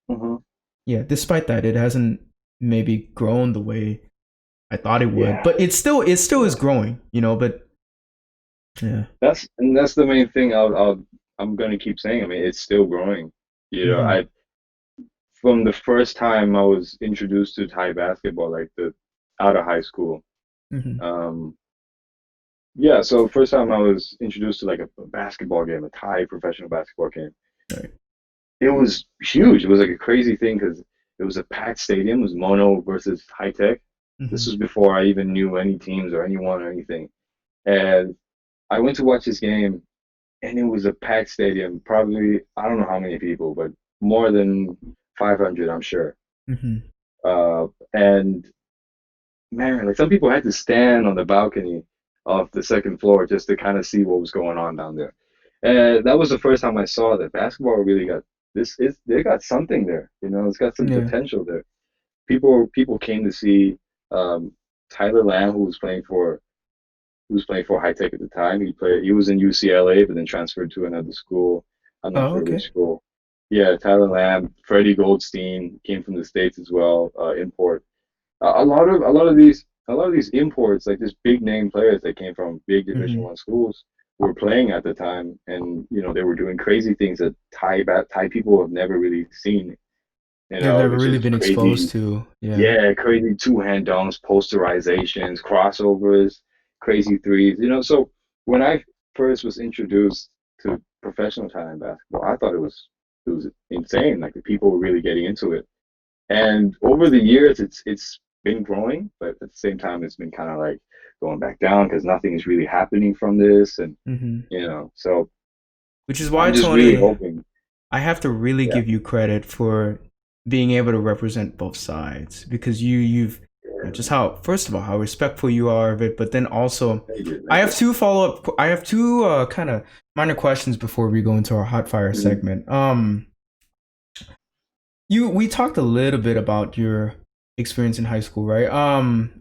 Uh-huh.
it hasn't maybe grown the way I thought it would,
Yeah,
but it still is
yeah.
growing, but yeah.
That's the main thing. I'm gonna keep saying. I mean, it's still growing. You know,
Mm-hmm.
I from the first time I was introduced to Thai basketball, like the out of high school.
Mm-hmm.
Um, yeah, so first time I was introduced to like a basketball game, a Thai professional basketball game.
Right.
It was huge. It was like a crazy thing because it was a packed stadium. It was Mono versus High Tech. This
Mm-hmm.
was before I even knew any teams or anyone or anything. And I went to watch this game, and it was a packed stadium. Probably I don't know how many people, but more than 500, I'm sure.
Mm-hmm.
And man, like some people had to stand on the balcony of the second floor just to kind of see what was going on down there. And that was the first time I saw that basketball really got this is they got something there. You know, it's got some
Yeah.
potential there. People came to see um, Tyler Lamb, who was playing for High Tech at the time. He was in UCLA, but then transferred to another school. I'm not
Oh,
sure which
okay.
school. Yeah, Tyler Lamb, Freddie Goldstein came from the States as well, import. A lot of these imports, like this big name players that came from big Division
Mm-hmm.
One schools, were playing at the time, and you know they were doing crazy things that Thai people have never really seen. You
They've
know,
never
it's
really
just
been exposed
crazy,
to. Yeah.
yeah, crazy two-hand dunks, posterizations, crossovers, crazy threes. You know, so when I first was introduced to professional Thailand basketball, I thought it was insane. Like the people were really getting into it. And over the years, it's been growing, but at the same time, it's been kind of like going back down because nothing is really happening from this, and
Mm-hmm.
you know, so
Which is why,
I'm just really
Tony,
hoping.
I have to really
Yeah,
give you credit for being able to represent both sides because you've just
yeah.
how first of all how respectful you are of it, but then also I
Thank
have
you.
two follow up. I have two kind of minor questions before we go into our hot fire
Mhm.
segment. We talked a little bit about your experience in high school, right?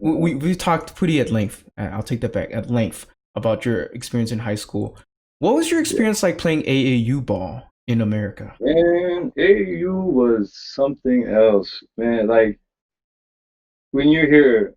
We talked pretty at length. I'll take that back at length about your experience in high school. What was your
Yeah,
experience like playing AAU ball in America?
man, AU was something else, man. Like when you're here,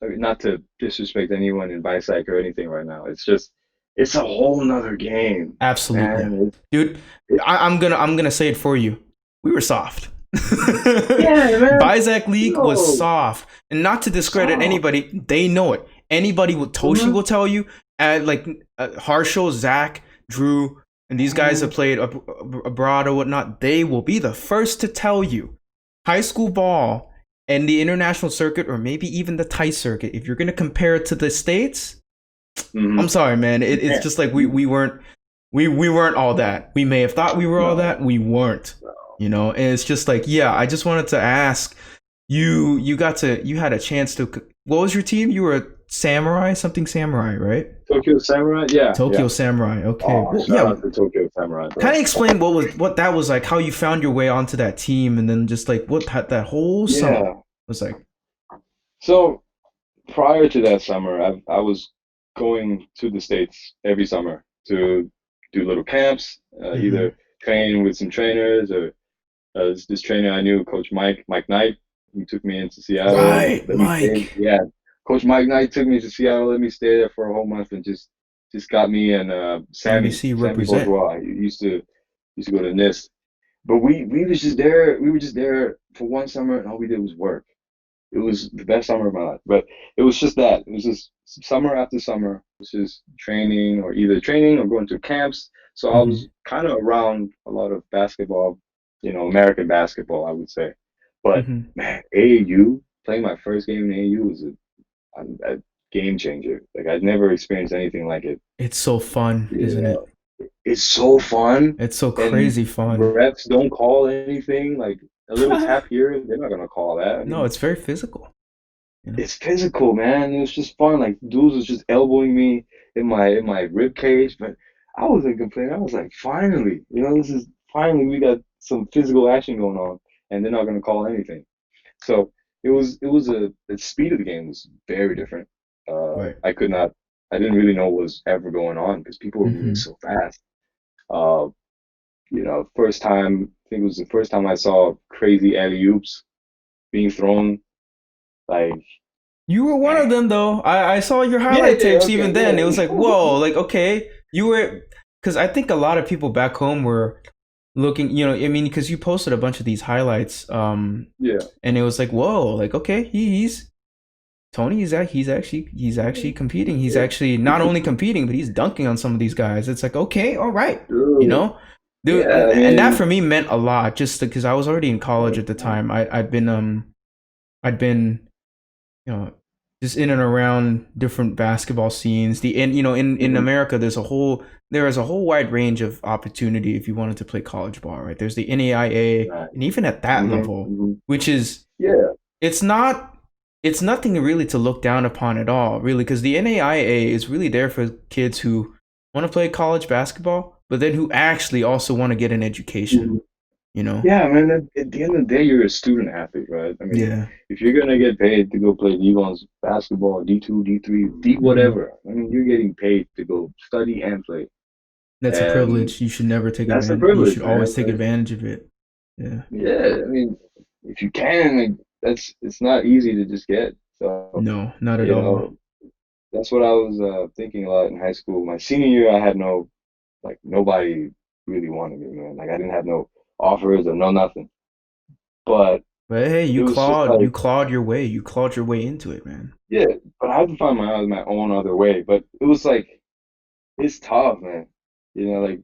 I mean, not to disrespect anyone in Bicycle or anything right now, it's just it's a whole nother game,
Absolutely,
man.
dude.
It,
I'm gonna say it for you. We were soft.
yeah, man.
Bizak League was
Yo,
soft, and not to discredit
soft.
anybody, they know it. Anybody will Toshi
Mhm.
will tell you. Like Harshal, Zach, Drew, and these guys have
Man,
played abroad or whatnot. They will be the first to tell you high school ball and the international circuit, or maybe even the Thai circuit. If you're gonna compare it to the states, I'm
mhm.
sorry, man.
You
It's
can't.
just like we weren't. we weren't all that. We may have thought we were all
No,
that. We weren't.
no.
And it's just like, yeah, I just wanted to ask you. You had a chance to. What was your team? You were a samurai, something samurai, right?
Tokyo Samurai? Yeah,
Tokyo
yeah.
Samurai. Okay.
Oh,
Well,
shout
yeah.
out to Tokyo Samurai,
Kind
bro.
of explain what that was like. How you found your way onto that team, and then just like what that whole summer
Yeah.
was like.
So prior to that summer, I was going to the States every summer to do little camps,
Mm-hmm.
either train with some trainers or this trainer I knew, Coach Mike Knight. He took me into Seattle,
Right,
let me stay.
Mike.
Yeah, Coach Mike Knight took me to Seattle, let me stay there for a whole month, and just got me and
NBC
Sammy
represent.
Bourgeois. He used to go to NIST, but we was just there. We were just there for one summer, and all we did was work. It was the best summer of my life. But it was just that. It was just summer after summer. It was just training or either training or going to camps. So I
Mm-hmm.
was kind of around a lot of basketball, American basketball, I would say. But
Mm-hmm.
man, AAU, playing my first game in AAU was a game changer. Like I'd never experienced anything like it.
It's so fun,
You
isn't it?
know, it's so fun,
It's so
and
crazy fun.
refs don't call anything. Like a little tap here, they're not gonna call that. I
No,
mean,
it's very physical. You know.
it's physical, man. It was just fun. Like dudes was just elbowing me in my rib cage, but I wasn't complaining. I was like, finally, this is finally we got some physical action going on, and they're not gonna call anything. So it was the speed of the game was very different.
Right.
I didn't really know what was ever going on because people were moving
Mm-hmm.
so fast. Uh, first time I think it was the first time I saw crazy alley oops being thrown. Like,
You were one of
man,
them, though. I saw your
yeah,
highlight
yeah,
tapes.
okay,
Even then, it was like,
yeah.
whoa, like okay, you were. Because I think a lot of people back home were looking. I mean, because you posted a bunch of these highlights,
Yeah.
and it was like, whoa, like okay, he's Tony. He's actually competing. He's actually not only competing, but he's dunking on some of these guys. It's like, okay, all right, you
Dude.
know. Dude,
Yeah, I
and that
mean,
for me meant a lot, just because I was already in college
oh,
at the
man.
time. I'd been you know just in and around different basketball scenes. In
Mhm.
America, there is a whole wide range of opportunity if you wanted to play college ball, right? There's the NAIA,
Right.
and even at that
Hmm,
level,
hmm.
which is
Yeah.
it's not it's nothing really to look down upon at all, really, because the NAIA is really there for kids who want to play college basketball, but then who actually also want to get an education.
Mhm.
You know?
Yeah, man, at the end of the day, you're a student athlete, right? I mean,
Yeah.
if you're gonna get paid to go play D1's basketball, D2, D3, D
Hmm.
whatever, I mean, you're getting paid to go study and play.
That's a
And
privilege. You should never take
that's a
advantage. You
privilege,
should always
man.
take advantage of it. Yeah.
Yeah, I mean, if you can, like, it's not easy to just get. So,
No, not at
you
all.
know, that's what I was thinking a lot in high school. My senior year, I had nobody really wanted me, man. Like, I didn't have no offers or no nothing. But
But hey,
it was just
you
like,
clawed your way. You clawed your way into it, man.
yeah, but I had to find my own other way. But it was like, it's tough, man. Like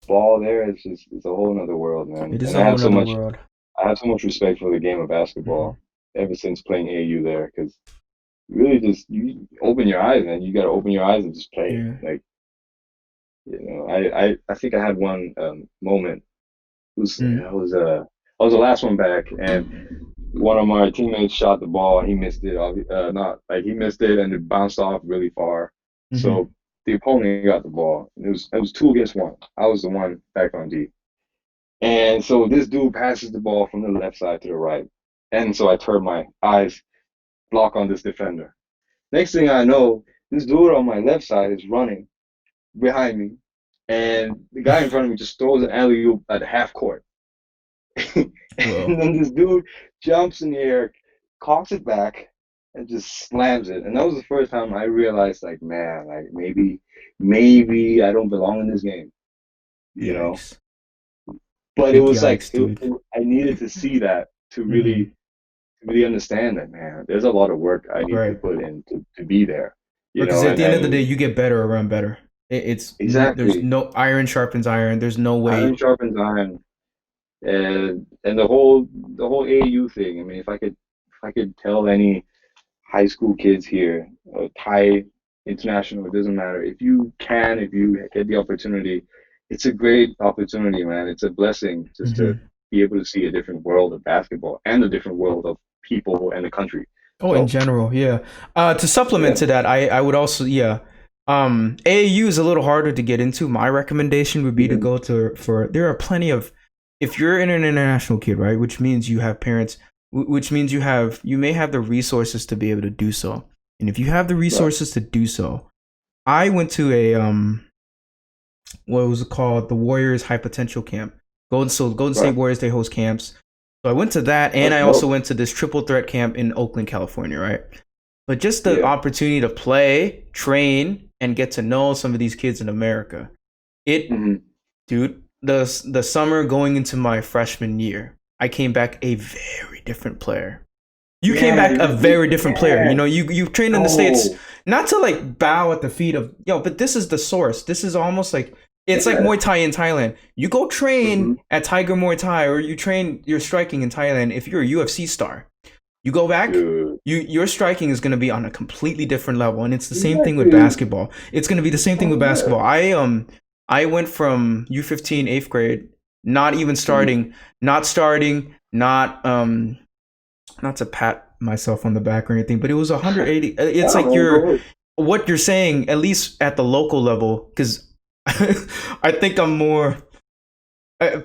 ball there, it's a whole nother world, man.
It is
And
a whole nother world.
I have so much respect for the game of
Hmm.
basketball ever since playing AU there, because really just you open your eyes, man. You got to open your eyes and just play.
Yeah.
Like, I think I had one moment.
Mm.
I was the last one back, and one of my teammates shot the ball and he missed it. Not like he missed it and it bounced off really far.
Hmm.
So the opponent got the ball. It was two against one. I was the one back on D. And so this dude passes the ball from the left side to the right. And so I turn my eyes, lock on this defender. Next thing I know, this dude on my left side is running behind me. And the guy in front of me just throws an alley oop at half court. And
Well,
then this dude jumps in the air, cocks it back, and just slams it. And that was the first time I realized, like, man, like maybe I don't belong in this game, you know.
yikes.
But it
Big
was like
yikes, dude.
I needed to see that to
Hmm.
really understand that, man. There's a lot of work I need to
Right.
put in to be there,
Because at
and
the end of the day, you get better around better. There's
exactly,
no iron sharpens iron. There's no
iron
way.
sharpens iron, and the whole AU thing. I mean, if I could tell any high school kids here, Thai, international, it doesn't matter. If you get the opportunity, it's a great opportunity, man. It's a blessing just to
Hmm.
be able to see a different world of basketball and a different world of people and the country.
Oh, in
So
general, yeah. To supplement
yeah.
to that, I would also, yeah. AAU is a little harder to get into. My recommendation would be to
Hmm.
go to for. There are plenty of, if you're an international kid, right, which means you have parents, which means you may have the resources to be able to do so. And if you have the
Right.
resources to do so, I went to a what was it called, the Warriors High Potential Camp. Golden State
Right.
Warriors, they host camps. So I went to that, and
That's
I also
dope.
went to this triple threat camp in Oakland, California, right? But just the
Yeah.
opportunity to play, train, and get to know some of these kids in America. It,
Hmm.
dude, the summer going into my freshman year, I came back a very different player. You came
Yeah.
back a very different player.
Yeah.
You trained in the States,
Oh.
not to like bow at the feet of but this is the source. This is almost like it's like
Yeah.
Muay Thai in Thailand. You go
Hmm.
train at Tiger Muay Thai, or you train your striking in Thailand if you're a UFC star. You go back,
Dude.
your striking is going to be on a completely different level, and it's the same thing with
Exactly.
basketball. It's going to be the same thing with
Oh yeah.
basketball. I went from U15 eighth grade, not even
Hmm.
starting, not to pat myself on the back or anything, but it was 180. It's
Oh
like
man, go ahead.
what you're saying, at least at the local level, because I think I'm more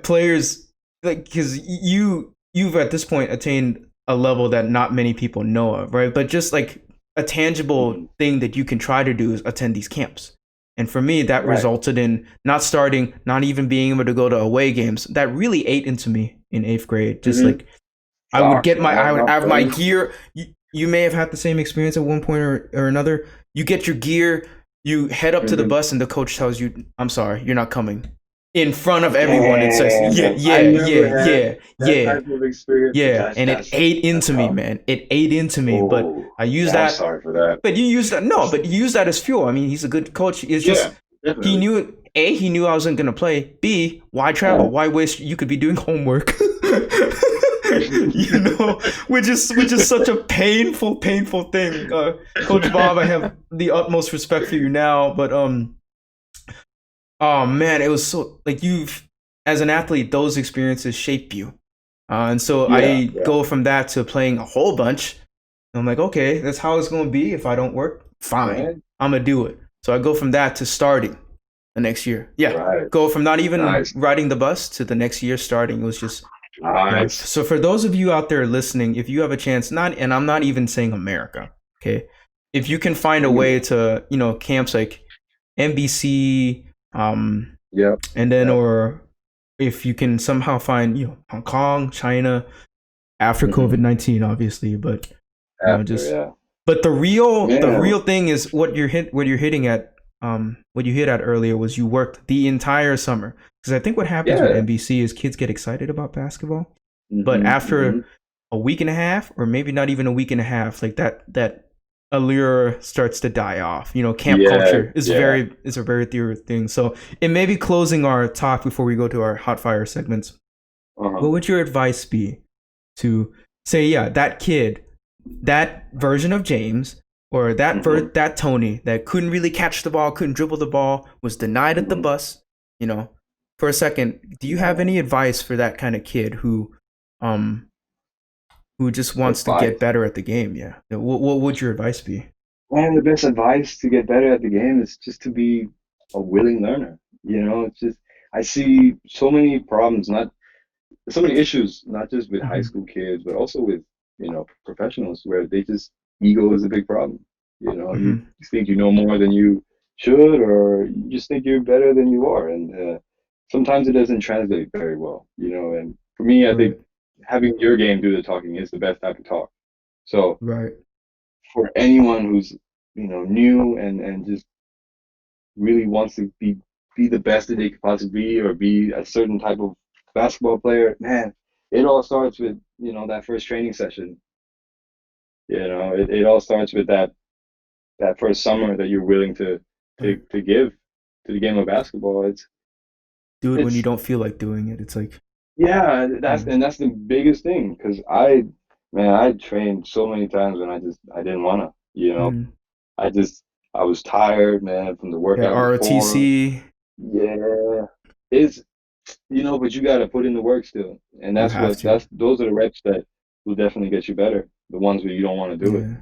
players like because you've at this point attained a level that not many people know of, right? But just like a tangible
Hmm.
thing that you can try to do is attend these camps. And for me, that
Right.
resulted in not starting, not even being able to go to away games. That really ate into me in eighth grade. Just
Hmm.
like
Sucks,
I
man.
would
I'm
have my
telling you.
gear. You may have had the same experience at one point or another. You get your gear, you head up to the
Hmm.
bus, and the coach tells you, "I'm sorry, you're not coming." In front of everyone, and says, "Yeah,
Damn. I
yeah,
never
yeah,
had
yeah,
that
yeah,
type of experience, but
yeah," and it ate
that's
into me,
tough.
man. It ate into me. But
Oh,
I use
yeah, I'm
that.
sorry for that.
But you use that. No, but you use that as fuel. I mean, he's a good coach. It's
Yeah,
just he
definitely.
knew A, he knew I wasn't gonna play. B, why travel?
Right.
Why waste? You could be doing homework. Which is such a painful thing. Coach Bob, I have the utmost respect for you now, but oh man, it was so like you've as an athlete, those experiences shape you, and so
Yeah,
I
yeah.
go from that to playing a whole bunch. And I'm like, okay, that's how it's going to be. If I don't work, fine,
Man.
I'm gonna do it. So I go from that to starting the next year. Yeah,
Right.
go from not even
Nice.
riding the bus to the next year starting. It was just
Nice.
so for those of you out there listening, if you have a chance, not and I'm not even saying America, okay, if you can find a way
Mm.
to camps like NBC,
Yep.
and then
Yep.
or if you can somehow find Hong Kong, China after
Hmm.
COVID-19, obviously, but
After,
just
yeah.
but the real
Man.
thing is what you're hitting at. What you hit at earlier was you worked the entire summer, because I think what happens with
Yeah.
NBC is kids get excited about basketball, but
Hmm. Hmm.
after a week and a half, or maybe not even a week and a half, like that allure starts to die off. Camp
Yeah.
culture is
Yeah.
a very theory thing. So it may be closing our talk before we go to our hot fire segments.
Uh-huh.
What would your advice be to say, yeah, that kid, that version of James, or
Hmm.
that Tony that couldn't really catch the ball, couldn't dribble the ball, was denied at the
Hmm.
bus, you know, for a second, do you have
Yeah.
any advice for that kind of kid um, who just wants to get
Advice.
better at the game? Yeah. What would your advice be?
Man, the best advice to get better at the game is just to be a willing learner. It's just I see so many problems, not so many issues, not just with high
Mm-hmm.
school kids, but also with, professionals where they just ego is a big problem. You
Mm-hmm.
think you know more than you should, or you just think you're better than you are. And sometimes it doesn't translate very well, and for me, I think
Right.
having your game do the talking is the best type of talk. So
Right.
for anyone who's, new and just really wants to be the best that they could possibly be or be a certain type of basketball player, man, it all starts with, that first training session. It all starts with that first summer that you're willing to
Right.
to give to the game of basketball.
Do it when you
It's
don't feel like doing it. It's like,
yeah,
yeah.
that's the biggest thing because man, I trained so many times when I didn't wanna,
Mm.
I just I was tired, man, from the
Yeah.
workout before.
ROTC.
Yeah, It's, but you got to put in the work still, and
You have to.
those are the reps that will definitely get you better. The ones where you don't want to do it,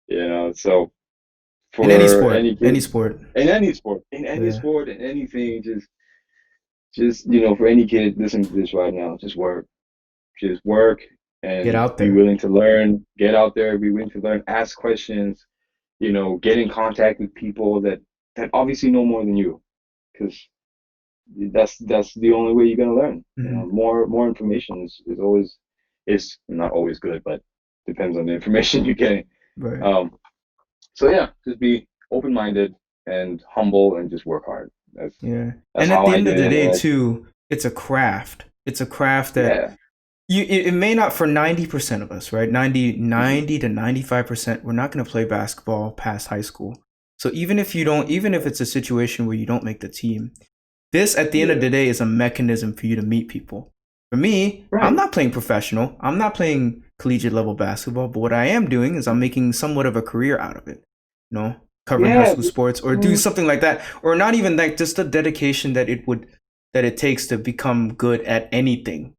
Yeah.
So
In any
for
sport.
any
Any
kid,
sport.
in any
Yeah.
sport, in anything, just for any kid listening to this right now, just work
Get
and
out
be
there.
willing to learn. Get out there, be willing to learn, ask questions. Get in contact with people that obviously know more than you, because that's the only way you're gonna learn.
Hmm.
More information is not always good, but depends on the information you're getting.
Right.
Um, so yeah, just be open minded and humble and just work hard.
Yeah.
That's
And at
how
the
I
end of
did
the
it.
day,
And
too, it's a craft. It's a craft that
yeah.
it may not for 90% of us, right? 90,
Mhm.
90 to 95%, we're not going to play basketball past high school. So even if it's a situation where you don't make the team, this at the end of
Yeah.
the day is a mechanism for you to meet people. For me, I'm
Right.
not playing professional. I'm not playing collegiate level basketball, but what I am doing is I'm making somewhat of a career out of it. You know, covering high
Yeah.
school sports or do
Mhm.
something like that, or not even like just the dedication that it takes to become good at anything.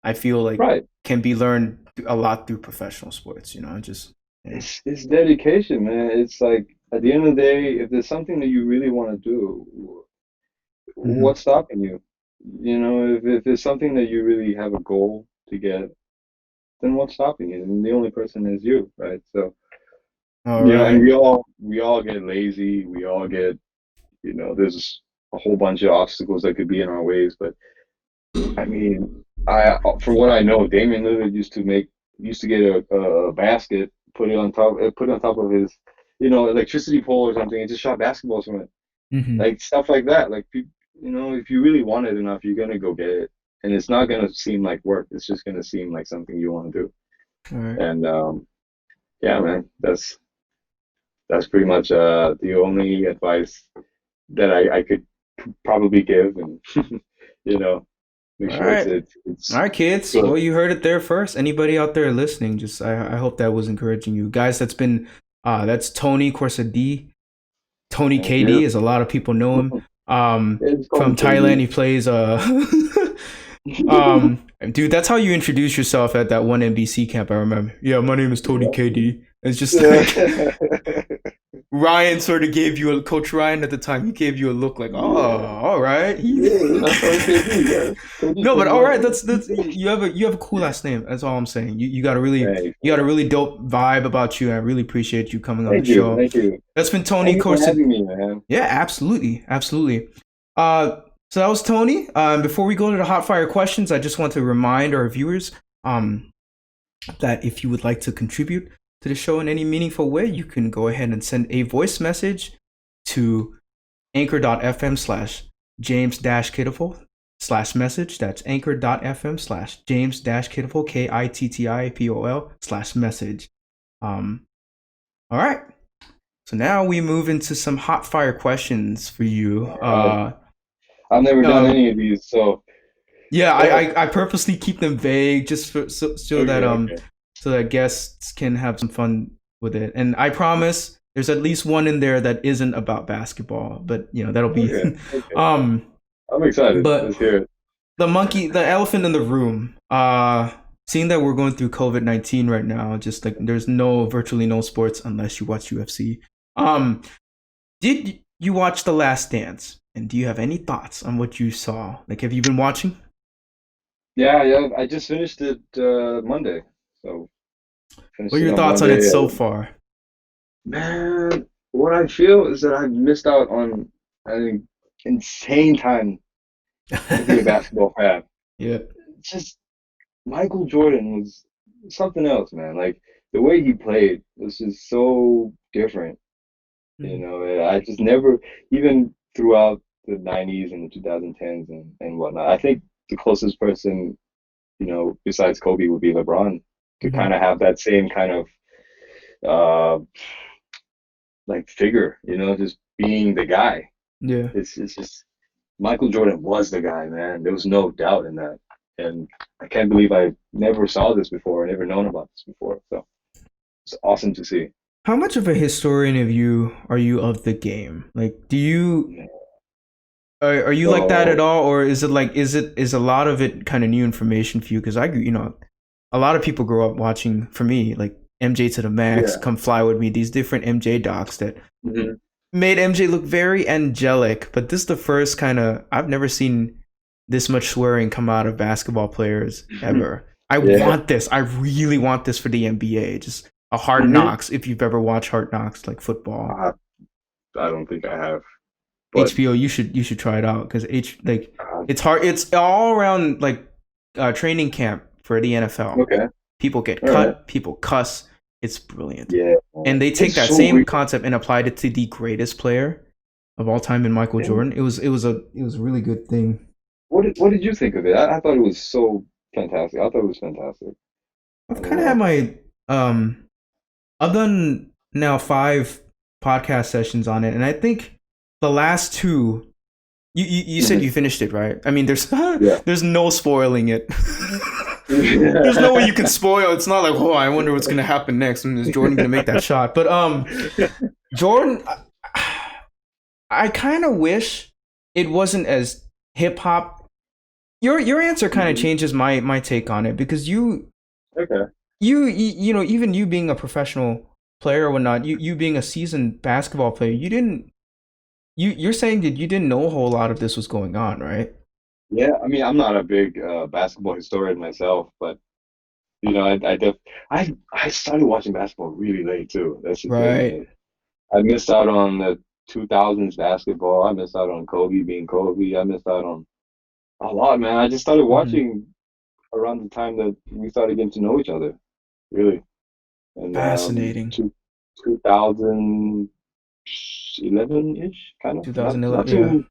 I feel like
Right.
can be learned a lot through professional sports. Just yeah.
It's dedication, man. It's like at the end of the day, if there's something that you really want to do,
Mm-hmm.
what's stopping you? If there's something that you really have a goal to get, then what's stopping you? And the only person is you, right? So,
All
and
right.
we all get lazy. We all get, there's a whole bunch of obstacles that could be in our ways. But I mean, from what I know, Damian Lillard used to get a basket, put it on top of his, electricity pole or something, and just shot basketballs from it,
Mm-hmm.
like stuff like that. Like, if you really want it enough, you're gonna go get it, and it's not gonna seem like work. It's just gonna seem like something you want to do.
All right.
And yeah, man, that's pretty much the only advice that I could probably give, and you know, make
All
sure
right. All
it's
right, kids.
good.
Well, you heard it there first. Anybody out there listening, just I hope that was encouraging you, guys. That's Tony Korsah D. Tony
Thank you.
KD, as a lot of people know him.
Yeah, just call me
From Thailand,
KD.
he plays dude, that's how you introduce yourself at that one NBC camp. I remember. Yeah, my name is Tony KD. It's just like
Yeah.
Ryan sort of gave you a Coach Ryan at the time. He gave you a look like, oh,
Yeah.
all right.
Yeah, that's Tony KD, man. KD's
No, but
pretty
all right.
well.
That's you have a cool last name. That's all I'm saying. You got a really
Thanks,
you got a
man.
really dope vibe about you. I really appreciate you coming on the
Thank you.
show.
Thank you.
That's been Tony
Thank you for
Corsa.
having me, man.
Yeah, absolutely, absolutely. Uh, so that was Tony. Before we go to the hot fire questions, I just want to remind our viewers um that if you would like to contribute to the show in any meaningful way, you can go ahead and send a voice message to anchor.fm/James-Kittiful/message. That's anchor.fm/James-Kittiful, KITTIPOL/message. Um, all right. So now we move into some hot fire questions for you.
All right. I've never done
Um,
any of these, so
yeah,
okay,
I purposely keep them vague just
okay.
so that guests can have some fun with it. And I promise there's at least one in there that isn't about basketball, but that'll be
Okay. Okay.
um
I'm excited.
but
Let's hear it.
the elephant in the room. Seeing that we're going through COVID-19 right now, just like there's virtually no sports unless you watch UFC. Um, did you watch The Last Dance? And do you have any thoughts on what you saw? Like, have you been watching?
Yeah, yeah. I just finished it Monday. So
What
finished
are
it
your
on
thoughts on
Monday.
it so far?
Man, what I feel is that I've missed out on an insane time to be a basketball fan.
Yeah.
Just Michael Jordan was something else, man. Like the way he played was just so different.
Mhm.
I just never, even throughout the 90s and the 2010s and whatnot, I think the closest person, besides Kobe would be LeBron, to kind
Mhm.
of have that same kind of uh like figure, just being the guy.
Yeah.
It's just Michael Jordan was the guy, man. There was no doubt in that. And I can't believe I never saw this before, never known about this before. So it's awesome to see.
How much of a historian are you of the game? Like, do you
Yeah.
Are you like that at
So
all, or is it like is a lot of it kind of new information for you? Because a lot of people grow up watching. For me, like MJ to the Max,
yeah.
Come Fly with Me. These different MJ docs that
Hmm.
made MJ look very angelic. But this is the first kind of I've never seen this much swearing come out of basketball players ever. I
Yeah.
want this. I really want this for the NBA. Just a Hard
Hmm.
Knocks. If you've ever watched Hard Knocks, like football,
I, I don't think I have, but
HBO, you should try it out because
uh,
it's hard. It's all around like training camp for the NFL.
okay,
People get
all right,
cut. People cuss. It's brilliant,
yeah.
and they take
It's
that
so
same
weird.
concept and applied it to the greatest player of all time in Michael
Yeah.
Jordan. It was a really good thing.
What did you think of it? I thought it was so fantastic. I thought it was fantastic. I
I've
don't
kind of had
know.
my I've done now 5 podcast sessions on it, and I think the last two. You said
Hmm.
you finished it, right? I mean, there's
Yeah.
there's no spoiling it. There's no way you can spoil. It's not like, oh, I wonder what's gonna happen next. And is Jordan gonna make that shot? But Jordan, I kind of wish it wasn't as hip hop. Your answer kind of
Mhm.
changes my take on it because
Okay.
even you being a professional player or whatnot, you being a seasoned basketball player, you're saying that you didn't know a whole lot of this was going on, right?
Yeah, I mean, I'm not a big basketball historian myself, but I started watching basketball really late too. That's the thing.
Right.
I missed out on the 2000s basketball. I missed out on Kobe being Kobe. I missed out on a lot, man. I just started
Hmm.
watching around the time that we started getting to know each other, really. And
Fascinating.
2011-ish, kind of. Not
2011, yeah.
too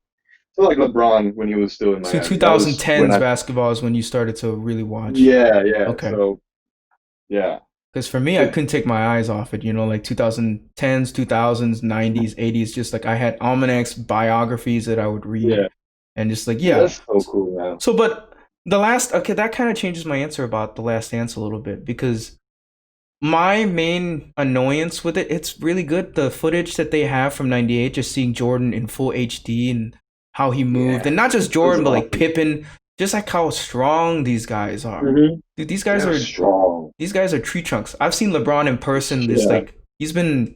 so like LeBron when he was still in
So
Miami. That was when
2010s
I
basketball is when you started to really watch.
yeah, yeah.
Okay.
So yeah.
Because for me, I
So
couldn't take my eyes off it. Like 2010s, 2000s, 90s, 80s. Just like I had almanacs, biographies that I would read,
yeah,
and just like
yeah,
yeah.
that's so cool, man.
So, but okay, that kind of changes my answer about The Last Dance a little bit because my main annoyance with it, it's really good. The footage that they have from '98, just seeing Jordan in full HD and how he moved,
Yeah,
and not just
it was
Jordan, but like
awesome.
Pippen, just like how strong these guys are.
Hmm.
Dude,
They're strong.
these guys are tree trunks. I've seen LeBron in person. This
Yeah,
like he's been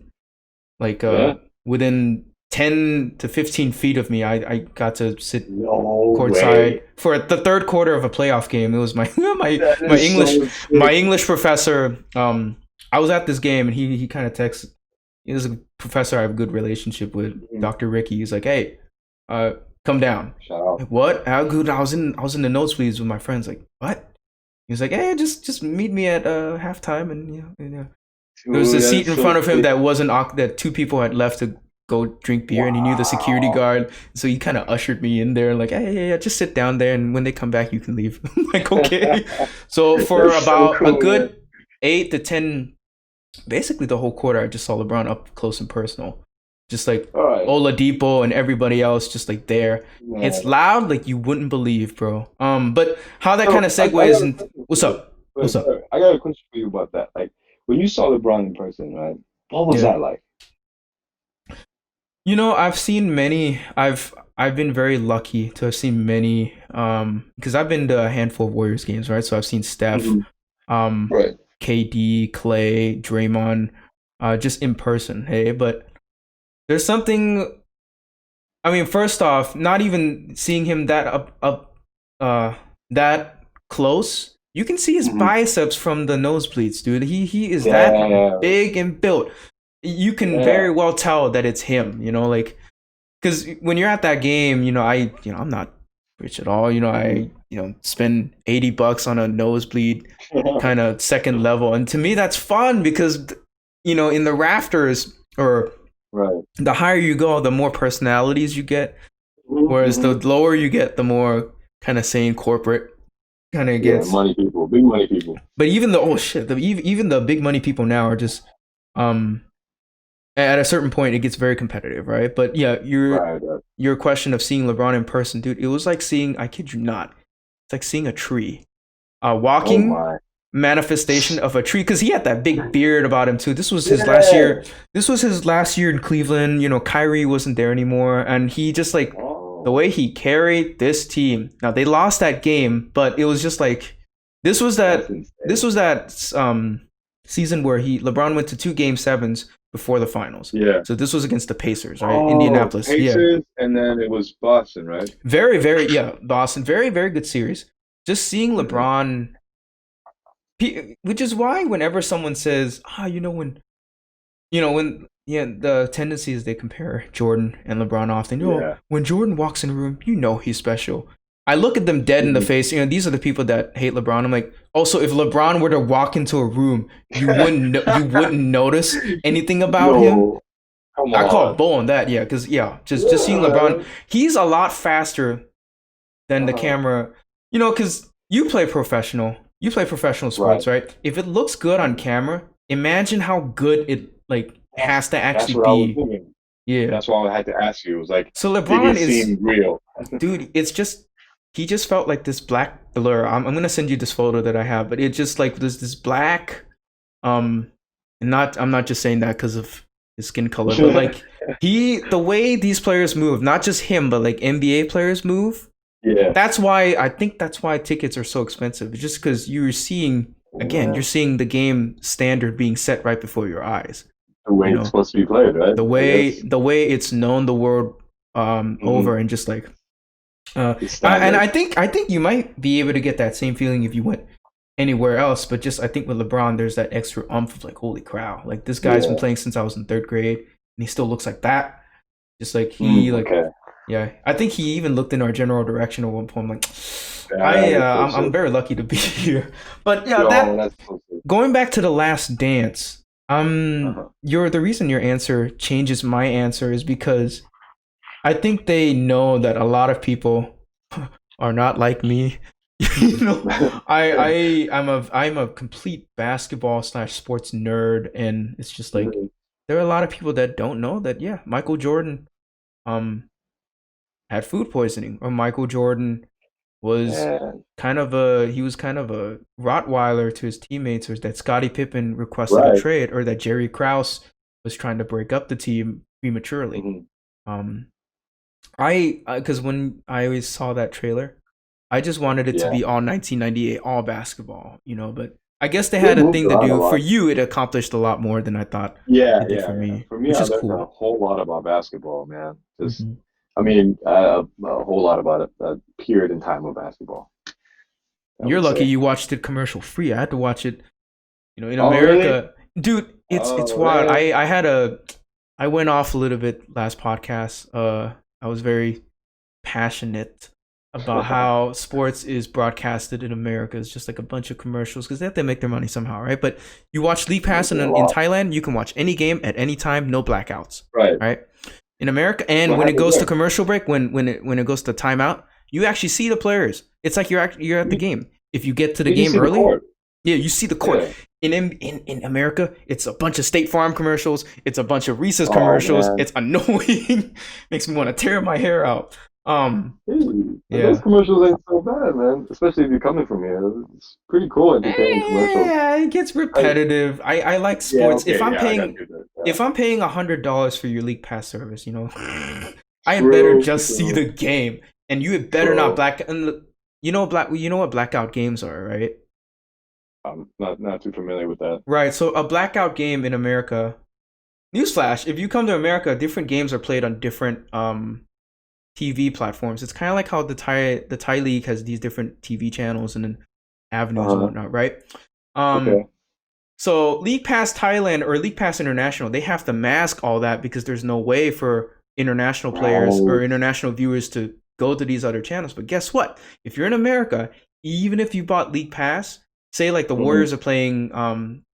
like
yeah.
within 10 to 15 feet of me. I got to sit
No
courtside
way.
for the third quarter of a playoff game. It was my
That
my
is
English
so
my
sick.
English professor. I was at this game and he kind of texted. He was a professor I have a good relationship with,
Mhm.
Dr. Ricky. He's like, "Hey, come down."
Shout out.
Like, what? How good? I was in the nosebleeds with my friends. Like, what? He was like, "Hey, just meet me at halftime." And there was a
Dude, that
seat
is
in
so
front of him
sick.
that wasn't that two people had left to go drink beer, and he knew the security
Wow.
guard, so he kind of ushered me in there, like, "Hey, yeah, just sit down there, and when they come back, you can leave." I'm like, okay. So for
That's so
about a
cool, man.
good 8 to 10, basically the whole quarter, I just saw LeBron up close and personal, just like
All right,
Oladipo and everybody else, just like there. It's
man.
loud, like you wouldn't believe, bro. But how that kind
So
of
I
segues
got a
into
question
what's
for you.
up? What's up?
I got a question for you about that. Like when you saw LeBron in person, right? What was
Yeah.
that like?
I've seen many. I've been very lucky to have seen many. Because I've been to a handful of Warriors games, right? So I've seen Steph,
Hmm.
um,
Right.
KD, Clay, Draymond, just in person. Hey, but there's something. I mean, first off, not even seeing him uh, that close. You can see his
Hmm.
biceps from the nosebleeds, dude. He is that
Yeah.
big and built. You can
Yeah.
very well tell that it's him. Like because when you're at that game, I'm not rich at all.
Hmm.
I spend $80 on a nosebleed kind of second level, and to me that's fun because in the rafters or
Right.
the higher you go, the more personalities you get. Whereas the
Hmm.
lower you get, the more kind of sane corporate kind of
Yeah,
gets.
money people, big money people.
But even the oh shit, even the big money people now are just um at a certain point it gets very competitive, right? But yeah,
Right. Right.
your question of seeing LeBron in person, dude, it was like seeing, I kid you not, it's like seeing a tree. A
Oh
walking
my.
manifestation of a tree because he had that big beard about him too. This was his last
Yeah.
year. This was his last year in Cleveland. Kyrie wasn't there anymore, and he just like
Oh.
The way he carried this team. Now they lost that game, but it was just like this was that season where LeBron went to 2 Game 7s before the finals.
Yeah.
So this was against the Pacers, right? Indianapolis.
Pacers, and then it was Boston, right?
Very, very, Boston. Very, very good series. Just seeing LeBron, which is why whenever someone says, when the tendency is they compare Jordan and LeBron often. When Jordan walks in a room, he's special. I look at them dead in the face. These are the people that hate LeBron. I'm like, also, if LeBron were to walk into a room, you wouldn't notice anything about him. I call bull on that, because just seeing LeBron, he's a lot faster than the camera. Because you play professional sports, right? If it looks good on camera, imagine how good it has to actually be. Yeah,
that's why I had to ask you. It was like,
so LeBron
is real,
dude. It's just. He just felt like this black blur. I'm gonna send you this photo that I have, but it just like there's this black. I'm not just saying that because of his skin color, but like the way these players move, not just him, but like NBA players move.
Yeah.
I think that's why tickets are so expensive. It's just because you're seeing the game standard being set right before your eyes.
The way it's supposed to be played, right?
The way it's known the world over, and just like. And I think you might be able to get that same feeling if you went anywhere else, but just I think with LeBron there's that extra umph of like, holy cow, like this guy's been playing since I was in 3rd grade and he still looks like that, just like I think he even looked in our general direction at one point. I'm very lucky to be here, but going back to The Last Dance, the reason your answer changes my answer is because I think they know that a lot of people are not like me. I'm a complete basketball / sports nerd, and it's just like there are a lot of people that don't know that Michael Jordan had food poisoning, or Michael Jordan was kind of a Rottweiler to his teammates, or that Scottie Pippen requested a trade, or that Jerry Krause was trying to break up the team prematurely. Because when I always saw that trailer, I just wanted it to be all 1998, all basketball, but I guess they had a thing to do. For you, it accomplished a lot more than I thought it did for me.
For me, I learned a whole lot about basketball, man. Just, a whole lot about a period in time of basketball.
You're lucky you watched it commercial free. I had to watch it, in America. Really? Dude, it's wild. Really? I went off a little bit last podcast. I was very passionate about how sports is broadcasted in America. It's just like a bunch of commercials because they have to make their money somehow, right? But you watch League Pass in Thailand, you can watch any game at any time, no blackouts. Right? In America, and when it goes to commercial break, when it goes to timeout, you actually see the players. It's like you're at the game. If you get to the game early, you see the court. Yeah. In America, it's a bunch of State Farm commercials. It's a bunch of Reese's commercials. Man. It's annoying. Makes me want to tear my hair out.
Those commercials ain't so bad, man. Especially if you're coming from here. It's pretty cool entertaining commercials.
Yeah, it gets repetitive. I like sports. If I'm paying $100 for your League Pass service, I better just see the game, and you had better not black. And you know what blackout games are, right?
I'm not too familiar with that.
Right. So a blackout game in America. Newsflash: if you come to America, different games are played on different TV platforms. It's kind of like how the Thai League has these different TV channels and then avenues and whatnot, right? So League Pass Thailand or League Pass International, they have to mask all that because there's no way for international players or international viewers to go to these other channels. But guess what? If you're in America, even if you bought League Pass, say like the Warriors are playing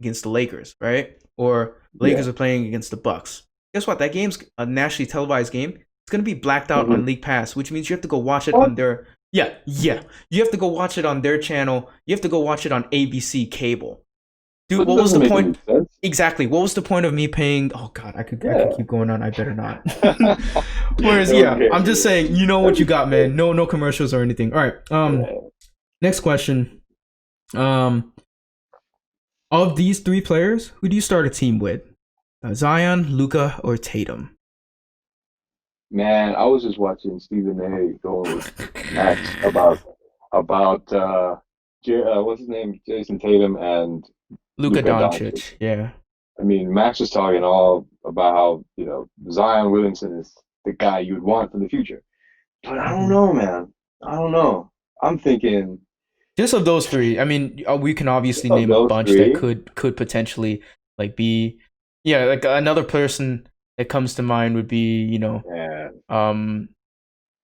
against the Lakers, right? Or Lakers are playing against the Bucks. Guess what? That game's a nationally televised game. It's going to be blacked out on League Pass, which means you have to go watch it on their... You have to go watch it on their channel. You have to go watch it on ABC cable. Dude, what was the point? Exactly. What was the point of me paying... Oh, God, I could keep going on. I better not. Whereas, I'm just saying, you know what you got, man. No commercials or anything. All right. Next question. Of these 3 players, who do you start a team with? Zion, Luka, or Tatum?
Man, I was just watching Stephen A. going with Max about what's his name, Jason Tatum and
Luka
Luka Doncic.
Doncic. Yeah.
I mean, Max was talking all about how, Zion Williamson is the guy you'd want for the future. But I don't
Hmm.
know, man. I don't know. I'm thinking
Just of those three, I mean, we can obviously
of
name a
those
bunch that
three,
could potentially like be, yeah, like another person that comes to mind would be,
man,
um,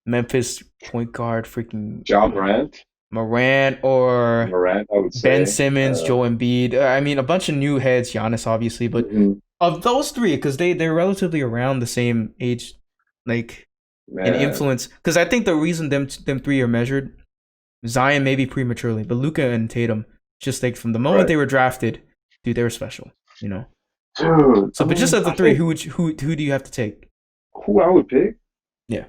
Memphis point guard, freaking
Ja Morant,
Morant or
Morant, I would
Ben
say.
Simmons, Joe Embiid. I mean, a bunch of new heads, Giannis obviously, but
Mhm,
of those three, because they're relatively around the same age, like in
man,
influence. Because I think the reason them three are measured, Zion maybe prematurely, but Luca and Tatum, just like from the moment
right.
they were drafted, dude, they were special. You know.
Dude, I
So, but just
mean,
of the
I
three,
think
who do you have to take?
who I would pick,
Yeah,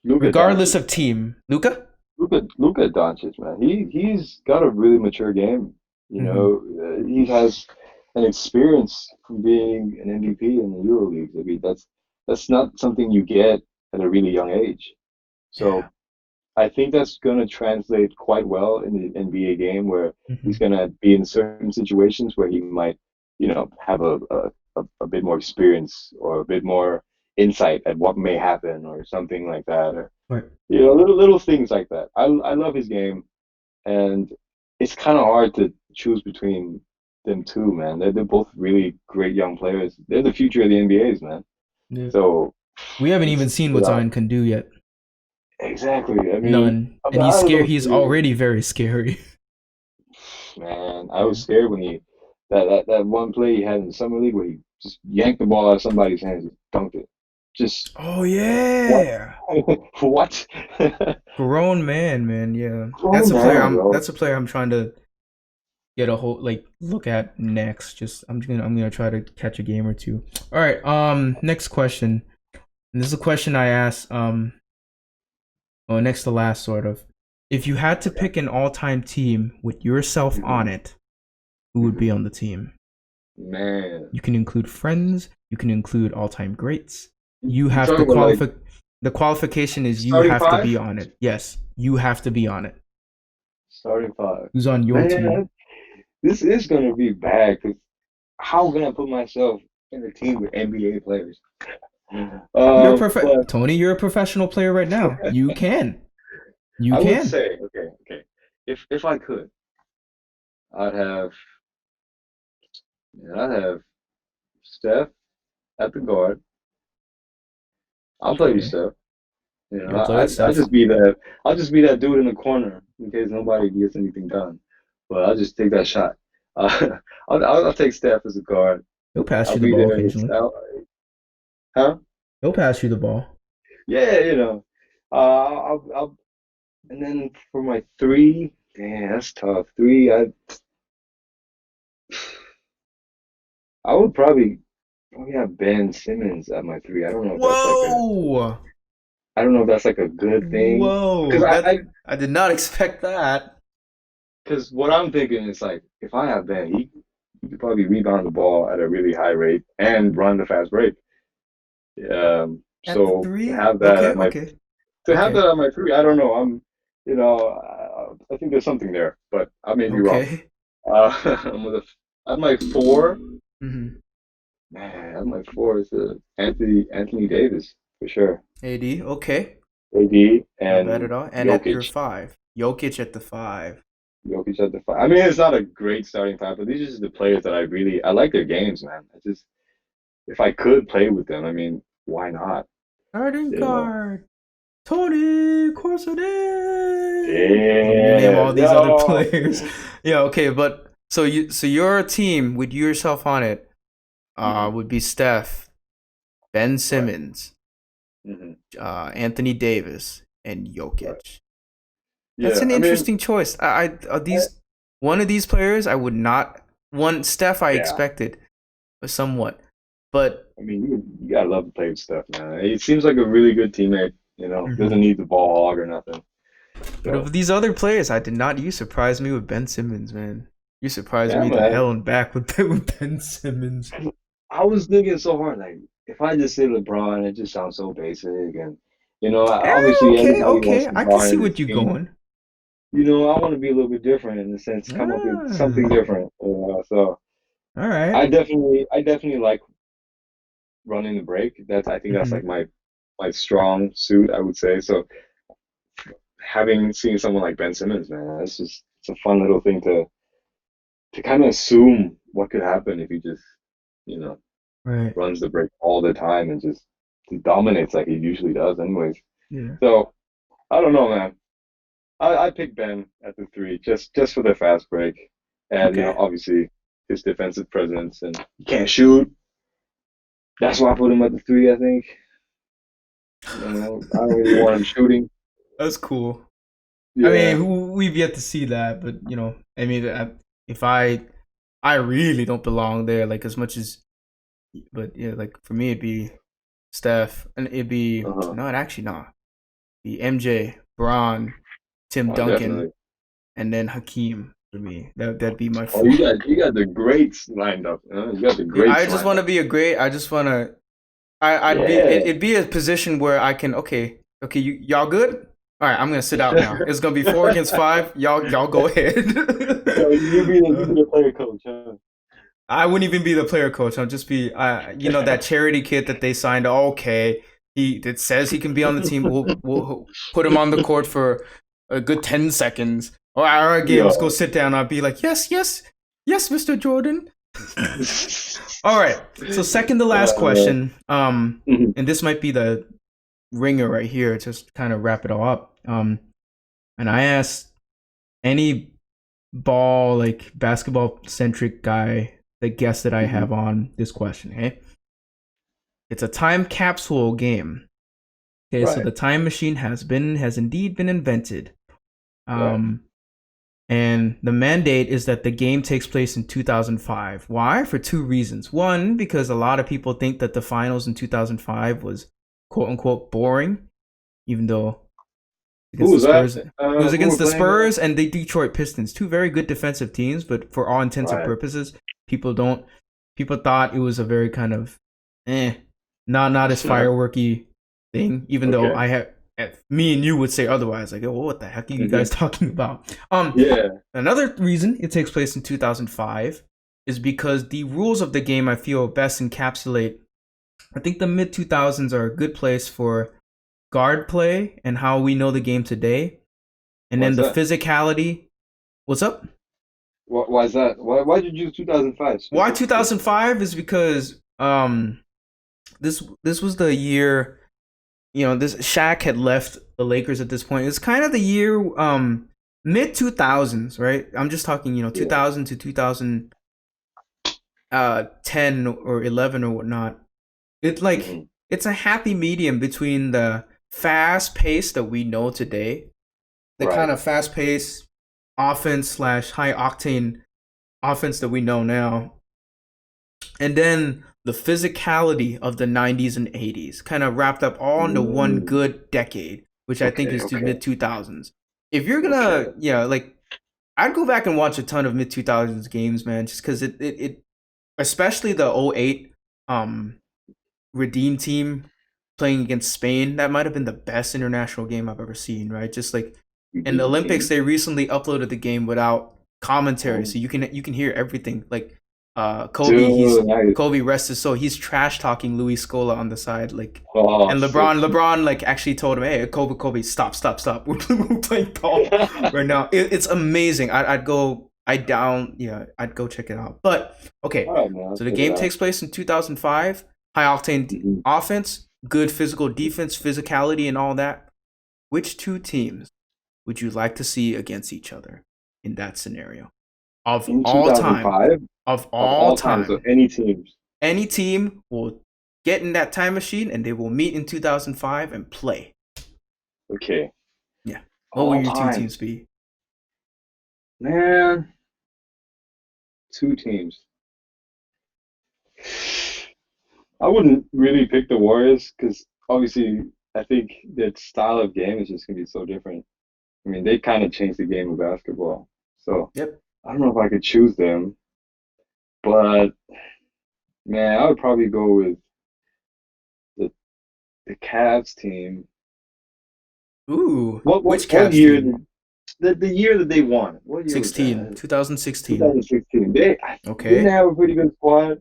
Luka
regardless
Doncic.
of team, Luca.
Luka Doncic, man. He's got a really mature game.
Mm-hmm.
He has an experience from being an MVP in the EuroLeague. I mean, that's not something you get at a really young age.
Yeah.
So I think that's going to translate quite well in the NBA game, where
Mm-hmm.
he's going to be in certain situations where he might, have a bit more experience or a bit more insight at what may happen or something like that, or
Right.
little things like that. I love his game, and it's kind of hard to choose between them two, man. They're both really great young players. They're the future of the NBA's, man.
Yeah.
So
We haven't even
it's
seen what
without
Zion can do yet.
exactly. I mean,
None. And he's
out of
scared.
those
He's
three,
already very scary.
man, I
Yeah.
was scared when that one play he had in the summer league where he just yanked the ball out of somebody's hands and dunked it. Just
Oh
what?
yeah.
What?
Grown man, man. Yeah.
Oh man, bro.
That's a player I'm trying to get a whole like look at next. Just I'm gonna try to catch a game or two. All right. Next question. And this is a question I asked well, next to last sort of. If you had to
Okay.
pick an all-time team with yourself on
hmm
it, who would be
hmm
on the team?
Man,
You can include friends, you can include all-time greats. You
you
have
talking about like
the qualification is you
starting
have to be
five?
on it. Yes, you have to be on it.
Starting five.
Who's on your team?
Man, this is gonna be bad because how can I put myself in a team with NBA players? But
Tony, you're a professional player right now. You can. You
I would
can.
say, okay. If I could, I'd have I'd have Steph at the guard. I'll play you,
Okay.
Steph.
You'll play with
I'll
Steph.
just be that dude in the corner in case nobody gets anything done. But I'll just take that shot. Uh, I'll take Steph as a guard.
He'll pass
I'll
you the
be
ball
there.
occasionally.
Huh?
He'll pass you the ball.
Yeah, I'll and then for my three, man, that's tough. Three, I would probably have Ben Simmons at my three.
Whoa!
I don't know if that's like a good thing because
Whoa! I did not expect that.
because what I'm thinking is like if I have Ben, he could probably rebound the ball at a really high rate and run the fast break.
At the
So
three? Okay, okay,
to have
okay,
that at my three, I don't know. I think there's something there, but I may be wrong.
okay.
I'm with at my four.
Mm-hmm.
Man, at my four is Anthony Davis for sure.
AD, okay.
AD
Not bad
and
at all. And at your
Jokic.
five, Jokic at the five.
Jokic at the five. I mean, it's not a great starting five, but these are just the players that I like their games, man. I just if I could play with them, I mean, why not?
Starting
You know?
card. Tony Korsah. And you name all
Damn,
these other
yo.
players. Yeah, okay, but so your team with yourself on it
hmm
would be Steph, Ben
Right.
Simmons,
hmm
Anthony Davis, and
Right.
Jokic. That's
Yeah.
an
I mean,
interesting choice.
I,
These one of these players I would not one Steph I
yeah.
expected somewhat, but
I mean, you gotta love to play with Steph, man. He seems like a really good teammate. Doesn't
mhm.
need the ball hog or nothing.
But of
So
these other players, I did not. You surprised me with Ben Simmons, man. You surprised
yeah,
me to
man.
hell and back with with Ben Simmons.
I was thinking so hard, like if I just say LeBron, it just sounds so basic, and obviously
Okay,
everybody wants
okay. I can
LeBron
see
in his
what you're
team.
going.
I want to be a little bit different in the sense, come up with something
Ah,
different. So
all right.
I definitely like running the break. I think that's
Mm-hmm.
like my strong suit, I would say. So having seen someone like Ben Simmons, man, it's a fun little thing to kind of assume what could happen if he just, you know,
Right.
runs the break all the time and just dominates like he usually does, anyways.
Yeah.
So I don't know, man. I picked Ben at the three just for the fast break, and
Okay.
obviously his defensive presence and he can't shoot. That's why I put him at the three. I think I don't really want him shooting.
That's cool. I mean,
Yeah.
we've yet to see that, but I mean, if I really don't belong there, like as much as, but yeah, like for me, it'd be Steph, and it'd be
Uh-huh.
no, it actually not. Be MJ, Braun, Tim
Oh,
Duncan,
definitely.
and then Hakeem for me. That'd be my
Oh,
four.
you got the greats lined up. Huh? You got the
Yeah, I
greats
just
lined
want to
up.
be a great. I just want to. I'd be.
Yeah.
It'd be a position where I can. Okay, okay, y'all good. All right, I'm gonna sit out now. It's gonna be 4 against 5. Y'all go ahead.
So you be
Uh,
the player coach, huh?
I wouldn't even be the player coach. I'll just be, that charity kid that they signed. Okay, it says he can be on the team. We'll put him on the court for a good 10 seconds. All right, games, go
Yo.
sit down. I'll be like, yes, yes, yes, Mr. Jordan. All right. So second to last
Uh,
question.
mhm.
And this might be the ringer right here. Just kind of wrap it all up. And I asked any like basketball centric guy, the guest that I
Mhm.
have on this question. Hey, it's a time capsule game. Okay, so
Right.
the time machine has indeed been invented.
Right.
Um, and the mandate is that the game takes place in 2005. Why? For two reasons. One, because a lot of people think that the finals in 2005 was quote unquote boring, even though
Who
against the
was that?
Spurs. It was
Who
against
were
the
playing again?
Spurs and the Detroit Pistons, two very good defensive teams, but for all intents and
Right.
purposes, people don't. People thought it was a very kind of, not as fireworky thing. Even though
Okay.
I have, me and you would say otherwise. Like, oh, what the heck are you
Hmm.
guys talking about?
Yeah.
Another reason it takes place in 2005 is because the rules of the game I feel best encapsulate. I think the mid 2000s are a good place for guard play and how we know the game today, and then
Why's
the
that?
physicality. What's up?
Why is that? Why did you choose 2005
Why
specifically?
2005 is because this was the year, this Shaq had left the Lakers at this point. It's kind of the year mid 2000s, right? I'm just talking,
Yeah.
2000 to 2010 or 11 or whatnot. It like
Hmm.
it's a happy medium between the fast pace that we know today, the kind
Right.
of fast pace offense slash high octane offense that we know now, and then the physicality of the 90s and 80s, kind of wrapped up all into one
Mm.
good decade, which I think
Okay.
is the
Okay.
mid 2000s. If you're
Okay.
gonna, like, I'd go back and watch a ton of mid 2000s games, man, just because it, especially the '08 um, Redeem team playing against Spain, that might have been the best international game I've ever seen, right? Just like in the
Redeem
Olympics,
team.
they recently uploaded the game without commentary,
Oh,
so you can hear everything. Like
dude, nice.
Kobe rests his soul. He's trash talking Luis Scola on the side, like,
Oh,
and
sick.
LeBron like actually told him, "Hey, Kobe, stop, stop, stop. We're playing ball right now." It's amazing. I'd go. I'd go check it out. But okay,
All right, man. I'll
so the
check it
game
out.
takes place in 2005. High octane
Hmm.
offense, good physical defense, physicality, and all that. Which two teams would you like to see against each other in that scenario of
In
all time?
2005,
Of
of
all
all time, so
time,
any teams.
any team will get in that time machine and they will meet in 2005 and play.
Okay.
Yeah. What will
All
your two
time.
teams be?
Man, two teams. I wouldn't really pick the Warriors because obviously I think that style of game is just gonna be so different. I mean, they kind of changed the game of basketball. So
Yep.
I don't know if I could choose them, but man, I would probably go with the Cavs team.
Ooh,
What
which
what
Cavs
year?
team?
The year that they won. What year was
16,
that?
2016.
2016. Didn't
Okay.
have a pretty good squad.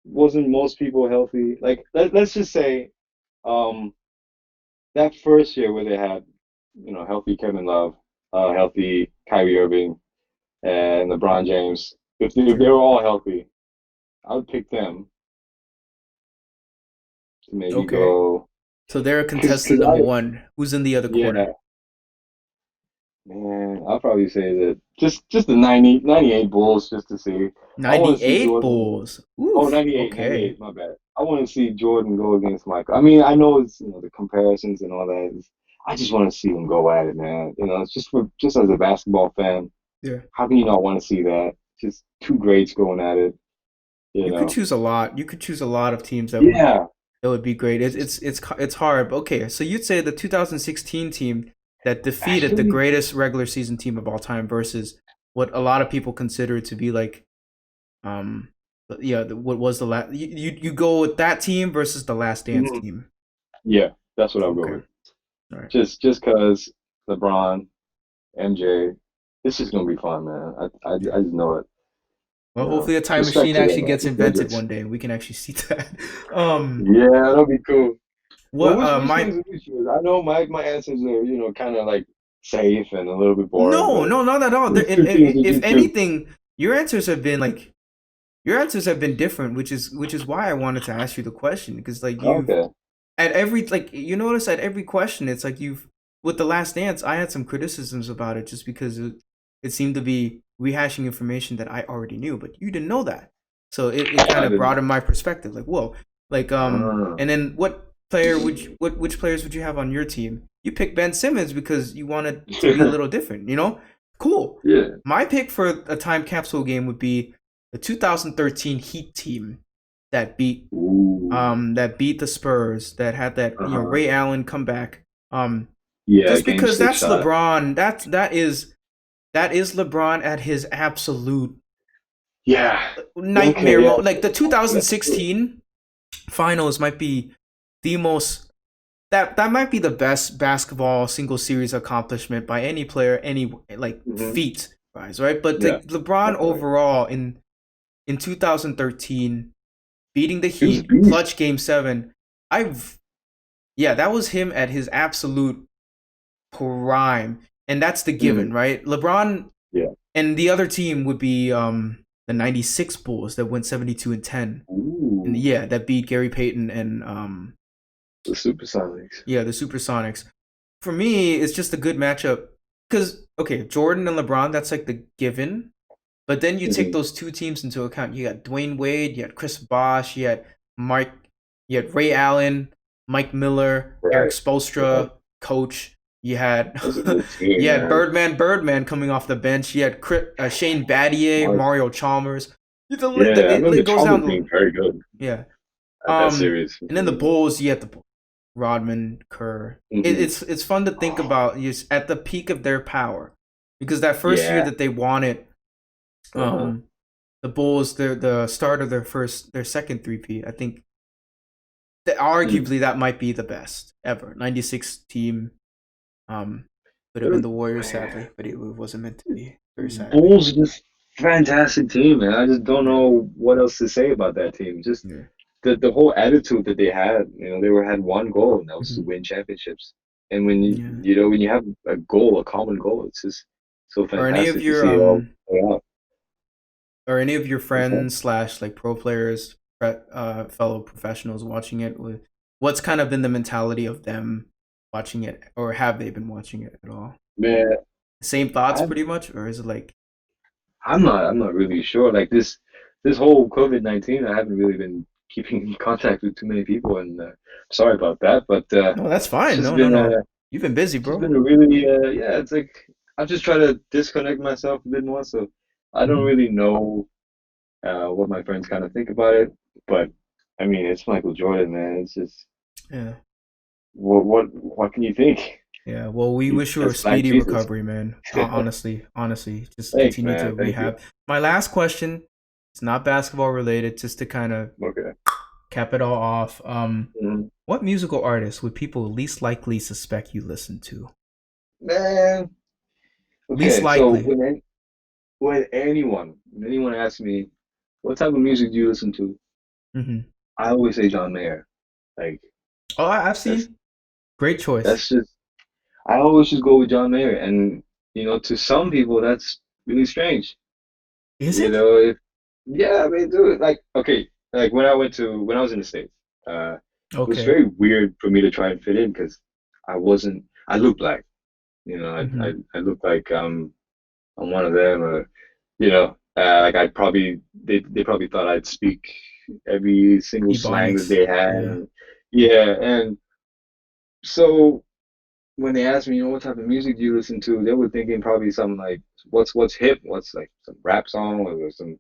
Wasn't most people healthy? Like let's just say, um, that first year where they had, healthy Kevin Love, healthy Kyrie Irving, and LeBron James. If they
True.
were all healthy, I would pick them to maybe
Okay.
go.
So they're a
Cause
contestant number one. Who's in the other
yeah,
corner?
man, I'll probably say that just the 98 Bulls just to see. I want to see
98
Jordan.
Bulls.
Oh,
Oof.
98,
Okay.
98. My bad. I want to see Jordan go against Michael. I mean, I know it's, the comparisons and all that. I just want to see him go at it, man. It's just as a basketball fan,
Yeah.
how can you not want to see that? Just two greats going at it, you
You could
know.
choose a lot. You could choose a lot of teams
Yeah.
that would be great. It's
Just
it's it's it's hard. But okay, so you'd say the 2016 team that defeated the
actually,
greatest regular season team of all time versus what a lot of people consider to be like um yeah, what was the last you go with that team versus the Last Dance
mhm,
team.
yeah, that's what I'll go
Okay.
with.
All right.
Just because LeBron, MJ, this is gonna be fun, man.
Yeah.
I just know it.
Well, hopefully a time
Respect
machine
to them,
actually
man.
gets
The
invented
Celtics.
one day and we can actually see that. Um
Yeah, that'll be cool. Well,
what
which
my
ones are which ones? I know my answers are, kind of like safe and a little bit boring,
no,
but
no, not at all.
which two teams did
If
you choose?
anything, your answers have been like your answers have been different, which is why I wanted to ask you the question because like you've
Okay.
at every like you notice at every question it's like you've with the Last Dance I had some criticisms about it just because it seemed to be rehashing information that I already knew, but you didn't know that, so it kind
I
of
didn't.
broadened my perspective. Like whoa, like
Ah,
and then which players would you have on your team? You picked Ben Simmons because you wanted to be a little different, Cool.
yeah.
My pick for a time capsule game would be the 2013 Heat team that beat
Ooh.
the Spurs, that had that
Uh-huh.
Ray Allen comeback.
Yeah,
Just
game
because
six
that's
shot.
LeBron, that is LeBron at his absolute
Yeah.
nightmare
Okay, yeah.
mode. Like the
That's true.
2016 finals might be the most that might be the best basketball single series accomplishment by any player, any like
Hmm.
feat wise, right? But
Yeah,
like LeBron
definitely.
overall in 2013 beating the
He was a
Heat,
beast.
clutch game 7. I've Yeah, that was him at his absolute prime, and that's the
Hmm.
given, right? LeBron
Yeah.
and the other team would be the '96 Bulls that went 72-10, and
Ooh.
yeah, that beat Gary Payton and
The Supersonics.
yeah, the Supersonics. For me, it's just a good matchup because okay, Jordan and LeBron, that's like the given. But then you take
Hmm.
those two teams into account. You got Dwayne Wade, you had Chris Bosh, Mike, you had Ray Allen, Mike Miller, Eric
Right. Right.
Spoelstra, coach. You had
That was a good team,
you had
man.
Birdman coming off the bench. You had Shane Battier,
Mark.
Mario Chalmers.
Yeah, I remember
It goes
Chalmers
down.
being very good
Yeah.
at that series.
And then the Bulls, you had the Rodman, Kerr.
Hmm.
It's fun to think about just at the peak of their power, because that first year
Yeah.
that they won it,
Uh-huh.
um, the Bulls, the start of their second three-peat. I think that
Mm.
arguably that might be the best ever. '96 team um would have been
They're-
the Warriors,
Man,
sadly, but it wasn't meant to be. Very sadly.
Bulls are just fantastic team, man. I just don't
Yeah,
know what else to say about that team. Just
yeah.
the whole attitude that they had. Had one goal, and that was to
Mhm.
win championships. And when
Yeah.
when you have a goal, a common goal, it's just so
Are any of
fantastic to
your
see it all play out. What's that?
friends slash like pro players, fellow professionals watching it? What's kind of been the mentality of them watching it, or have they been watching it at all?
Man,
Same thoughts,
I
pretty much, or is it like
I'm not really sure. Like this whole COVID-19, I haven't really been keeping in contact with too many people, and sorry about that. But
no, that's
it's
fine.
just
No, no,
been
no. You've been busy,
just
bro.
been a really yeah. It's like I just try to disconnect myself a bit more, so I don't
Mhm.
really know what my friends kind of think about it. But I mean, it's Michael Jordan, man. It's just
Yeah.
what can you think?
Yeah. Well, we
He's
wish you a
that's Black
speedy
Jesus.
recovery, man. Honestly, just
Thanks,
continue to
man. Thank you.
rehab. My last question, it's not basketball related, just to kind of
Okay.
cap it all off.
Mhm.
What musical artist would people least likely suspect you listen to?
Man,
Least
okay. So
likely.
when anyone asks me what type of music do you listen to,
Hmm.
I always say John Mayer. Like
Oh, I've
that's
seen. Great choice.
that's just I always just go with John Mayer, and to some people that's really strange.
Is
You
it?
know, if yeah, I mean, dude, like okay, like when I was in the States, it was
Okay.
very weird for me to try and fit in because I look black,
Hmm.
I look like I'm one of them, or like I probably they probably thought I'd speak every single slang that
Ebonics.
they had,
Yeah.
and yeah, and so when they asked me, what type of music do you listen to, they were thinking probably something like what's hip, what's like some rap song or some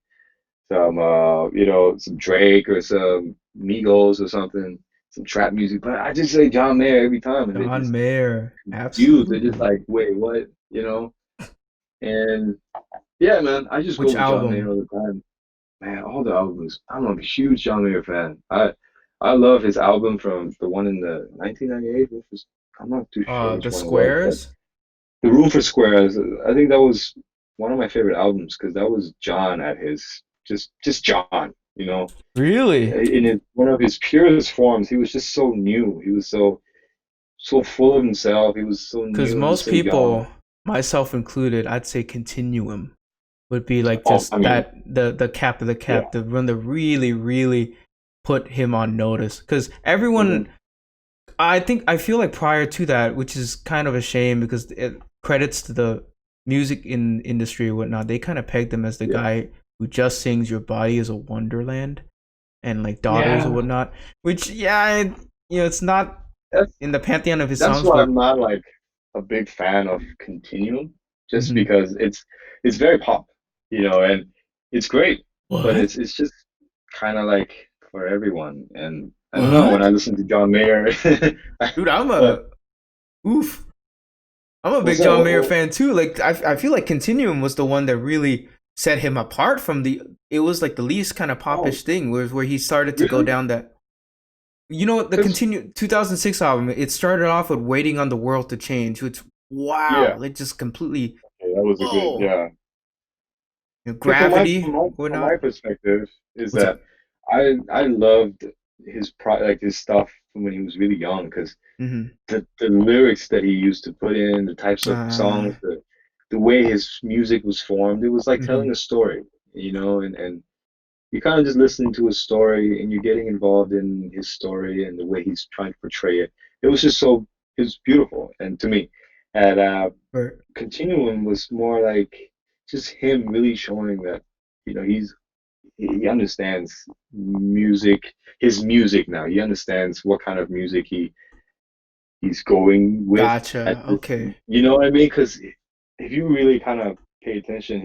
Drake or some Migos or something, some trap music. But I just say John Mayer every time, and they
John
just
Mayer.
confused. They're just
Absolutely.
like, wait, what? And yeah, man, I just go
Which
with John Mayer
album?
all the time. Man, all the albums. I'm a huge John Mayer fan. I love his album from the one in the 1998, which was I'm not too sure which
The
one it was, but
Squares?
The Room for Squares. I think that was one of my favorite albums because that was John at his just John.
Really?
In one of his purest forms. He was just so new. He was so full of himself. He was so
Because
new and
most
so young.
people, myself included, I'd say Continuum would be like
Oh, I
just
mean,
that the cap of the
yeah.
cap, the one that really put him on notice. Because
Hmm.
everyone, I feel like prior to that, which is kind of a shame because it credits to the music industry or whatnot, they kind of pegged him as the
Yeah.
guy who just sings "Your Body Is a Wonderland" and like "Daughters" or
Yeah.
whatnot. Which, yeah, it's not
That's
in the pantheon of his
that's
songs,
why
but
I'm not like a big fan of Continuum, just
mhm.
because it's very pop, and it's great, but
What?
it's just kind of like for everyone. And I don't know, when I
What?
listen to John Mayer,
Dude, I'm
what
a oof. I'm a
what's
big
that?
John Mayer fan too. Like I feel like Continuum was the one that really set him apart from the. It was like the least kind of
Oh,
popish thing, where he started to go
really?
down that. You know the
Because
continue 2006 album. It started off with "Waiting on the World to Change," which
yeah,
wow, it just completely
okay, that was a good
whoa.
yeah. Okay, from my
Gravity,
from my from my
whatnot.
perspective is
What's
that
up?
I loved like his stuff from when he was really young because
Mm-hmm.
the lyrics that he used to put in, the types of songs, the way his music was formed, it was like telling
Mm-hmm.
a story, and you're kind of just listening to his story and you're getting involved in his story and the way he's trying to portray it. It was just it was beautiful. And to me, and
Right.
Continuum was more like just him really showing that, he understands his music now. He understands what kind of music he's going with at
Gotcha.
this,
Okay.
you know what I mean? Because if you really kind of pay attention,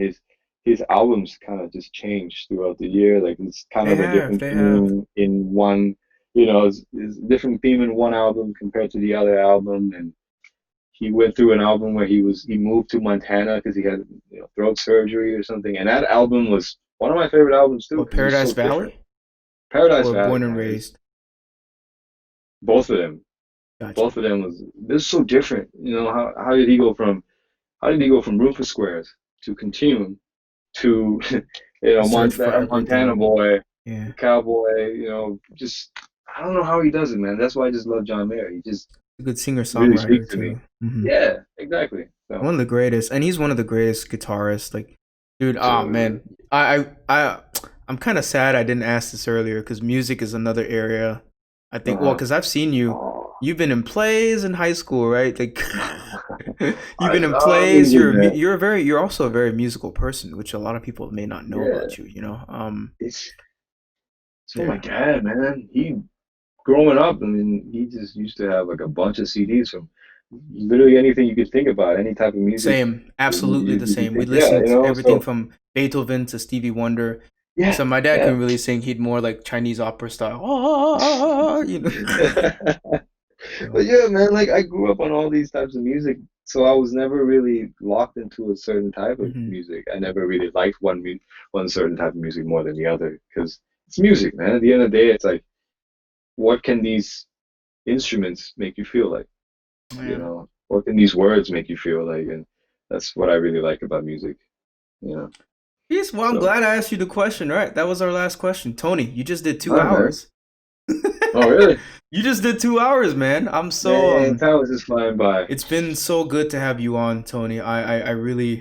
his albums kind of just change throughout the year. Like it's kind
They
of a
have.
different
They have.
theme in one, it's a different theme in one album compared to the other album. And he went through an album where he moved to Montana because he had throat surgery or something. And that album was one of my favorite albums too
What,
because it was
Paradise
so different.
Valley
Paradise
or
Valley,
Born and
man, it was
Raised?
both of them.
Gotcha.
Both of them was this is so different. How did he go from Room for Squares to Continuum to
Search for
a Montana
everything.
boy,
Yeah.
a cowboy, just I don't know how he does it, man. That's why I just love John Mayer. He just
A good singer
really
songwriter
speaks to me.
too. Hmm.
Yeah, exactly.
One
So,
of the greatest, and he's one of the greatest guitarists. Like, dude, ah
dude,
man, I'm kind of sad I didn't ask this earlier because music is another area. I think, well,
uh-huh.
because I've seen you.
Oh,
You've been in plays in high school, right? Like, you've
I
been in
love
plays.
music, man.
You're also a very musical person, which a lot of people may not know
Yeah,
about you.
it's oh my
Yeah.
God, man. He growing up, I mean, he just used to have like a bunch of CDs from literally anything you could think about, any type of music
Same, absolutely the
you could
same. We
think. Yeah,
listened to everything
so
from Beethoven to Stevie Wonder.
yeah,
So my dad
yeah.
couldn't really sing. He'd more like Chinese opera style. Ah, you know.
But
So,
yeah, man, like I grew up on all these types of music, so I was never really locked into a certain type of
mhm.
music. I never really liked one certain type of music more than the other because it's music, man. At the end of the day, it's like what can these instruments make you feel like? You
Yeah.
know, what can these words make you feel like? And that's what I really like about music, you know.
Yes, well, I'm
So,
glad I asked you the question, right? That was our last question. Tony, you just did two
all right, man.
hours.
Oh, really?
You just did 2 hours, man. I'm so
Man, time was just flying by.
it's been so good to have you on, Tony. I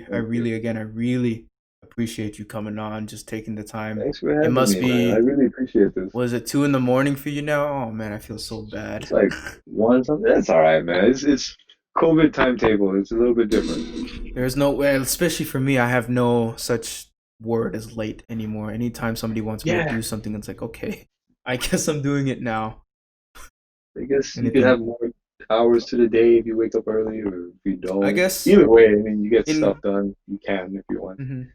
Thank you.
really, again, I really appreciate you coming on, just taking the time.
Thanks for
It
having
must
me, man. I
be,
really appreciate this.
was it 2 in the morning for you now? Oh man, I feel so
It's
bad.
like one something. That's all right, man. It's COVID timetable. It's a little bit different.
There's no way, especially for me, I have no such word as late anymore. Anytime somebody wants me to
Yeah,
do something, it's like, okay, I guess I'm doing it now.
I guess you could have
Anything,
more hours to the day if you wake up early, or if you
I
don't.
guess
Either way, I mean, you get stuff
in,
done. You can if you want.
mhm.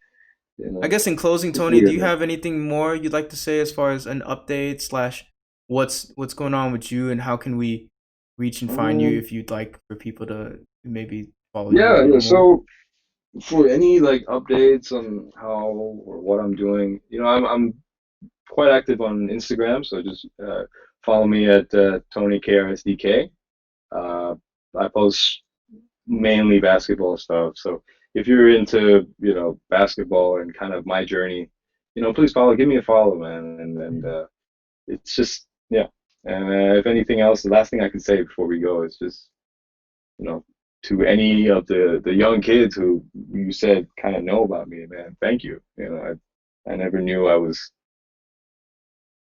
You
I
know,
guess in closing,
it's
Tony, do
weird,
you
man.
have anything more you'd like to say as far as an update slash what's going on with you and how can we reach and find you
Um,
if you'd like for people to maybe follow you a
yeah,
little
yeah.
more?
So for any like updates on how or what I'm doing, I'm quite active on Instagram, so just follow me at Tony KRSDK. Uh, I post mainly basketball stuff. So if you're into, basketball and kind of my journey, please give me a follow, man. And
Mhm.
it's just, yeah. And if anything else, the last thing I can say before we go is just, you know, to any of the young kids who you said kind of know about me, man, thank you. I never knew I was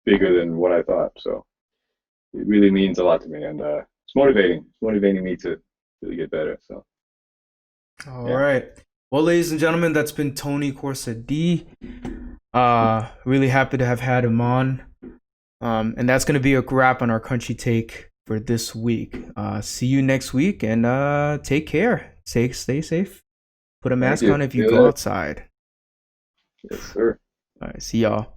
bigger than what I thought. So it really means a lot to me, and it's motivating. It's motivating me to really get better. So
All
yeah,
right. Well, ladies and gentlemen, that's been Tony Korsah D. Really happy to have had him on. And that's gonna be a wrap on our country take for this week. See you next week and take care. Stay safe. Put a
thank
mask
you.
on if
See
you
you
go
later.
outside.
Yes, sir.
All right, see y'all.